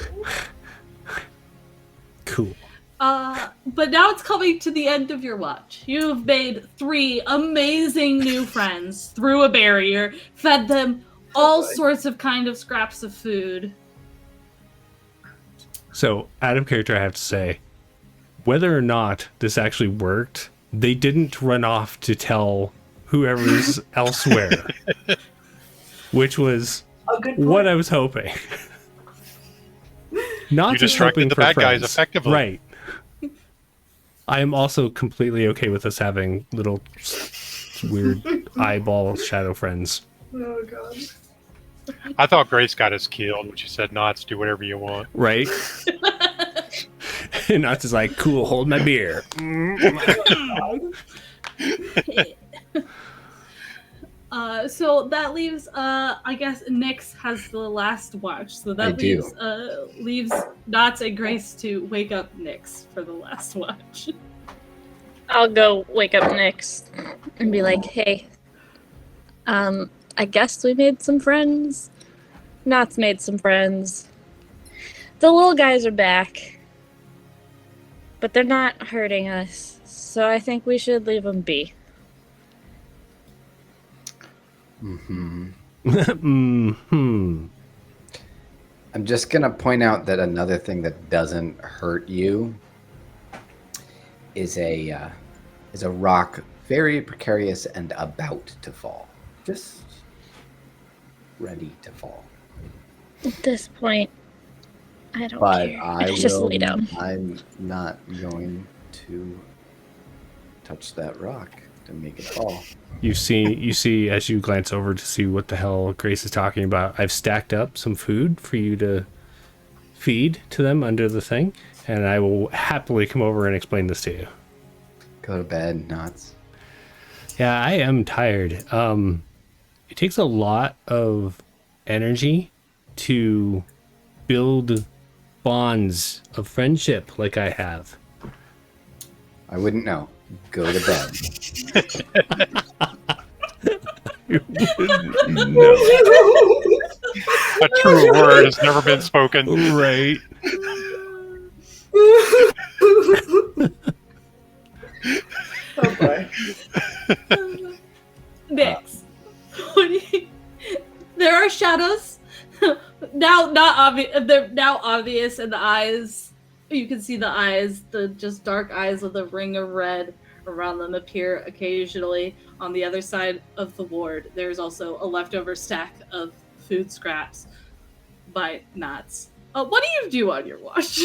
Cool.
But now it's coming to the end of your watch. You've made 3 amazing new friends through a barrier, fed them all sorts of kind of scraps of food.
So, out of character, I have to say, whether or not this actually worked, they didn't run off to tell whoever's elsewhere, which was
A good
what
point.
I was hoping. Not
You
just
distracted
hoping
the
for
bad guys
friends.
effectively.
Right. I am also completely okay with us having little weird eyeball shadow friends.
Oh god.
I thought Grace got us killed when she said, "Knots, do whatever you want."
Right? And Knots is like, cool, hold my beer.
So that leaves, I guess Nyx has the last watch. So that leaves Knots and Grace to wake up Nyx for the last watch.
I'll go wake up Nyx and be like, hey, I guess we made some friends. Knots made some friends. The little guys are back, but they're not hurting us, so I think we should leave them be.
Mm-hmm.
Mm-hmm.
I'm just gonna point out that another thing that doesn't hurt you is a rock very precarious and about to fall, just ready to fall.
At this point, I don't
But
care.
I
just
will.
lay down.
I'm not going to touch that rock to make it fall.
You see as you glance over to see what the hell Grace is talking about, I've stacked up some food for you to feed to them under the thing, and I will happily come over and explain this to you.
Go to bed, Knots.
Yeah, I am tired. It takes a lot of energy to build bonds of friendship like I have.
I wouldn't know. Go to bed.
No.
A true word has never been spoken.
Right.
Oh boy.
Nyx. There are shadows. Now not obvious. They're now obvious in the eyes. You can see the eyes, the just dark eyes with a ring of red around them appear occasionally. On the other side of the ward, there's also a leftover stack of food scraps by Knots. What do you do on your watch?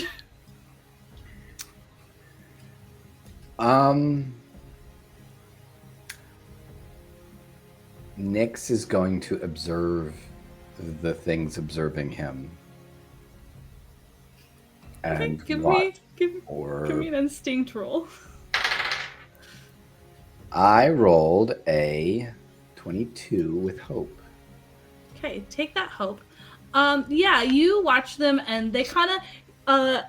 Nyx is going to observe the things observing him. And
Okay, give
watch
me an instinct roll.
I rolled a 22 with hope.
Okay, take that hope. Yeah, you watch them and they kind of,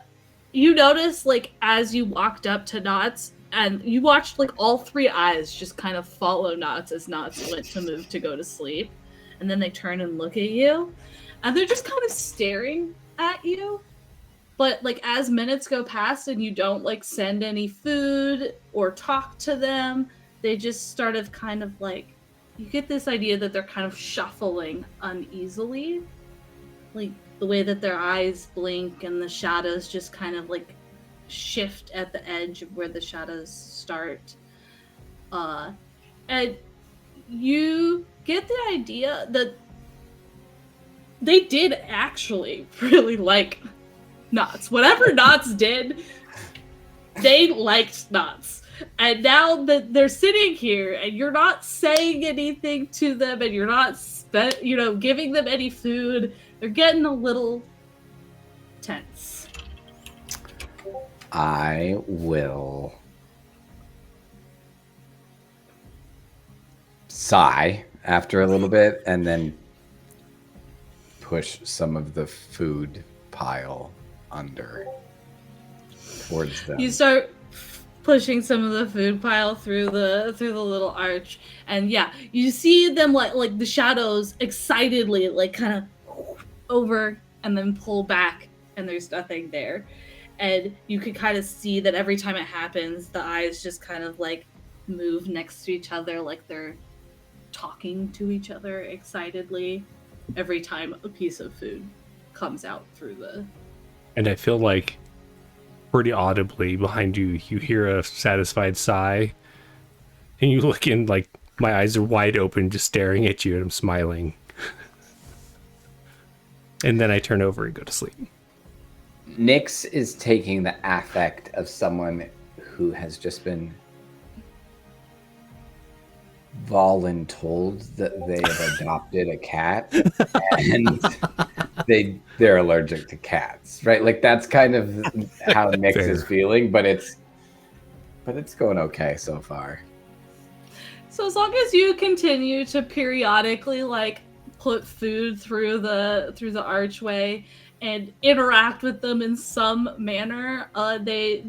you notice like as you walked up to Knots and you watched like all 3 eyes just kind of follow Knots as Knots went to move to go to sleep. And then they turn and look at you and they're just kind of staring at you. But like as minutes go past and you don't like send any food or talk to them, they just sort of kind of like, you get this idea that they're kind of shuffling uneasily. Like the way that their eyes blink and the shadows just kind of like shift at the edge of where the shadows start. And you get the idea that they did actually really like Knots. Whatever Knots did, they liked Knots. And now that they're sitting here and you're not saying anything to them and you're not giving them any food, they're getting a little tense.
I will sigh after a little bit and then push some of the food pile under towards them.
You start pushing some of the food pile through the little arch. And yeah, you see them like the shadows excitedly like kind of over and then pull back, and there's nothing there. And you can kind of see that every time it happens, the eyes just kind of like move next to each other, like they're talking to each other excitedly every time a piece of food comes out through the.
And I feel like pretty audibly behind you, you hear a satisfied sigh, and you look in, like, my eyes are wide open, just staring at you, and I'm smiling. And then I turn over and go to sleep.
Nyx is taking the affect of someone who has just been voluntold that they have adopted a cat and they're allergic to cats, right? Like that's kind of how Nyx
Fair.
is feeling, but it's going okay so far.
So as long as you continue to periodically like put food through the archway and interact with them in some manner, they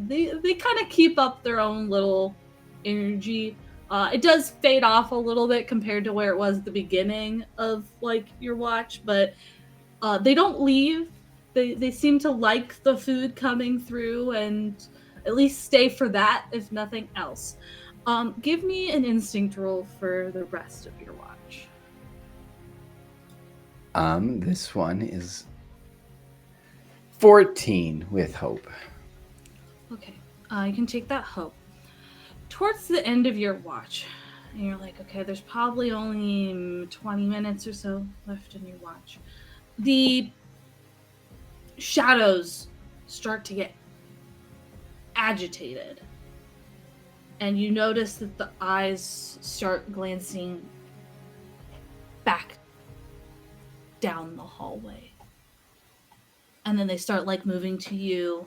kind of keep up their own little energy. It does fade off a little bit compared to where it was at the beginning of like your watch, but they don't leave. They seem to like the food coming through and at least stay for that, if nothing else. Give me an instinct roll for the rest of your watch.
This one is 14 with hope.
Okay, you can take that hope. Towards the end of your watch, and you're like, okay, there's probably only 20 minutes or so left in your watch. The shadows start to get agitated. And you notice that the eyes start glancing back down the hallway. And then they start like moving to you.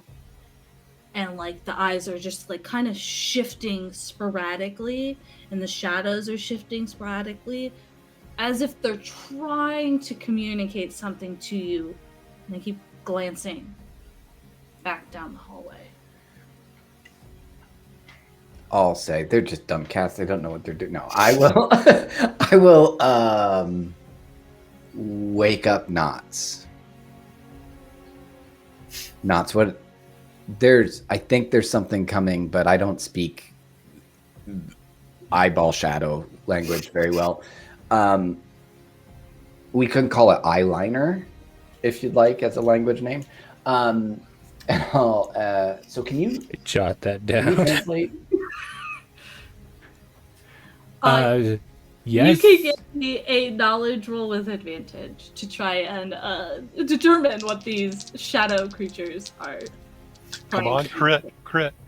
And like the eyes are just like kind of shifting sporadically. And the shadows are shifting sporadically. As if they're trying to communicate something to you. And they keep glancing back down the hallway.
I'll say they're just dumb cats. They don't know what they're doing. No, I will. I will wake up Knots. Knots, what? I think there's something coming, but I don't speak eyeball shadow language very well. We can call it eyeliner, if you'd like, as a language name. And I'll. So can you
Jot that
can you
down.
translate?
Yes.
You can give me a knowledge roll with advantage to try and determine what these shadow creatures are.
Come on, crit.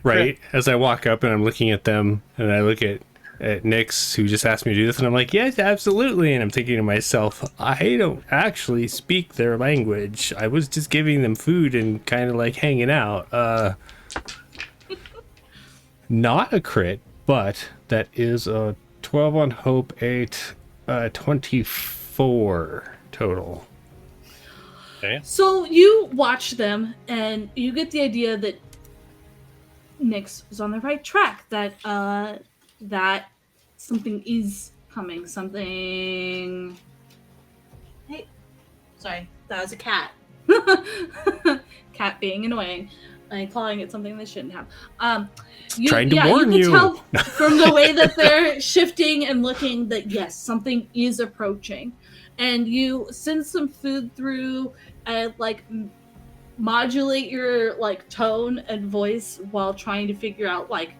Right. As I walk up and I'm looking at them, and I look at Nyx, who just asked me to do this, and I'm like, yes, absolutely. And I'm thinking to myself, I don't actually speak their language. I was just giving them food and kind of like hanging out. Not a crit, but that is a 12 on hope, 8, 24 total.
Okay.
So you watch them, and you get the idea that Nyx was on the right track. That something is coming. Something. Hey, sorry, that was a cat. Cat being annoying and calling it something they shouldn't have.
Trying to warn
you.
you.
Can tell from the way that they're shifting and looking that yes, something is approaching, and you send some food through and like modulate your like tone and voice while trying to figure out like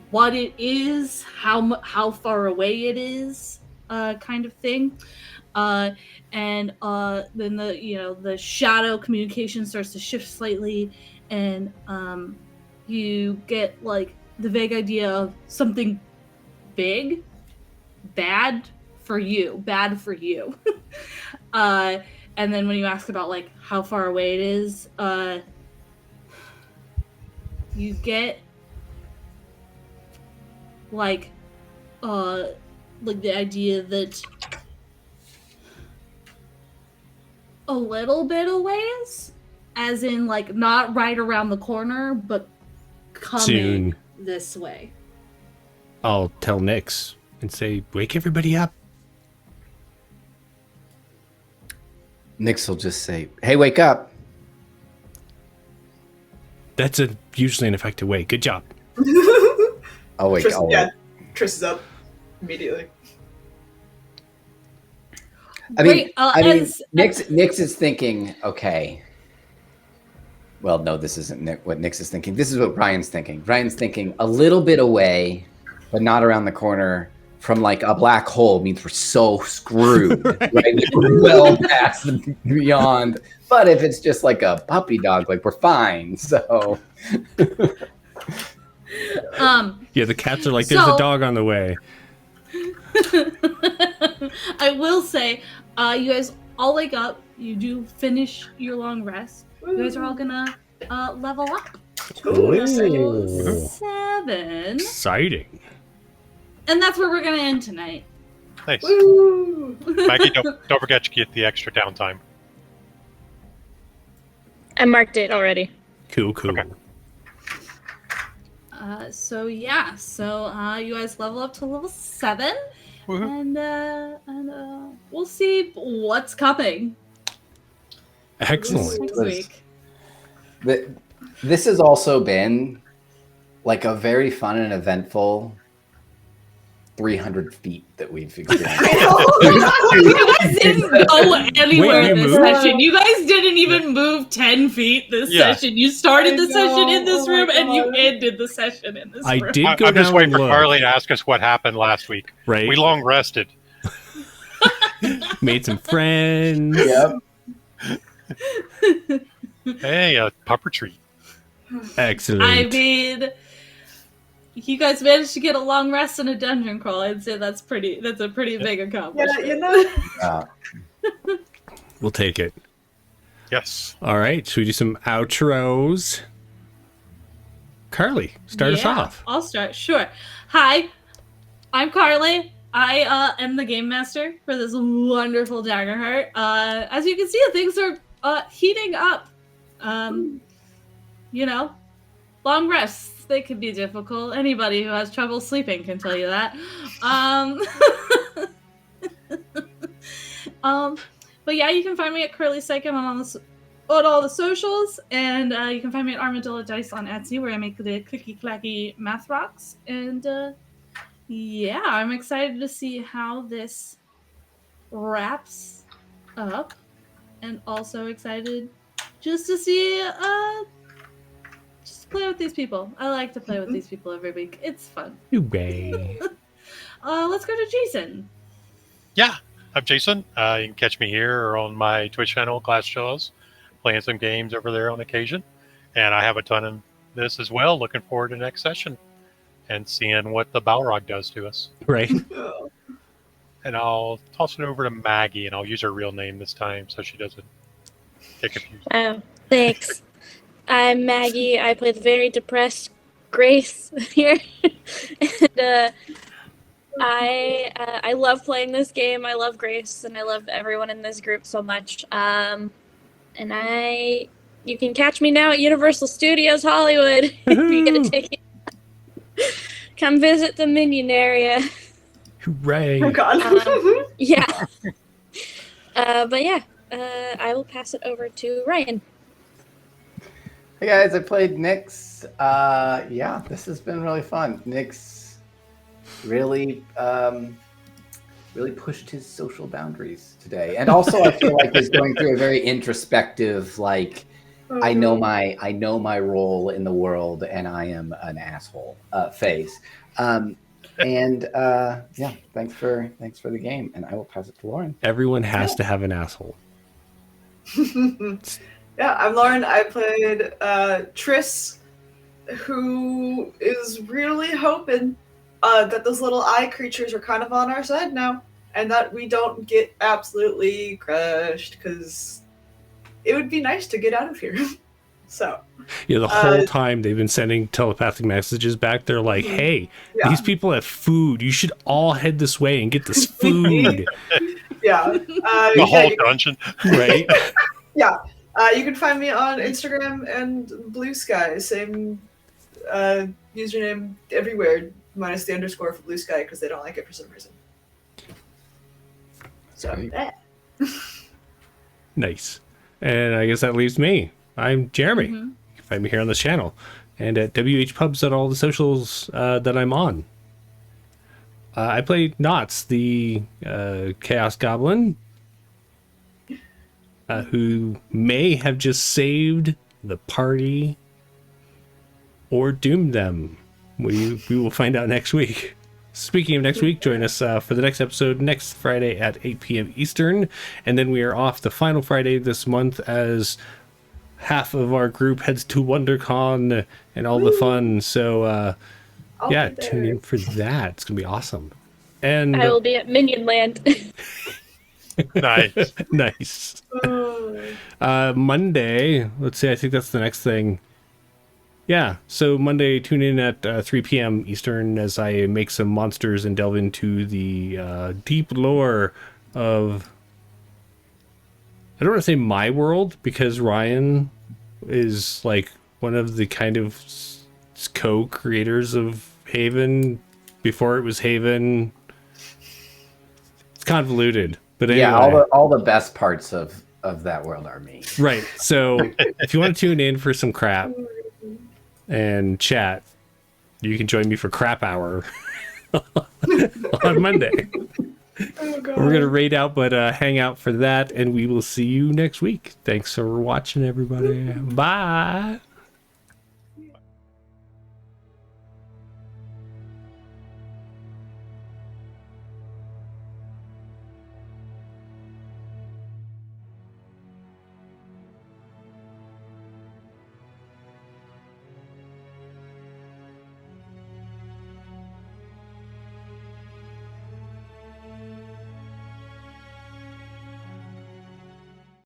what it is, how far away it is, kind of thing. And then the shadow communication starts to shift slightly, and you get like the vague idea of something big, bad for you. And then when you ask about like how far away it is, you get like the idea that a little bit of ways, as in like not right around the corner, but coming
Soon.
this way.
I'll tell Nyx and say, wake everybody up.
Nyx will just say, "Hey, wake up."
That's usually an effective way. Good job.
I'll wake.
Triss,
I'll
yeah,
wake.
Triss is up immediately.
I mean,
Great,
Nyx is thinking, okay. Well, no, this isn't what Nyx is thinking. This is what Ryan's thinking. Ryan's thinking a little bit away, but not around the corner from like a black hole means we're so screwed, right? Like, we're well past and beyond. But if it's just like a puppy dog, like we're fine. So,
Yeah, the cats are like, there's a dog on the way.
I will say, you guys all wake up. You do finish your long rest. You guys are all gonna level up.
Ooh.
7.
Exciting.
And that's where we're gonna end tonight.
Nice.
Woo!
Maggie, don't forget to get the extra downtime.
I marked it already.
Cool.
Okay.
So you guys level up to level 7,
Woohoo.
and we'll see what's coming
Excellent.
next week.
this has also been like a very fun and eventful 300 feet that we've experienced.
You guys didn't go anywhere
Wait, you
this
moved?
session. You guys didn't even move 10 feet this session. You started the session in this room and you ended the session in this
I
room.
did go
I'm
down
just waiting
and
for
look.
Carly to ask us what happened last week.
Right.
We long rested.
Made some friends.
Yep.
Hey, a pupper treat.
Excellent.
I mean, you guys managed to get a long rest in a dungeon crawl. I'd say that's a pretty big
Yeah,
accomplishment.
you know.
We'll take it.
Yes.
All right. Should we do some outros? Carly, start us off.
I'll start. Sure. Hi, I'm Carly. I am the game master for this wonderful Daggerheart. As you can see, things are heating up. Long rests, they can be difficult. Anybody who has trouble sleeping can tell you that. But yeah, you can find me at Curly Second on all the socials, and you can find me at Armadillo Dice on Etsy, where I make the clicky clacky math rocks. And yeah, I'm excited to see how this wraps up, and also excited just to see just play with these people. I like to play with these people every week. It's fun.
Hooray.
Let's go to Jason.
Yeah, I'm Jason. You can catch me here or on my Twitch channel, Glass Shows, playing some games over there on occasion. And I have a ton of this as well. Looking forward to next session and seeing what the Balrog does to us.
Right.
And I'll toss it over to Maggie, and I'll use her real name this time so she doesn't get confused.
Oh, thanks. I'm Maggie. I play the very depressed Grace here. And I love playing this game. I love Grace, and I love everyone in this group so much. And you can catch me now at Universal Studios Hollywood if you get a ticket. Come visit the Minion area.
Hooray.
Oh God.
Yeah. But yeah, I will pass it over to Ryan.
Hey guys, I played Nyx. Yeah, this has been really fun. Nyx really pushed his social boundaries today, and also I feel like he's going through a very introspective, like I know my role in the world, and I am an asshole phase. Yeah, thanks for the game, and I will pass it to Lauren.
Everyone has to have an asshole.
Yeah, I'm Lauren. I played Triss, who is really hoping that those little eye creatures are kind of on our side now, and that we don't get absolutely crushed, because it would be nice to get out of here. So
Yeah, the whole time they've been sending telepathic messages back. They're like, hey, these people have food. You should all head this way and get this food.
yeah,
The whole dungeon.
Right?
yeah. You can find me on Instagram and Blue Sky, same username everywhere minus the underscore for Blue Sky because they don't like it for some reason. So
Sweet.
Nice. And I guess that leaves me. I'm Jeremy.
Mhm.
You can find me here on this channel and at WH Pubs at all the socials that I'm on. I play Knots, the Chaos Goblin, who may have just saved the party or doomed them. We will find out next week. Speaking of next week, join us for the next episode next Friday at 8 p.m. Eastern. And then we are off the final Friday this month as half of our group heads to WonderCon and all the fun. So,
I'll
yeah,
be there.
tune in for that. It's going to be awesome. And
I will be at Minion Land.
Nice.
nice.
Oh.
Monday, let's see, I think that's the next thing. Yeah, so Monday, tune in at 3 p.m. Eastern as I make some monsters and delve into the deep lore of... I don't want to say my world, because Ryan is like one of the kind of co-creators of Haven before it was Haven. It's convoluted, but anyway.
Yeah, all the best parts of that world are me.
Right. So if you want to tune in for some crap and chat, you can join me for Crap Hour on Monday.
Oh, God.
We're gonna raid out, but hang out for that, and we will see you next week. Thanks for watching, everybody. Bye.